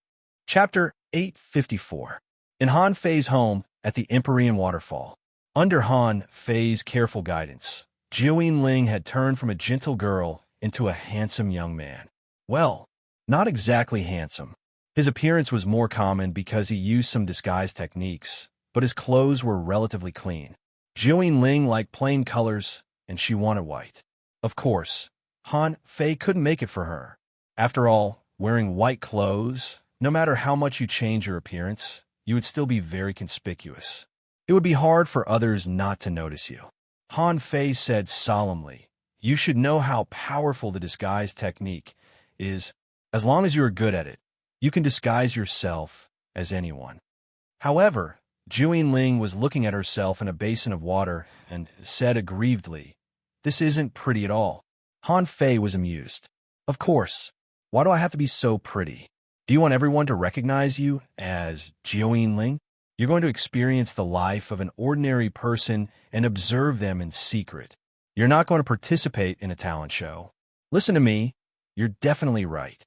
Chapter 854. In Han Fei's home at the Empyrean Waterfall. Under Han Fei's careful guidance, Jiuyin Ling had turned from a gentle girl into a handsome young man. Well, not exactly handsome. His appearance was more common because he used some disguise techniques, but his clothes were relatively clean. Jiuyin Ling liked plain colors, and she wanted white. Of course, Han Fei couldn't make it for her. After all, wearing white clothes, no matter how much you change your appearance, you would still be very conspicuous. It would be hard for others not to notice you. Han Fei said solemnly, you should know how powerful the disguise technique is. As long as you are good at it, you can disguise yourself as anyone. However, Jiuyin Ling was looking at herself in a basin of water and said aggrievedly, this isn't pretty at all. Han Fei was amused. Of course. Why do I have to be so pretty? Do you want everyone to recognize you as Jiuyin Ling? You're going to experience the life of an ordinary person and observe them in secret. You're not going to participate in a talent show. Listen to me, you're definitely right.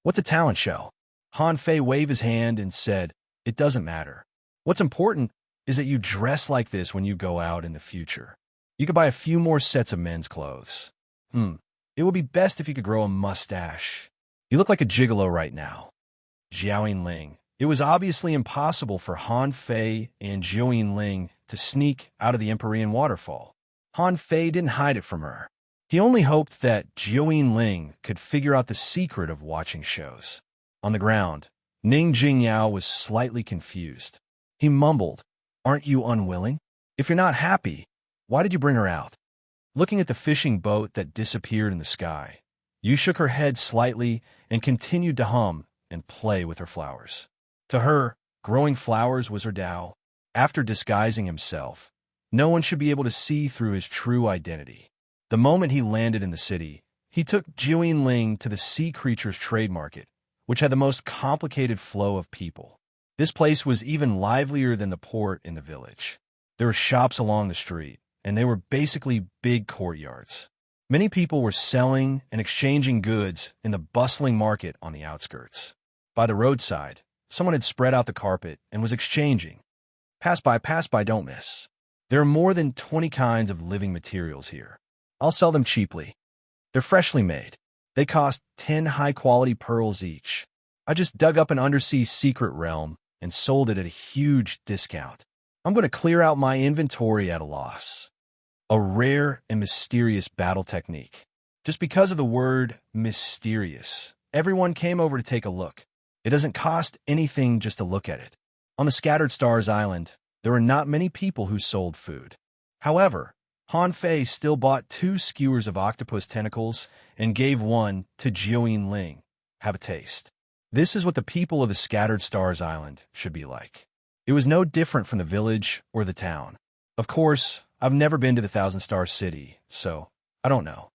What's a talent show? Han Fei waved his hand and said, "It doesn't matter. What's important is that you dress like this when you go out in the future. You could buy a few more sets of men's clothes. It would be best if you could grow a mustache. You look like a gigolo right now." Jiao Ling. It was obviously impossible for Han Fei and Jiao Ling to sneak out of the Empyrean waterfall. Han Fei didn't hide it from her. He only hoped that Jiao Ling could figure out the secret of watching shows. On the ground, Ning Jingyao was slightly confused. He mumbled, "Aren't you unwilling? If you're not happy, why did you bring her out?" Looking at the fishing boat that disappeared in the sky, Yu shook her head slightly and continued to hum and play with her flowers. To her, growing flowers was her Tao. After disguising himself, no one should be able to see through his true identity. The moment he landed in the city, he took Jiao Ling to the sea creatures trade market, which had the most complicated flow of people. This place was even livelier than the port in the village. There were shops along the street, and they were basically big courtyards. Many people were selling and exchanging goods in the bustling market on the outskirts. By the roadside, someone had spread out the carpet and was exchanging. Pass by, don't miss. There are more than 20 kinds of living materials here. I'll sell them cheaply. They're freshly made. They cost 10 high-quality pearls each. I just dug up an undersea secret realm and sold it at a huge discount. I'm going to clear out my inventory at a loss. A rare and mysterious battle technique. Just because of the word mysterious, everyone came over to take a look. It doesn't cost anything just to look at it. On the Scattered Stars Island, there were not many people who sold food. However, Han Fei still bought 2 skewers of octopus tentacles and gave one to Jiao Ling. Have a taste. This is what the people of the Scattered Stars Island should be like. It was no different from the village or the town. Of course, I've never been to the Thousand Star City, so I don't know.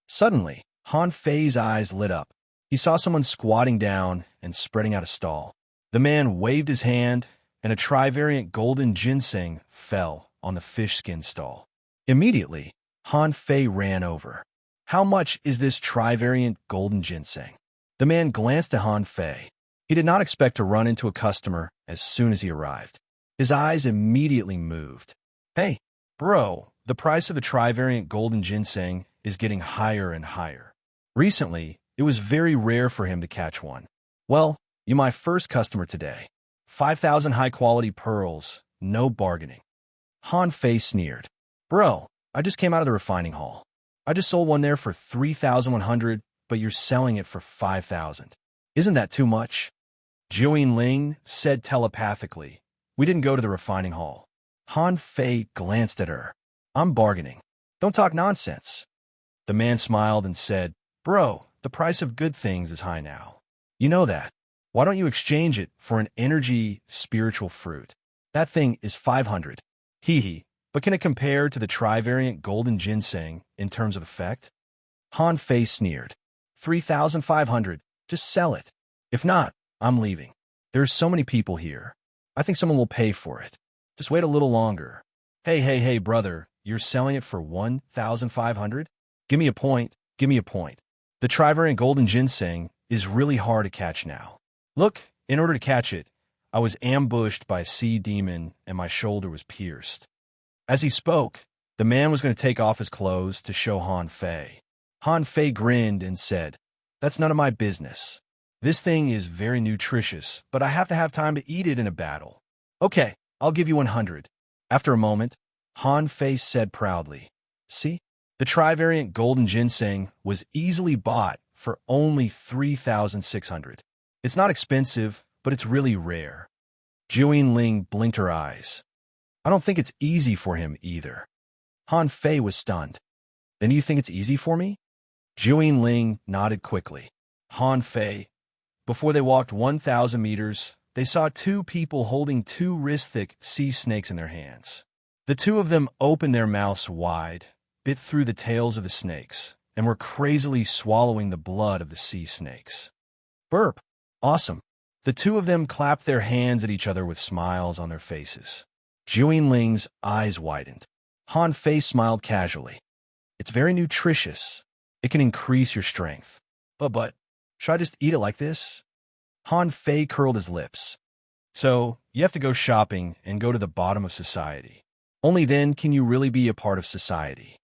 Suddenly, Han Fei's eyes lit up. He saw someone squatting down and spreading out a stall. The man waved his hand, and a trivariant golden ginseng fell on the fish skin stall. Immediately, Han Fei ran over. "How much is this trivariant golden ginseng?" The man glanced at Han Fei. He did not expect to run into a customer as soon as he arrived. His eyes immediately moved. "Hey, bro, the price of the trivariant golden ginseng is getting higher and higher. Recently, it was very rare for him to catch one. Well, you're my first customer today. 5,000 high-quality pearls, no bargaining." Han Fei sneered. "Bro, I just came out of the refining hall. I just sold one there for 3,100, but you're selling it for 5,000. Isn't that too much?" Jiao Ling said telepathically, "We didn't go to the refining hall." Han Fei glanced at her. "I'm bargaining. Don't talk nonsense." The man smiled and said, "Bro, the price of good things is high now. You know that. Why don't you exchange it for an energy spiritual fruit? That thing is 500. Hee, but can it compare to the trivariant golden ginseng in terms of effect?" Han Fei sneered. 3,500. Just sell it. If not, I'm leaving. There are so many people here. I think someone will pay for it. Just wait a little longer. Hey, brother, you're selling it for 1,500? Give me a point. The trivariant golden ginseng is really hard to catch now. Look, in order to catch it, I was ambushed by a sea demon and my shoulder was pierced. As he spoke, the man was going to take off his clothes to show Han Fei. Han Fei grinned and said, "That's none of my business. This thing is very nutritious, but I have to have time to eat it in a battle. Okay, I'll give you 100. After a moment, Han Fei said proudly, "See? The trivariant golden ginseng was easily bought for only 3,600. It's not expensive, but it's really rare." Jiao Ling blinked her eyes. "I don't think it's easy for him either." Han Fei was stunned. "Then you think it's easy for me?" Jiao Ling nodded quickly. Han Fei. Before they walked 1,000 meters, they saw 2 people holding 2 wrist-thick sea snakes in their hands. The 2 of them opened their mouths wide, bit through the tails of the snakes, and were crazily swallowing the blood of the sea snakes. "Burp. Awesome. The two of them clapped their hands at each other with smiles on their faces. Jiuyin Ling's eyes widened. Han Fei smiled casually. It's very nutritious. It can increase your strength. But, should I just eat it like this? Han Fei curled his lips. So, you have to go shopping and go to the bottom of society. Only then can you really be a part of society.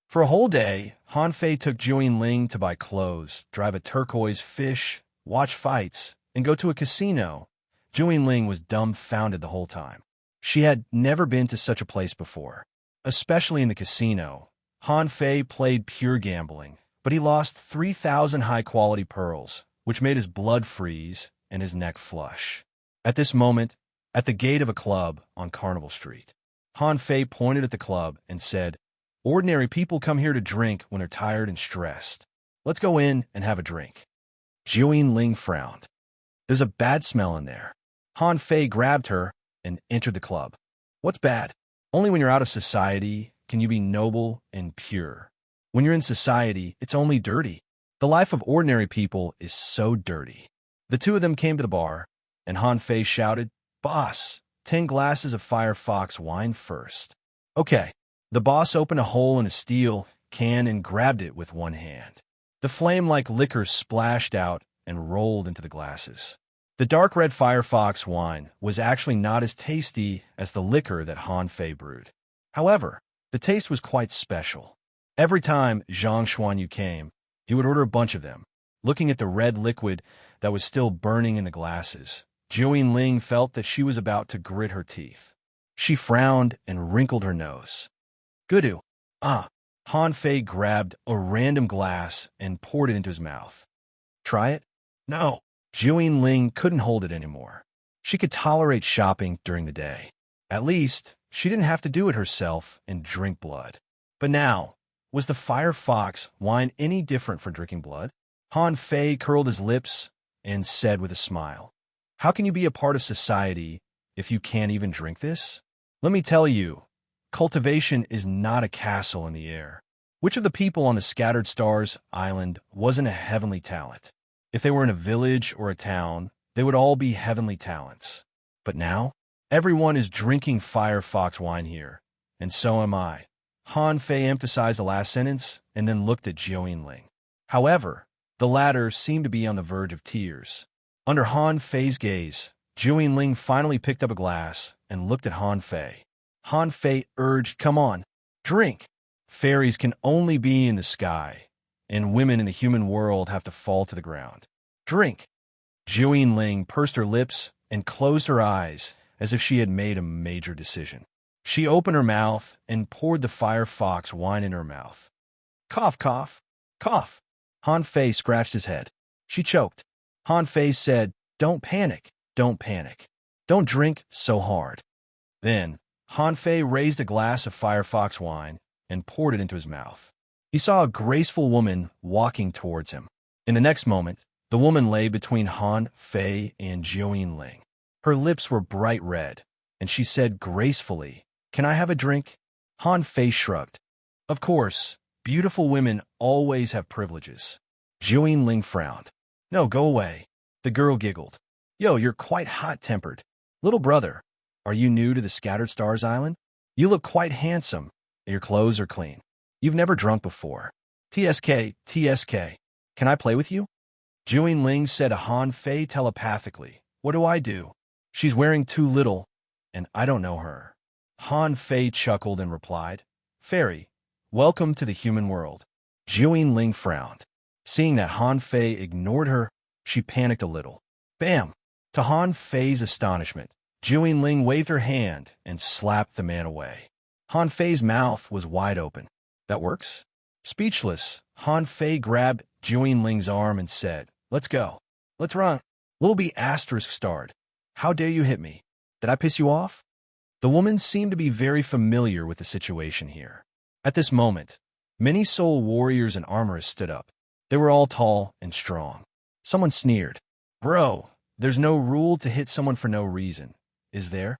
For a whole day, Han Fei took Jiuyin Ling to buy clothes, drive a turquoise fish, watch fights, and go to a casino. Jiuyin Ling was dumbfounded the whole time. She had never been to such a place before. Especially in the casino, Han Fei played pure gambling, but he lost 3,000 high-quality pearls, which made his blood freeze and his neck flush. At this moment, at the gate of a club on Carnival Street, Han Fei pointed at the club and said, "Ordinary people come here to drink when they're tired and stressed. Let's go in and have a drink." Jiuyin Ling frowned. There's a bad smell in there. Han Fei grabbed her and entered the club. What's bad? Only when you're out of society can you be noble and pure. When you're in society, it's only dirty. The life of ordinary people is so dirty. The two of them came to the bar, and Han Fei shouted, "Boss, 10 glasses of Firefox wine first." Okay. The boss opened a hole in a steel can and grabbed it with one hand. The flame-like liquor splashed out and rolled into the glasses. The dark red Firefox wine was actually not as tasty as the liquor that Han Fei brewed. However, the taste was quite special. Every time Zhang Xuanyu came, he would order a bunch of them. Looking at the red liquid that was still burning in the glasses, Jiuyin Ling felt that she was about to grit her teeth. She frowned and wrinkled her nose. Gudu. Han Fei grabbed a random glass and poured it into his mouth. Try it? No. Jiuyin Ling couldn't hold it anymore. She could tolerate shopping during the day. At least, she didn't have to do it herself and drink blood. But now, was the Firefox wine any different from drinking blood? Han Fei curled his lips and said with a smile, "How can you be a part of society if you can't even drink this? Let me tell you, cultivation is not a castle in the air. Which of the people on the Scattered Stars Island wasn't a heavenly talent? If they were in a village or a town, they would all be heavenly talents. But now, everyone is drinking Firefox wine here, and so am I." Han Fei emphasized the last sentence and then looked at Jiuyin Ling. However, the latter seemed to be on the verge of tears. Under Han Fei's gaze, Jiuyin Ling finally picked up a glass and looked at Han Fei. Han Fei urged, "Come on, drink. Fairies can only be in the sky, and women in the human world have to fall to the ground. Drink." Jiuyin Ling pursed her lips and closed her eyes as if she had made a major decision. She opened her mouth and poured the Firefox wine in her mouth. Cough, cough, cough. Han Fei scratched his head. She choked. Han Fei said, "Don't panic, don't panic. Don't drink so hard." Then, Han Fei raised a glass of Firefox wine and poured it into his mouth. He saw a graceful woman walking towards him. In the next moment, the woman lay between Han Fei and Jiuyin Ling. Her lips were bright red, and she said gracefully, "Can I have a drink?" Han Fei shrugged. Of course, beautiful women always have privileges. Jiuyin Ling frowned. "No, go away." The girl giggled. "Yo, you're quite hot-tempered. Little brother, are you new to the Scattered Stars Island? You look quite handsome, and your clothes are clean. You've never drunk before. TSK, TSK. Can I play with you?" Jiuyin Ling said to Han Fei telepathically, "What do I do? She's wearing too little, and I don't know her." Han Fei chuckled and replied, "Fairy, welcome to the human world." Jiuyin Ling frowned. Seeing that Han Fei ignored her, she panicked a little. Bam! To Han Fei's astonishment, Jiuyin Ling waved her hand and slapped the man away. Han Fei's mouth was wide open. "That works?" Speechless, Han Fei grabbed Jiuyin Ling's arm and said, "Let's go. Let's run." Little B asterisk starred. "How dare you hit me? Did I piss you off?" The woman seemed to be very familiar with the situation here. At this moment, many soul warriors and armorists stood up. They were all tall and strong. Someone sneered. "Bro, there's no rule to hit someone for no reason, is there?"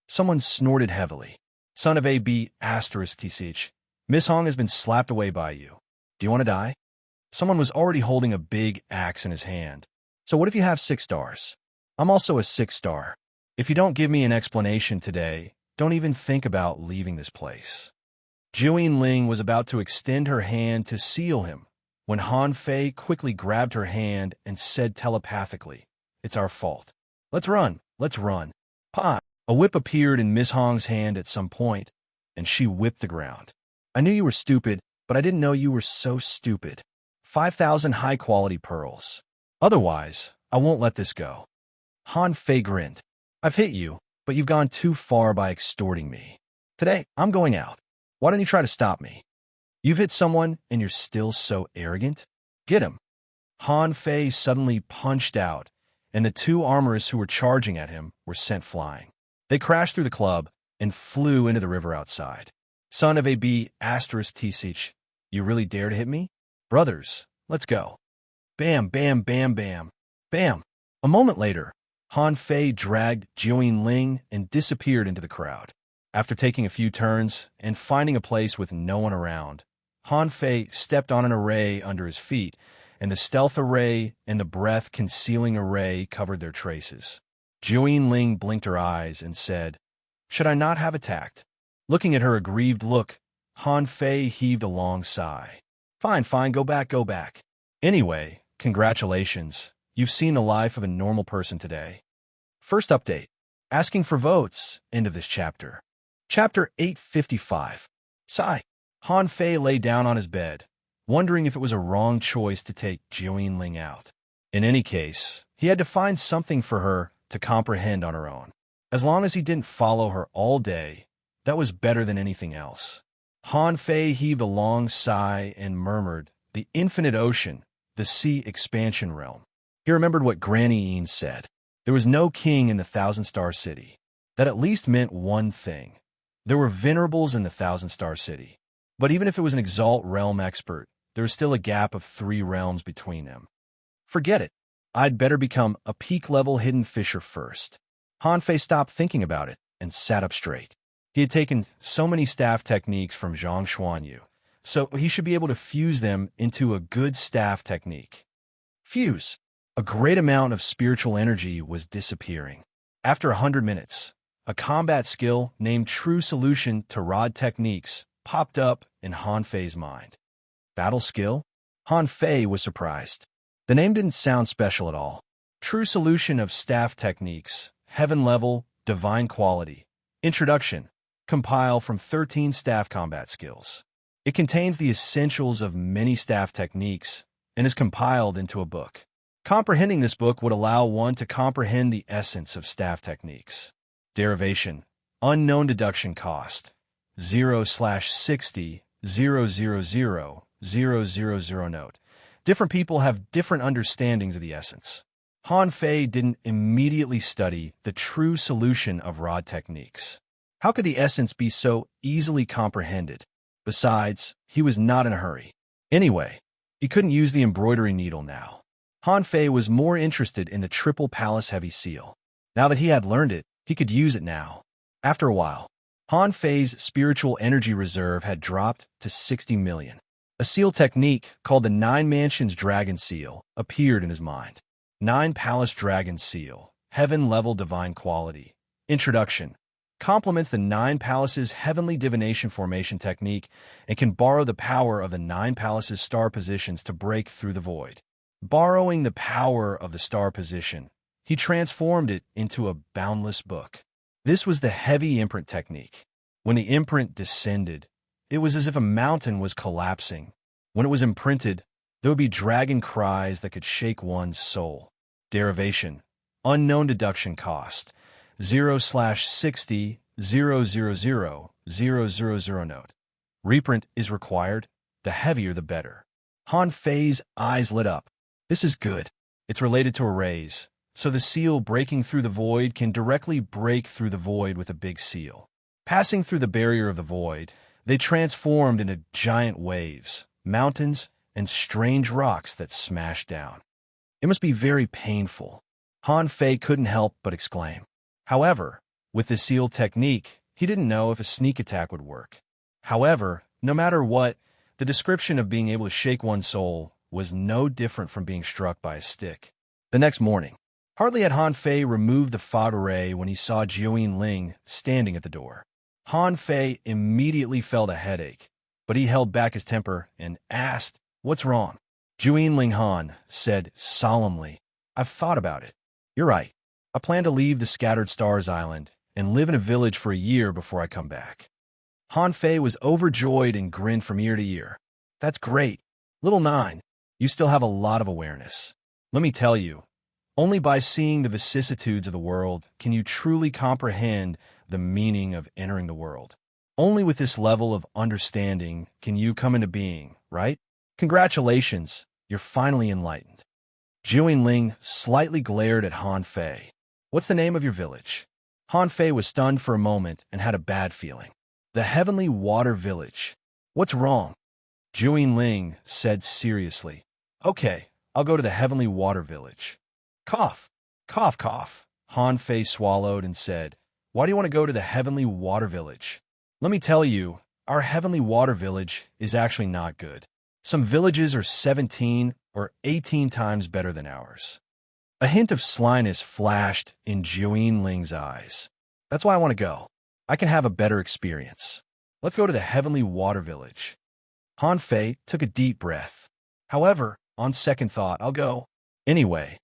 Someone snorted heavily. "Son of a B asterisk TCH, Miss Hong has been slapped away by you. Do you want to die?" Someone was already holding a big axe in his hand. "So what if you have 6 stars?" I'm also a 6-star. If you don't give me an explanation today, don't even think about leaving this place. Jiuyin Ling was about to extend her hand to seal him when Han Fei quickly grabbed her hand and said telepathically, "It's our fault. Let's run, let's run." Pa! A whip appeared in Miss Hong's hand at some point, and she whipped the ground. "I knew you were stupid, but I didn't know you were so stupid. 5,000 high-quality pearls. Otherwise, I won't let this go." Han Fei grinned. "I've hit you, but you've gone too far by extorting me. Today, I'm going out. Why don't you try to stop me? You've hit someone, and you're still so arrogant? Get him." Han Fei suddenly punched out, and the two armorists who were charging at him were sent flying. They crashed through the club and flew into the river outside. "Son of a B***, you really dare to hit me? Brothers, let's go." Bam, bam, bam, bam, bam. A moment later, Han Fei dragged Jiuyin Ling and disappeared into the crowd. After taking a few turns and finding a place with no one around, Han Fei stepped on an array under his feet, and the stealth array and the breath-concealing array covered their traces. Jiuyin Ling blinked her eyes and said, "Should I not have attacked?" Looking at her aggrieved look, Han Fei heaved a long sigh. Fine, fine, go back, go back. Anyway, congratulations. You've seen the life of a normal person today. First update. Asking for votes. End of this chapter. Chapter 855. Sigh. Han Fei lay down on his bed, wondering if it was a wrong choice to take Jiuyin Ling out. In any case, he had to find something for her to comprehend on her own. As long as he didn't follow her all day, that was better than anything else. Han Fei heaved a long sigh and murmured, "The infinite ocean, the sea expansion realm." He remembered what Granny Ean said. There was no king in the Thousand-Star City. That at least meant one thing. There were venerables in the Thousand-Star City. But even if it was an Exalt realm expert, there was still a gap of 3 realms between them. Forget it. I'd better become a peak-level hidden fisher first. Han Fei stopped thinking about it and sat up straight. He had taken so many staff techniques from Zhang Xuanyu, so he should be able to fuse them into a good staff technique. Fuse. A great amount of spiritual energy was disappearing. After 100 minutes, a combat skill named True Solution to Rod Techniques popped up in Han Fei's mind. Battle skill? Han Fei was surprised. The name didn't sound special at all. True Solution of Staff Techniques, Heaven Level, Divine Quality. Introduction. Compile from 13 staff combat skills. It contains the essentials of many staff techniques and is compiled into a book. Comprehending this book would allow one to comprehend the essence of staff techniques. Derivation. Unknown deduction cost. 0/60,000,000 note. Different people have different understandings of the essence. Han Fei didn't immediately study the true solution of rod techniques. How could the essence be so easily comprehended? Besides, he was not in a hurry. Anyway, he couldn't use the embroidery needle now. Han Fei was more interested in the Triple Palace Heavy Seal. Now that he had learned it, he could use it now. After a while, Han Fei's spiritual energy reserve had dropped to 60 million. A seal technique called the 9 Mansions Dragon Seal appeared in his mind. 9 Palace Dragon Seal, Heaven-Level Divine Quality. Introduction. Complements the 9 Palaces Heavenly Divination Formation technique and can borrow the power of the 9 Palaces star positions to break through the void. Borrowing the power of the star position, he transformed it into a boundless book. This was the heavy imprint technique. When the imprint descended, it was as if a mountain was collapsing. When it was imprinted, there would be dragon cries that could shake one's soul. Derivation. Unknown deduction cost. 0/60,000,000 note. Reprint is required. The heavier the better. Han Fei's eyes lit up. This is good. It's related to arrays, so the seal breaking through the void can directly break through the void with a big seal. Passing through the barrier of the void, they transformed into giant waves, mountains, and strange rocks that smashed down. It must be very painful. Han Fei couldn't help but exclaim. However, with the seal technique, he didn't know if a sneak attack would work. However, no matter what, the description of being able to shake one's soul was no different from being struck by a stick. The next morning, Hardly had Han Fei removed the fog array when he saw Jiuyin Ling standing at the door. Han Fei immediately felt a headache, but he held back his temper and asked, "What's wrong?" Jiuyin Ling Han said solemnly, "I've thought about it. You're right. I plan to leave the Scattered Stars Island and live in a village for a year before I come back." Han Fei was overjoyed and grinned from ear to ear. "That's great. Little Nine, you still have a lot of awareness. Let me tell you, only by seeing the vicissitudes of the world can you truly comprehend the meaning of entering the world. Only with this level of understanding can you come into being, right? Congratulations, you're finally enlightened." Jiuyin Ling slightly glared at Han Fei. "What's the name of your village?" Han Fei was stunned for a moment and had a bad feeling. "The Heavenly Water Village. What's wrong?" Jiuyin Ling said seriously, "Okay, I'll go to the Heavenly Water Village." Cough, cough, cough. Han Fei swallowed and said, "Why do you want to go to the Heavenly Water Village?" "Let me tell you, our Heavenly Water Village is actually not good. Some villages are 17 or 18 times better than ours." A hint of slyness flashed in Jiuyin Ling's eyes. "That's why I want to go. I can have a better experience. Let's go to the Heavenly Water Village." Han Fei took a deep breath. "However, on second thought, I'll go. Anyway,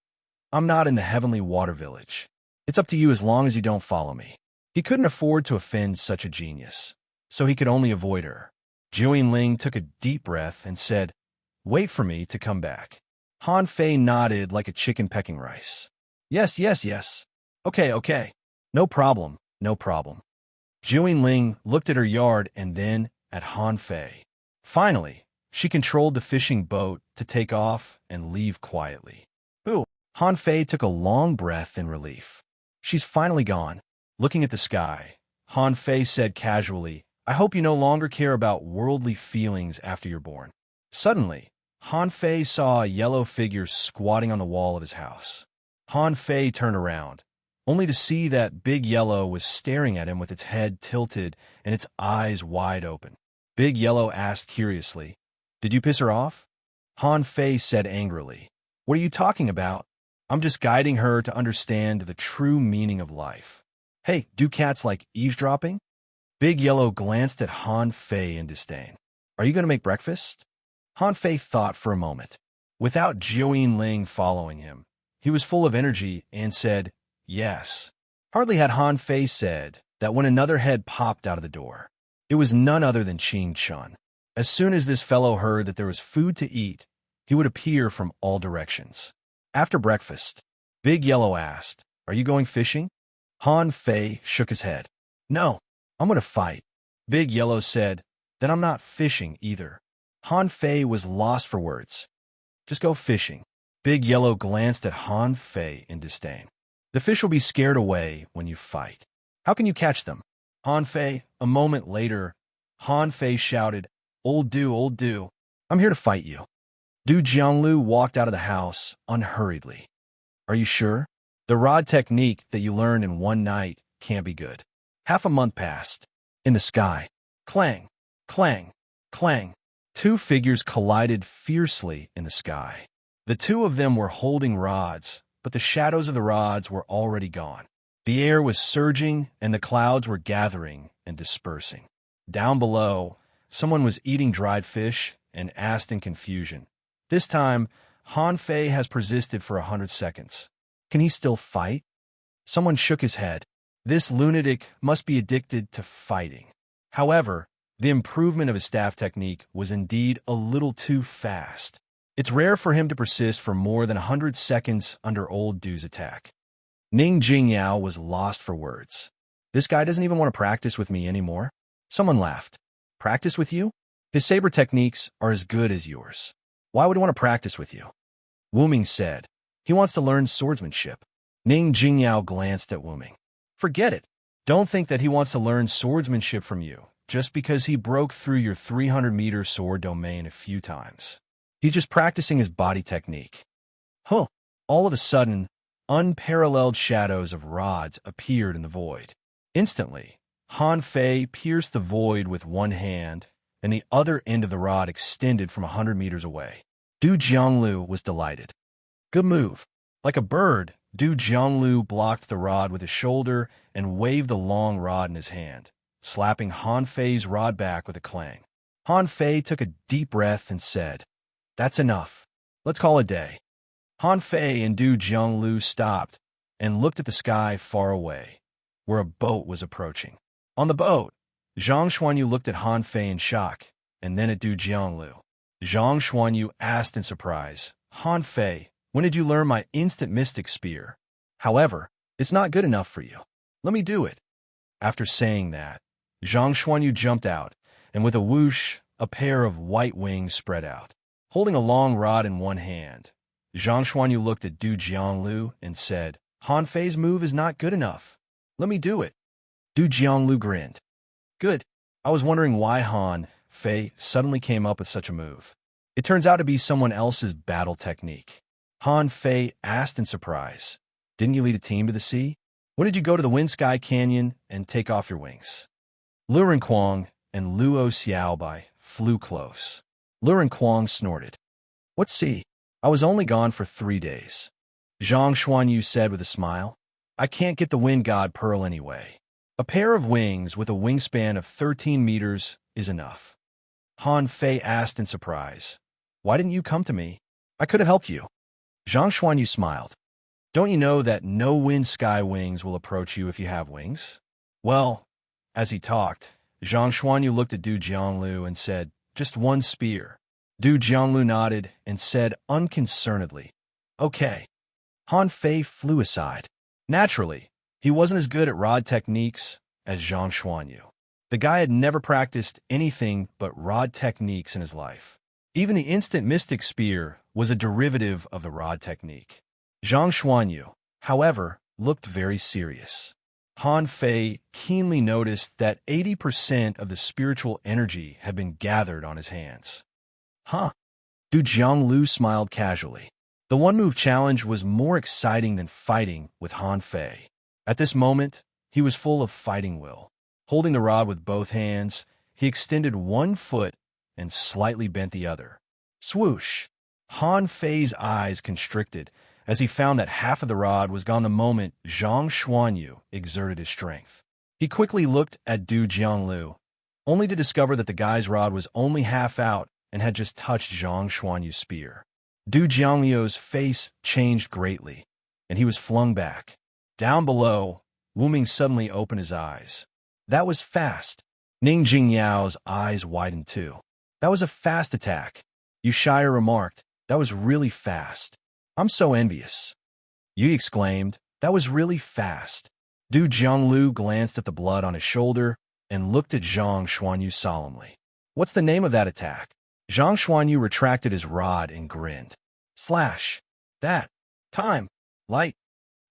I'm not in the Heavenly Water Village. It's up to you as long as you don't follow me." He couldn't afford to offend such a genius, so he could only avoid her. Jiuyin Ling took a deep breath and said, "Wait for me to come back." Han Fei nodded like a chicken pecking rice. "Yes, yes, yes. Okay, okay. No problem, no problem." Jiuyin Ling looked at her yard and then at Han Fei. Finally, she controlled the fishing boat to take off and leave quietly. "Ooh." Han Fei took a long breath in relief. "She's finally gone." Looking at the sky, Han Fei said casually, "I hope you no longer care about worldly feelings after you're born." Suddenly, Han Fei saw a yellow figure squatting on the wall of his house. Han Fei turned around, only to see that Big Yellow was staring at him with its head tilted and its eyes wide open. Big Yellow asked curiously, "Did you piss her off?" Han Fei said angrily, "What are you talking about? I'm just guiding her to understand the true meaning of life." "Hey, do cats like eavesdropping?" Big Yellow glanced at Han Fei in disdain. "Are you going to make breakfast?" Han Fei thought for a moment. Without Jiuyin Ling following him, he was full of energy and said, "Yes." Hardly had Han Fei said that when another head popped out of the door. It was none other than Qing Chun. As soon as this fellow heard that there was food to eat, he would appear from all directions. After breakfast, Big Yellow asked, "Are you going fishing?" Han Fei shook his head. "No, I'm going to fight." Big Yellow said, "Then I'm not fishing either." Han Fei was lost for words. "Just go fishing." Big Yellow glanced at Han Fei in disdain. "The fish will be scared away when you fight. How can you catch them?" Han Fei, a moment later, Han Fei shouted, Old Du, I'm here to fight you." Du Jianglu walked out of the house unhurriedly. "Are you sure? The rod technique that you learned in one night can't be good." Half a month passed. In the sky, clang, clang, clang. Two figures collided fiercely in the sky. The two of them were holding rods, but the shadows of the rods were already gone. The air was surging, and the clouds were gathering and dispersing. Down below, someone was eating dried fish and asked in confusion. This time, Han Fei has persisted for 100 seconds. Can he still fight? Someone shook his head. This lunatic must be addicted to fighting. However, the improvement of his staff technique was indeed a little too fast. It's rare for him to persist for more than 100 seconds under old Du's attack. Ning Jingyao was lost for words. This guy doesn't even want to practice with me anymore. Someone laughed. Practice with you? His saber techniques are as good as yours. Why would he want to practice with you? Wu Ming said. He wants to learn swordsmanship. Ning Jingyao glanced at Wu Ming. Forget it. Don't think that he wants to learn swordsmanship from you just because he broke through your 300-meter sword domain a few times. He's just practicing his body technique. Huh. All of a sudden, unparalleled shadows of rods appeared in the void. Instantly, Han Fei pierced the void with one hand, and the other end of the rod extended from 100 meters away. Du Jianglu was delighted. Good move. Like a bird, Du Jianglu blocked the rod with his shoulder and waved the long rod in his hand, slapping Han Fei's rod back with a clang. Han Fei took a deep breath and said, "That's enough. Let's call it a day." Han Fei and Du Jianglu stopped and looked at the sky far away, where a boat was approaching. On the boat, Zhang Xuanyu looked at Han Fei in shock, and then at Du Jianglu. Zhang Xuanyu asked in surprise, "Han Fei, when did you learn my instant mystic spear? However, it's not good enough for you. Let me do it." After saying that, Zhang Xuanyu jumped out, and with a whoosh, a pair of white wings spread out. Holding a long rod in one hand, Zhang Xuanyu looked at Du Jianglu and said, "Han Fei's move is not good enough. Let me do it." Du Jianglu grinned. "Good. I was wondering why Han Fei suddenly came up with such a move. It turns out to be someone else's battle technique." Han Fei asked in surprise, "Didn't you lead a team to the sea? When did you go to the Wind Sky Canyon and take off your wings?" Lu Renquang and Luo Xiaobai flew close. Lu Renquang snorted. "What sea? I was only gone for 3 days." Zhang Xuanyu said with a smile, "I can't get the wind god pearl anyway. A pair of wings with a wingspan of 13 meters is enough." Han Fei asked in surprise, "Why didn't you come to me? I could have helped you." Zhang Xuanyu smiled. "Don't you know that no wind sky wings will approach you if you have wings?" Well, as he talked, Zhang Xuanyu looked at Du Jianglu and said, "Just one spear." Du Jianglu nodded and said unconcernedly, "Okay." Han Fei flew aside. Naturally, he wasn't as good at rod techniques as Zhang Xuanyu. The guy had never practiced anything but rod techniques in his life. Even the instant mystic spear was a derivative of the rod technique. Zhang Xuanyu, however, looked very serious. Han Fei keenly noticed that 80% of the spiritual energy had been gathered on his hands. "Huh." Du Jianglu smiled casually. The one-move challenge was more exciting than fighting with Han Fei. At this moment, he was full of fighting will. Holding the rod with both hands, he extended one foot and slightly bent the other. Swoosh! Han Fei's eyes constricted as he found that half of the rod was gone the moment Zhang Xuanyu exerted his strength. He quickly looked at Du Jianglu, only to discover that the guy's rod was only half out and had just touched Zhang Xuanyu's spear. Du Jianglu's face changed greatly, and he was flung back. Down below, Wu Ming suddenly opened his eyes. "That was fast." Ning Jingyao's eyes widened too. "That was a fast attack." Yu Shire remarked, "That was really fast. I'm so envious." Yu exclaimed, "That was really fast." Du Jianglu glanced at the blood on his shoulder and looked at Zhang Xuanyu solemnly. "What's the name of that attack?" Zhang Xuanyu retracted his rod and grinned. "Slash. That. Time. Light."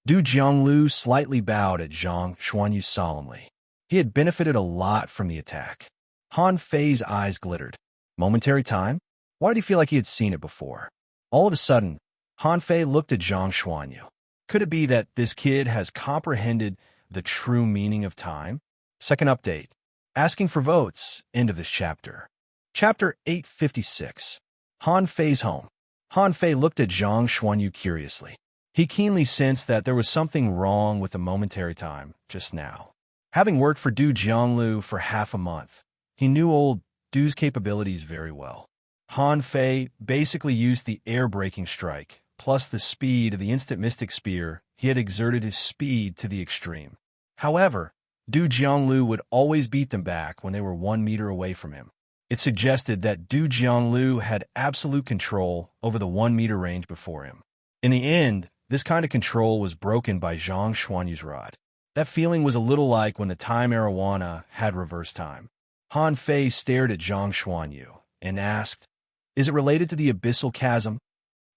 Du Jianglu slightly bowed at Zhang Xuanyu solemnly. He had benefited a lot from the attack. Han Fei's eyes glittered. Momentary time? Why did he feel like he had seen it before? All of a sudden, Han Fei looked at Zhang Xuanyu. Could it be that this kid has comprehended the true meaning of time? Second update. Asking for votes. End of this chapter. Chapter 856. Han Fei's home. Han Fei looked at Zhang Xuanyu curiously. He keenly sensed that there was something wrong with the momentary time just now. Having worked for Du Jianglu for half a month, he knew old Du's capabilities very well. Han Fei basically used the air-breaking strike, plus the speed of the instant mystic spear. He had exerted his speed to the extreme. However, Du Jianglu would always beat them back when they were 1 meter away from him. It suggested that Du Jianglu had absolute control over the 1 meter range before him. In the end, this kind of control was broken by Zhang Xuanyu's rod. That feeling was a little like when the time arowana had reverse time. Han Fei stared at Zhang Xuanyu and asked, "Is it related to the abyssal chasm?"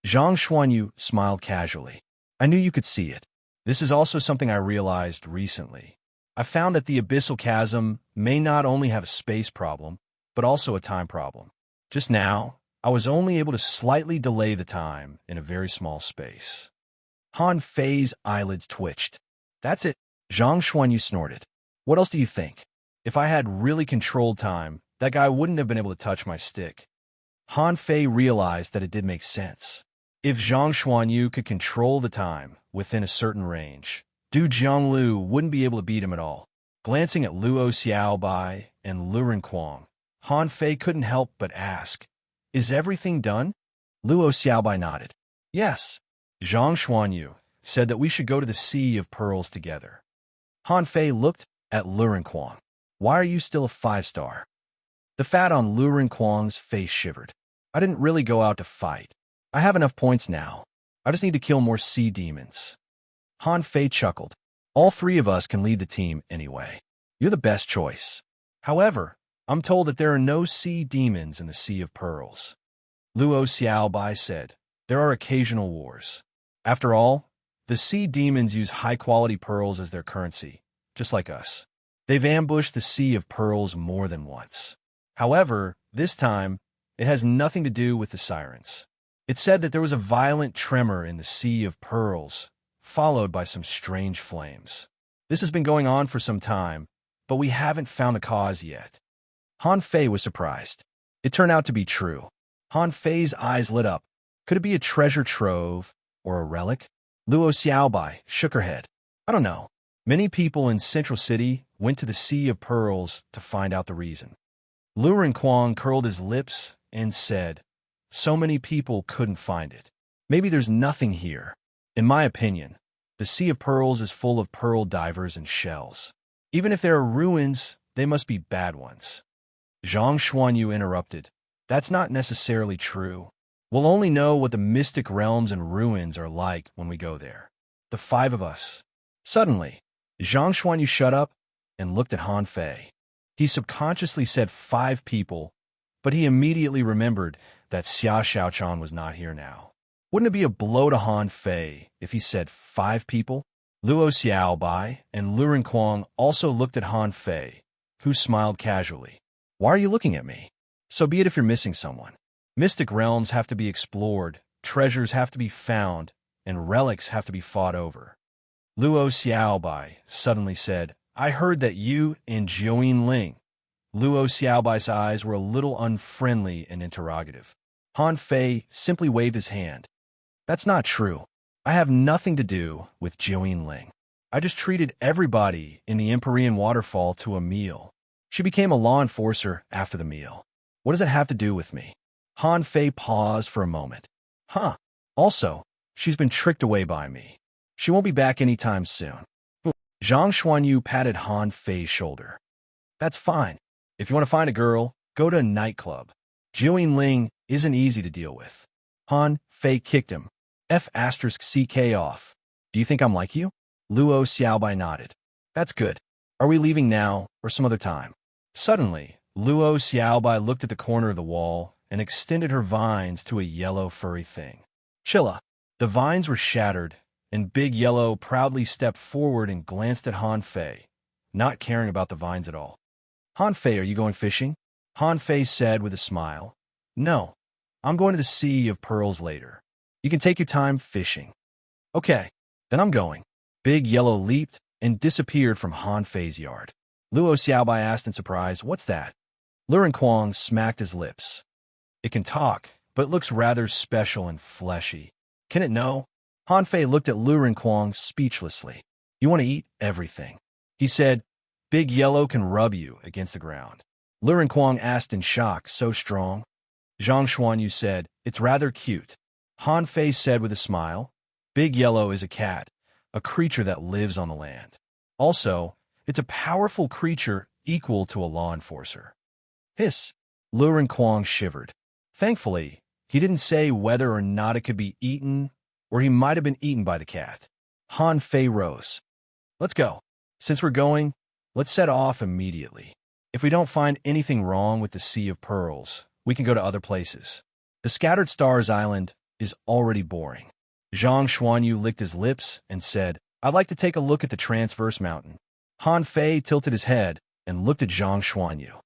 Zhang Xuanyu smiled casually. "I knew you could see it. This is also something I realized recently. I found that the abyssal chasm may not only have a space problem, but also a time problem. Just now, I was only able to slightly delay the time in a very small space." Han Fei's eyelids twitched. "That's it." Zhang Xuanyu snorted. "What else do you think? If I had really controlled time, that guy wouldn't have been able to touch my stick." Han Fei realized that it did make sense. If Zhang Xuanyu could control the time within a certain range, Du Jianglu wouldn't be able to beat him at all. Glancing at Luo Xiaobai and Lu Renquang, Han Fei couldn't help but ask, "Is everything done?" Luo Xiaobai nodded. "Yes." Zhang Xuanyu said that we should go to the Sea of Pearls together. Han Fei looked at Lu Renquang. "Why are you still a 5-star? The fat on Lu Renquang's face shivered. "I didn't really go out to fight. I have enough points now. I just need to kill more sea demons." Han Fei chuckled. "All three of us can lead the team anyway. You're the best choice. However, I'm told that there are no sea demons in the Sea of Pearls." Luo Xiaobai said, "There are occasional wars. After all, the sea demons use high-quality pearls as their currency, just like us. They've ambushed the Sea of Pearls more than once. However, this time, it has nothing to do with the sirens. It said that there was a violent tremor in the Sea of Pearls, followed by some strange flames. This has been going on for some time, but we haven't found the cause yet." Han Fei was surprised. It turned out to be true. Han Fei's eyes lit up. Could it be a treasure trove or a relic? Luo Xiaobai shook her head. "I don't know. Many people in Central City went to the Sea of Pearls to find out the reason." Lu Renquang curled his lips and said, "So many people couldn't find it. Maybe there's nothing here. In my opinion, the Sea of Pearls is full of pearl divers and shells. Even if there are ruins, they must be bad ones." Zhang Xuanyu interrupted. "That's not necessarily true. We'll only know what the mystic realms and ruins are like when we go there. The 5 of us." Suddenly, Zhang Xuanyu shut up and looked at Han Fei. He subconsciously said 5 people, but he immediately remembered that Xia Xiaochan was not here now. Wouldn't it be a blow to Han Fei if he said 5 people? Luo Xiaobai and Lu Renquang also looked at Han Fei, who smiled casually. "Why are you looking at me? So be it if you're missing someone. Mystic realms have to be explored, treasures have to be found, and relics have to be fought over." Luo Xiaobai suddenly said, "I heard that you and Jiuyin Ling." Luo Xiaobai's eyes were a little unfriendly and interrogative. Han Fei simply waved his hand. "That's not true. I have nothing to do with Jiuyin Ling. I just treated everybody in the Empyrean waterfall to a meal. She became a law enforcer after the meal. What does it have to do with me?" Han Fei paused for a moment. "Huh. Also, she's been tricked away by me. She won't be back anytime soon." Zhang Xuanyu patted Han Fei's shoulder. "That's fine. If you want to find a girl, go to a nightclub. Jiuyin Ling isn't easy to deal with." Han Fei kicked him. F***CK off. "Do you think I'm like you?" Luo Xiaobai nodded. "That's good. Are we leaving now or some other time?" Suddenly, Luo Xiaobai looked at the corner of the wall and extended her vines to a yellow furry thing. "Chilla." The vines were shattered, and Big Yellow proudly stepped forward and glanced at Han Fei, not caring about the vines at all. "Han Fei, are you going fishing?" Han Fei said with a smile. "No, I'm going to the Sea of Pearls later. You can take your time fishing." "Okay, then I'm going." Big Yellow leaped and disappeared from Han Fei's yard. Luo Xiaobai asked in surprise, "What's that?" Lu Renquang smacked his lips. "It can talk, but it looks rather special and fleshy. Can it know?" Han Fei looked at Lu Renquang speechlessly. "You want to eat everything." He said, "Big Yellow can rub you against the ground." Lu Renquang asked in shock, "So strong?" Zhang Xuanyu said, "It's rather cute." Han Fei said with a smile, "Big Yellow is a cat, a creature that lives on the land. Also, it's a powerful creature equal to a law enforcer." Hiss! Lu Renquang shivered. Thankfully, he didn't say whether or not it could be eaten, or he might have been eaten by the cat. Han Fei rose. "Let's go. Since we're going, let's set off immediately. If we don't find anything wrong with the Sea of Pearls, we can go to other places. The Scattered Stars Island is already boring." Zhang Xuanyu licked his lips and said, "I'd like to take a look at the Transverse Mountain." Han Fei tilted his head and looked at Zhang Xuanyu.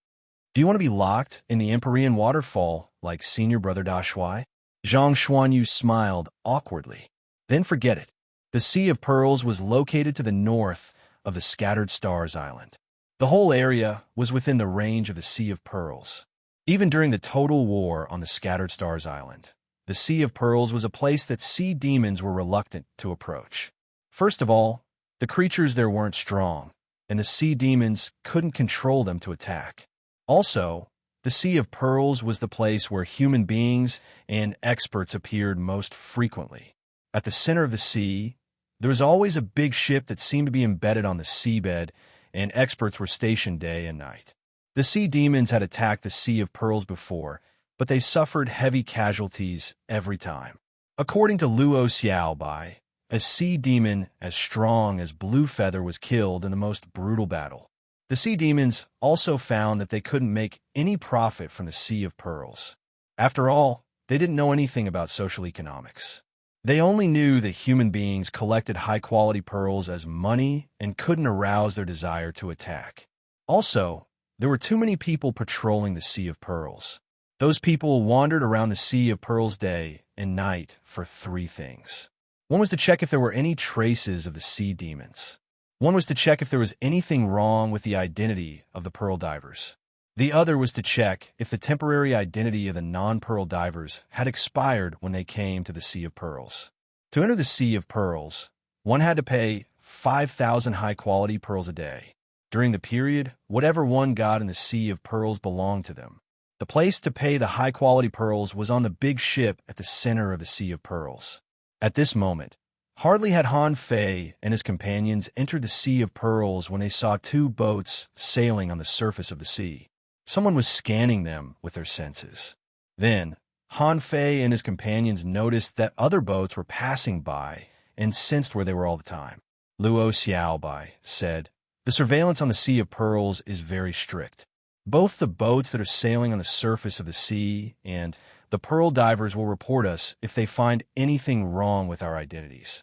"Do you want to be locked in the Empyrean waterfall like senior brother Da Shui?" Zhang Xuanyu smiled awkwardly. "Then forget it." The Sea of Pearls was located to the north of the Scattered Stars Island. The whole area was within the range of the Sea of Pearls. Even during the total war on the Scattered Stars Island, The Sea of Pearls was a place that sea demons were reluctant to approach. First of all, the creatures there weren't strong, and the sea demons couldn't control them to attack. Also, the Sea of Pearls was the place where human beings and experts appeared most frequently. At the center of the sea, there was always a big ship that seemed to be embedded on the seabed, and experts were stationed day and night. The sea demons had attacked the Sea of Pearls before, but they suffered heavy casualties every time. According to Luo Xiaobai, a sea demon as strong as Blue Feather was killed in the most brutal battle. The sea demons also found that they couldn't make any profit from the Sea of Pearls. After all, they didn't know anything about social economics. They only knew that human beings collected high-quality pearls as money and couldn't arouse their desire to attack. Also, there were too many people patrolling the Sea of Pearls. Those people wandered around the Sea of Pearls day and night for three things. One was to check if there were any traces of the sea demons. One was to check if there was anything wrong with the identity of the pearl divers. The other was to check if the temporary identity of the non-pearl divers had expired when they came to the Sea of Pearls. To enter the Sea of Pearls, one had to pay 5,000 high-quality pearls a day. During the period, whatever one got in the Sea of Pearls belonged to them. The place to pay the high-quality pearls was on the big ship at the center of the Sea of Pearls. At this moment, hardly had Han Fei and his companions entered the Sea of Pearls when they saw two boats sailing on the surface of the sea. Someone was scanning them with their senses. Then, Han Fei and his companions noticed that other boats were passing by and sensed where they were all the time. Luo Xiaobai said, "The surveillance on the Sea of Pearls is very strict. Both the boats that are sailing on the surface of the sea and the pearl divers will report us if they find anything wrong with our identities."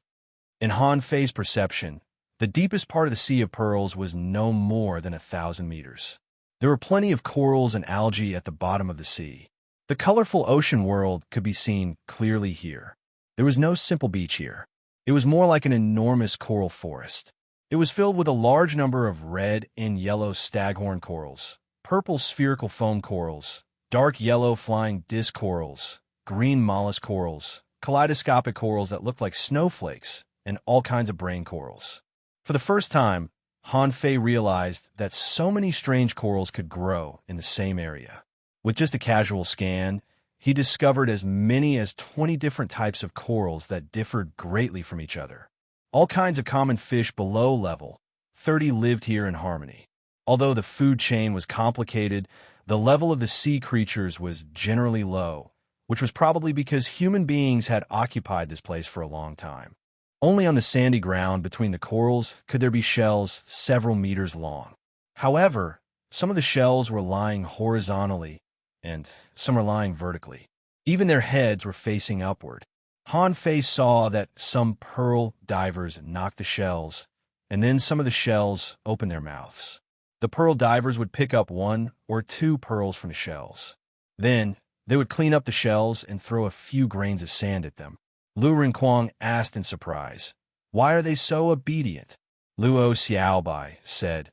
In Han Fei's perception, the deepest part of the Sea of Pearls was no more than 1,000 meters. There were plenty of corals and algae at the bottom of the sea. The colorful ocean world could be seen clearly here. There was no simple beach here. It was more like an enormous coral forest. It was filled with a large number of red and yellow staghorn corals, purple spherical foam corals, dark yellow flying disc corals, green mollusk corals, kaleidoscopic corals that looked like snowflakes, and all kinds of brain corals. For the first time, Han Fei realized that so many strange corals could grow in the same area. With just a casual scan, he discovered as many as 20 different types of corals that differed greatly from each other. All kinds of common fish below level 30 lived here in harmony. Although the food chain was complicated, the level of the sea creatures was generally low, which was probably because human beings had occupied this place for a long time. Only on the sandy ground between the corals could there be shells several meters long. However, some of the shells were lying horizontally, and some were lying vertically. Even their heads were facing upward. Han Fei saw that some pearl divers knocked the shells, and then some of the shells opened their mouths. The pearl divers would pick up 1 or 2 pearls from the shells. Then, they would clean up the shells and throw a few grains of sand at them. Lu Renquang asked in surprise, "Why are they so obedient?" Luo Xiaobai said,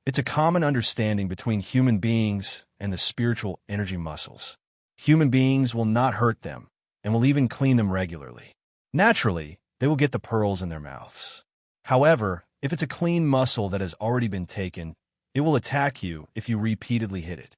"It's a common understanding between human beings and the spiritual energy muscles. Human beings will not hurt them, and will even clean them regularly. Naturally, they will get the pearls in their mouths. However, if it's a clean muscle that has already been taken, it will attack you if you repeatedly hit it."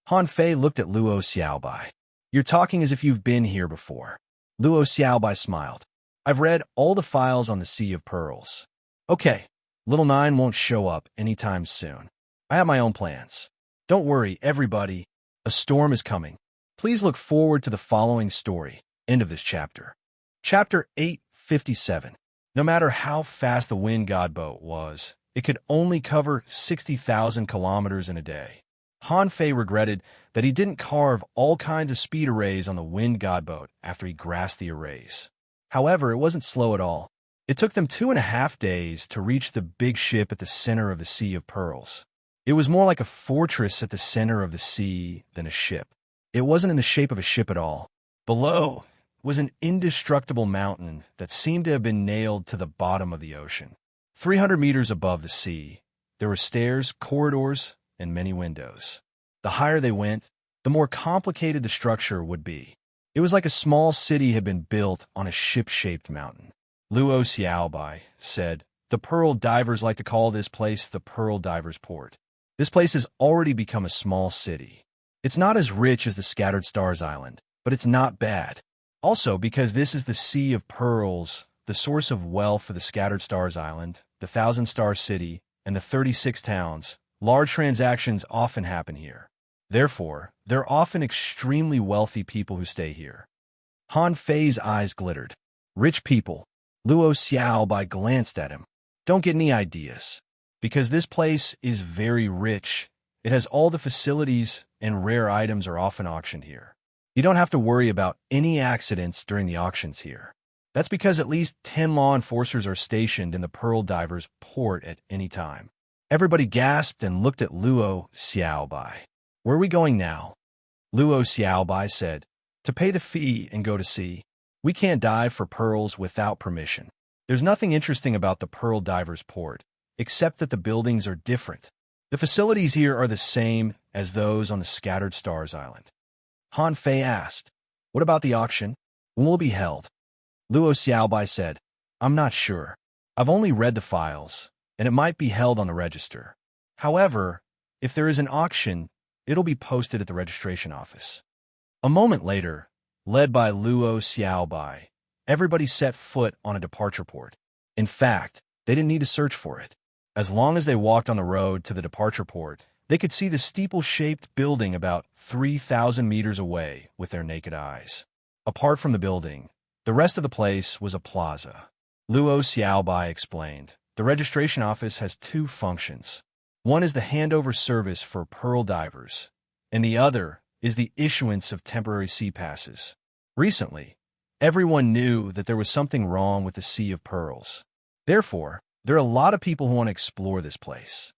Han Fei looked at Luo Xiaobai. "You're talking as if you've been here before." Luo Xiaobai smiled. "I've read all the files on the Sea of Pearls. Okay, Little Nine won't show up anytime soon. I have my own plans. Don't worry, everybody. A storm is coming. Please look forward to the following story." End of this chapter. Chapter 857. No matter how fast the wind god boat was, it could only cover 60,000 kilometers in a day. Han Fei regretted that he didn't carve all kinds of speed arrays on the wind god boat after he grasped the arrays. However, it wasn't slow at all. It took them 2.5 days to reach the big ship at the center of the Sea of Pearls. It was more like a fortress at the center of the sea than a ship. It wasn't in the shape of a ship at all. Below was an indestructible mountain that seemed to have been nailed to the bottom of the ocean. 300 meters above the sea, there were stairs, corridors, and many windows. The higher they went, the more complicated the structure would be. It was like a small city had been built on a ship-shaped mountain. Luo Xiaobai said, "The Pearl Divers like to call this place the Pearl Divers Port. This place has already become a small city. It's not as rich as the Scattered Stars Island, but it's not bad. Also, because this is the Sea of Pearls, the source of wealth for the Scattered Stars Island, the Thousand Star City, and the 36 towns, large transactions often happen here. Therefore, there are often extremely wealthy people who stay here." Han Fei's eyes glittered. "Rich people." Luo Xiaobai glanced at him. "Don't get any ideas. Because this place is very rich, it has all the facilities and rare items are often auctioned here. You don't have to worry about any accidents during the auctions here. That's because at least 10 law enforcers are stationed in the Pearl Divers Port at any time." Everybody gasped and looked at Luo Xiaobai. "Where are we going now?" Luo Xiaobai said, "To pay the fee and go to sea. We can't dive for pearls without permission. There's nothing interesting about the Pearl Divers Port, except that the buildings are different. The facilities here are the same as those on the Scattered Stars Island." Han Fei asked, "What about the auction? When will it be held?" Luo Xiaobai said, "I'm not sure. I've only read the files, and it might be held on the register. However, if there is an auction, it'll be posted at the registration office." A moment later, led by Luo Xiaobai, everybody set foot on a departure port. In fact, they didn't need to search for it. As long as they walked on the road to the departure port, they could see the steeple-shaped building about 3,000 meters away with their naked eyes. Apart from the building, the rest of the place was a plaza. Luo Xiaobai explained, "The registration office has two functions. One is the handover service for pearl divers, and the other is the issuance of temporary sea passes. Recently, everyone knew that there was something wrong with the Sea of Pearls. Therefore, there are a lot of people who want to explore this place."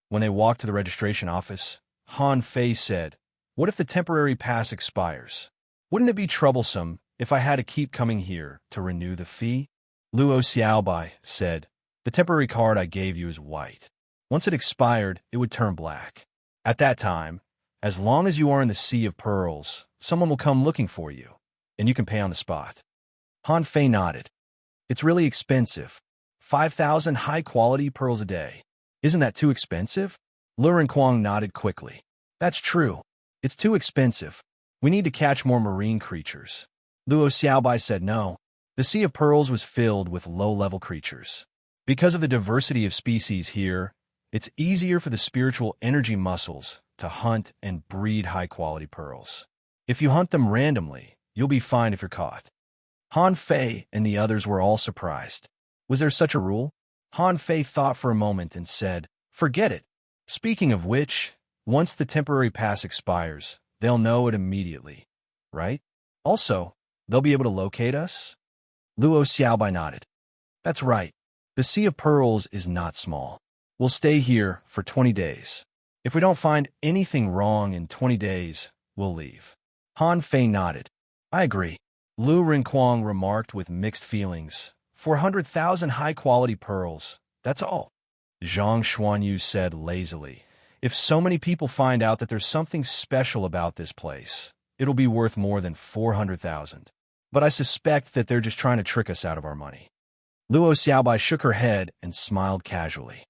When they walked to the registration office, Han Fei said, "What if the temporary pass expires? Wouldn't it be troublesome if I had to keep coming here to renew the fee?" Luo Xiaobai said, "The temporary card I gave you is white. Once it expired, it would turn black. At that time, as long as you are in the Sea of Pearls, someone will come looking for you, and you can pay on the spot." Han Fei nodded. "It's really expensive. 5,000 high-quality pearls a day. Isn't that too expensive?" Luren Kwang nodded quickly. "That's true. It's too expensive. We need to catch more marine creatures." Luo Xiaobai said no. The Sea of Pearls was filled with low-level creatures. Because of the diversity of species here, it's easier for the spiritual energy muscles to hunt and breed high-quality pearls. If you hunt them randomly, you'll be fine if you're caught. Han Fei and the others were all surprised. Was there such a rule? Han Fei thought for a moment and said, "Forget it. Speaking of which, once the temporary pass expires, they'll know it immediately, right? Also, they'll be able to locate us?" Luo Xiaobai nodded. "That's right. The Sea of Pearls is not small. We'll stay here for 20 days. If we don't find anything wrong in 20 days, we'll leave." Han Fei nodded. "I agree." Lu Rinquang remarked with mixed feelings. 400,000 high-quality pearls, that's all." Zhang Xuanyu said lazily, "If so many people find out that there's something special about this place, it'll be worth more than 400,000. But I suspect that they're just trying to trick us out of our money." Luo Xiaobai shook her head and smiled casually.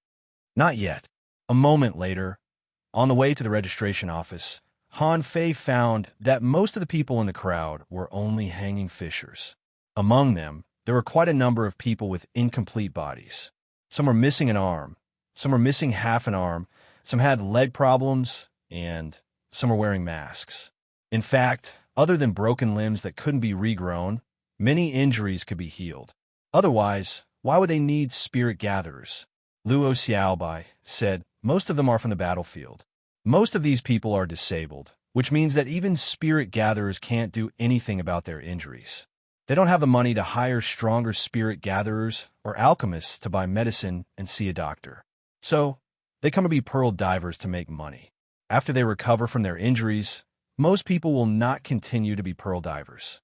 "Not yet." A moment later, on the way to the registration office, Han Fei found that most of the people in the crowd were only hanging fishers. Among them, there were quite a number of people with incomplete bodies. Some were missing an arm, some were missing half an arm, some had leg problems, and some were wearing masks. In fact, other than broken limbs that couldn't be regrown, many injuries could be healed. Otherwise, why would they need spirit gatherers? Luo Xiaobai said, "Most of them are from the battlefield. Most of these people are disabled, which means that even spirit gatherers can't do anything about their injuries. They don't have the money to hire stronger spirit gatherers or alchemists to buy medicine and see a doctor. So, they come to be pearl divers to make money. After they recover from their injuries, most people will not continue to be pearl divers."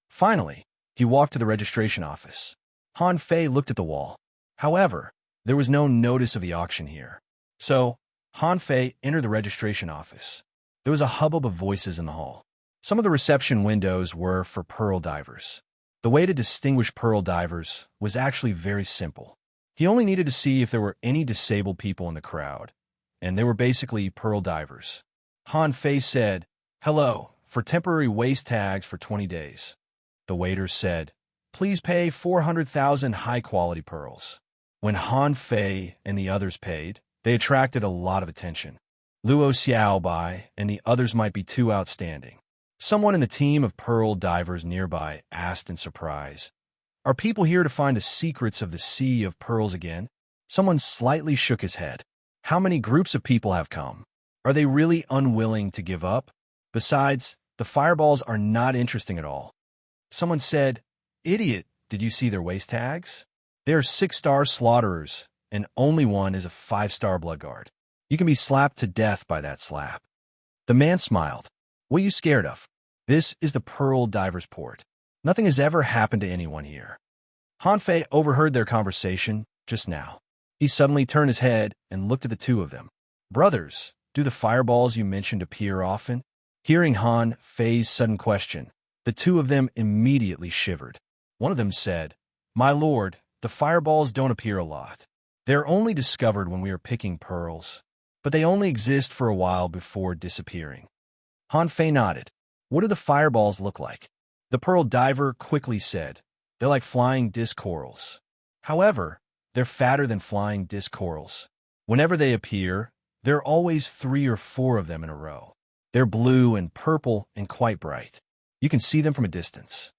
Finally, he walked to the registration office. Han Fei looked at the wall. However, there was no notice of the auction here. So, Han Fei entered the registration office. There was a hubbub of voices in the hall. Some of the reception windows were for pearl divers. The way to distinguish pearl divers was actually very simple. He only needed to see if there were any disabled people in the crowd, and they were basically pearl divers. Han Fei said, "Hello, for temporary waist tags for 20 days. The waiter said, "Please pay 400,000 high-quality pearls." When Han Fei and the others paid, they attracted a lot of attention. Luo Xiaobai and the others might be too outstanding. Someone in the team of pearl divers nearby asked in surprise, "Are people here to find the secrets of the Sea of Pearls again?" Someone slightly shook his head. "How many groups of people have come? Are they really unwilling to give up? Besides, the fireballs are not interesting at all." Someone said, "Idiot, did you see their waist tags? They are 6-star slaughterers, and only one is a 5-star bloodguard. You can be slapped to death by that slap." The man smiled. "What are you scared of? This is the Pearl Divers Port. Nothing has ever happened to anyone here." Han Fei overheard their conversation just now. He suddenly turned his head and looked at the two of them. "Brothers, do the fireballs you mentioned appear often?" Hearing Han Fei's sudden question, the two of them immediately shivered. One of them said, "My lord, the fireballs don't appear a lot. They're only discovered when we are picking pearls, but they only exist for a while before disappearing." Han Fei nodded. "What do the fireballs look like?" The pearl diver quickly said, "They're like flying disc corals. However, they're fatter than flying disc corals. Whenever they appear, there are always 3 or 4 of them in a row. They're blue and purple and quite bright. You can see them from a distance."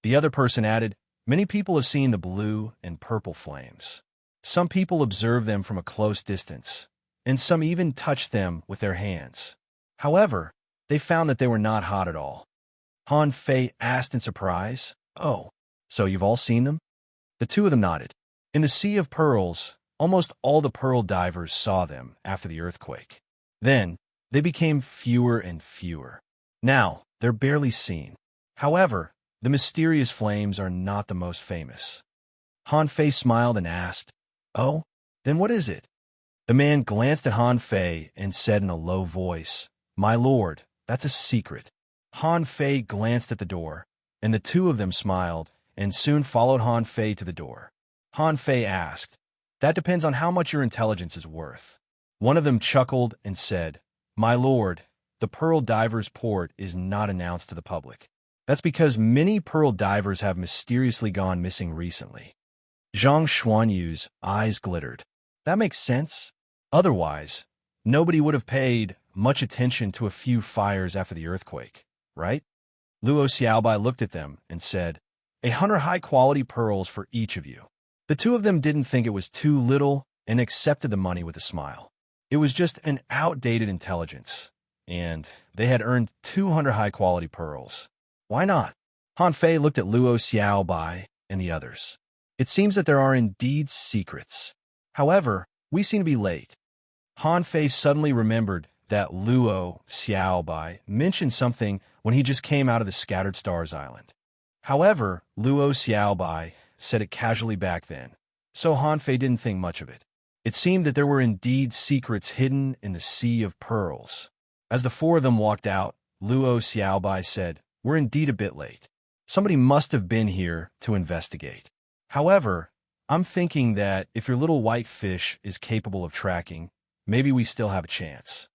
The other person added, "Many people have seen the blue and purple flames. Some people observe them from a close distance, and some even touch them with their hands. However, they found that they were not hot at all." Han Fei asked in surprise, "Oh, so you've all seen them?" The two of them nodded. In the Sea of Pearls, almost all the pearl divers saw them after the earthquake. Then, they became fewer and fewer. Now, they're barely seen. However, the mysterious flames are not the most famous. Han Fei smiled and asked, "Oh, then what is it?" The man glanced at Han Fei and said in a low voice, "My lord, that's a secret." Han Fei glanced at the door, and the two of them smiled and soon followed Han Fei to the door. Han Fei asked, "That depends on how much your intelligence is worth." One of them chuckled and said, "My lord, the Pearl Divers Port is not announced to the public. That's because many pearl divers have mysteriously gone missing recently." Zhang Xuanyu's eyes glittered. "That makes sense. Otherwise, nobody would have paid much attention to a few fires after the earthquake, right?" Luo Xiaobai looked at them and said, 100 high-quality pearls for each of you." The two of them didn't think it was too little and accepted the money with a smile. It was just an outdated intelligence, and they had earned 200 high-quality pearls. Why not? Han Fei looked at Luo Xiaobai and the others. "It seems that there are indeed secrets. However, we seem to be late." Han Fei suddenly remembered that Luo Xiaobai mentioned something when he just came out of the Scattered Stars Island. However, Luo Xiaobai said it casually back then, so Han Fei didn't think much of it. It seemed that there were indeed secrets hidden in the Sea of Pearls. As the four of them walked out, Luo Xiaobai said, "We're indeed a bit late. Somebody must have been here to investigate. However, I'm thinking that if your little white fish is capable of tracking, maybe we still have a chance."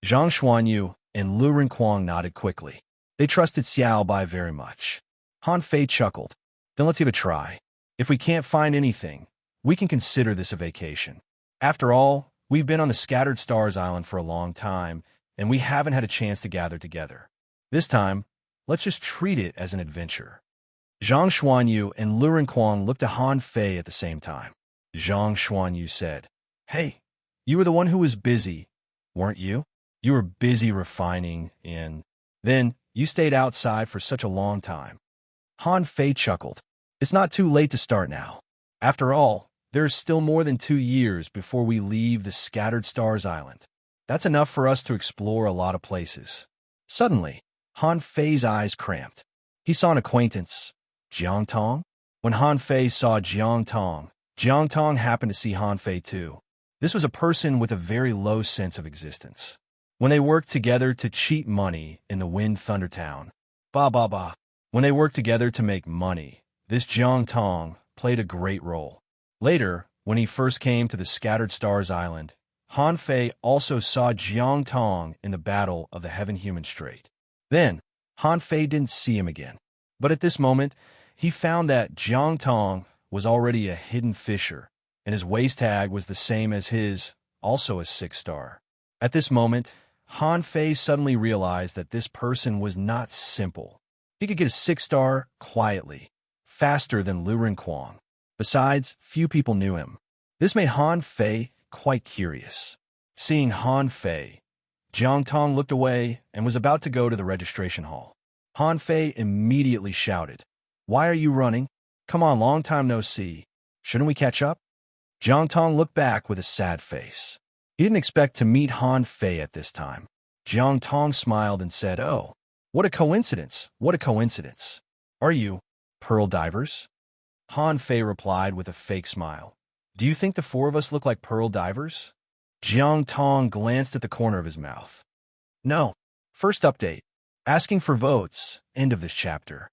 Zhang Xuanyu and Lu Renquang nodded quickly. They trusted Xiaobai very much. Han Fei chuckled. "Then let's give it a try. If we can't find anything, we can consider this a vacation. After all, we've been on the Scattered Stars Island for a long time, and we haven't had a chance to gather together. This time, let's just treat it as an adventure." Zhang Xuanyu and Lu Renquang looked at Han Fei at the same time. Zhang Xuanyu said, "Hey, you were the one who was busy, weren't you? You were busy refining, and then you stayed outside for such a long time." Han Fei chuckled. "It's not too late to start now. After all, there's still more than 2 years before we leave the Scattered Stars Island. That's enough for us to explore a lot of places." Suddenly, Han Fei's eyes cramped. He saw an acquaintance, Jiang Tong. When Han Fei saw Jiang Tong happened to see Han Fei too. This was a person with a very low sense of existence. When they worked together to cheat money in the Wind Thunder Town. Ba ba ba. When they worked together to make money, this Jiang Tong played a great role. Later, when he first came to the Scattered Stars Island, Han Fei also saw Jiang Tong in the Battle of the Heaven-Human Strait. Then, Han Fei didn't see him again. But at this moment, he found that Jiang Tong was already a hidden fisher, and his waist tag was the same as his, also a 6-star. At this moment, Han Fei suddenly realized that this person was not simple. He could get a 6-star quietly, faster than Lu Renquang. Besides, few people knew him. This made Han Fei quite curious. Seeing Han Fei, Jiang Tong looked away and was about to go to the registration hall. Han Fei immediately shouted, "Why are you running? Come on, long time no see. Shouldn't we catch up?" Jiang Tong looked back with a sad face. He didn't expect to meet Han Fei at this time. Jiang Tong smiled and said, "Oh, what a coincidence, what a coincidence. Are you pearl divers?" Han Fei replied with a fake smile. "Do you think the 4 of us look like pearl divers?" Jiang Tong glanced at the corner of his mouth. "No. First update. Asking for votes. End of this chapter."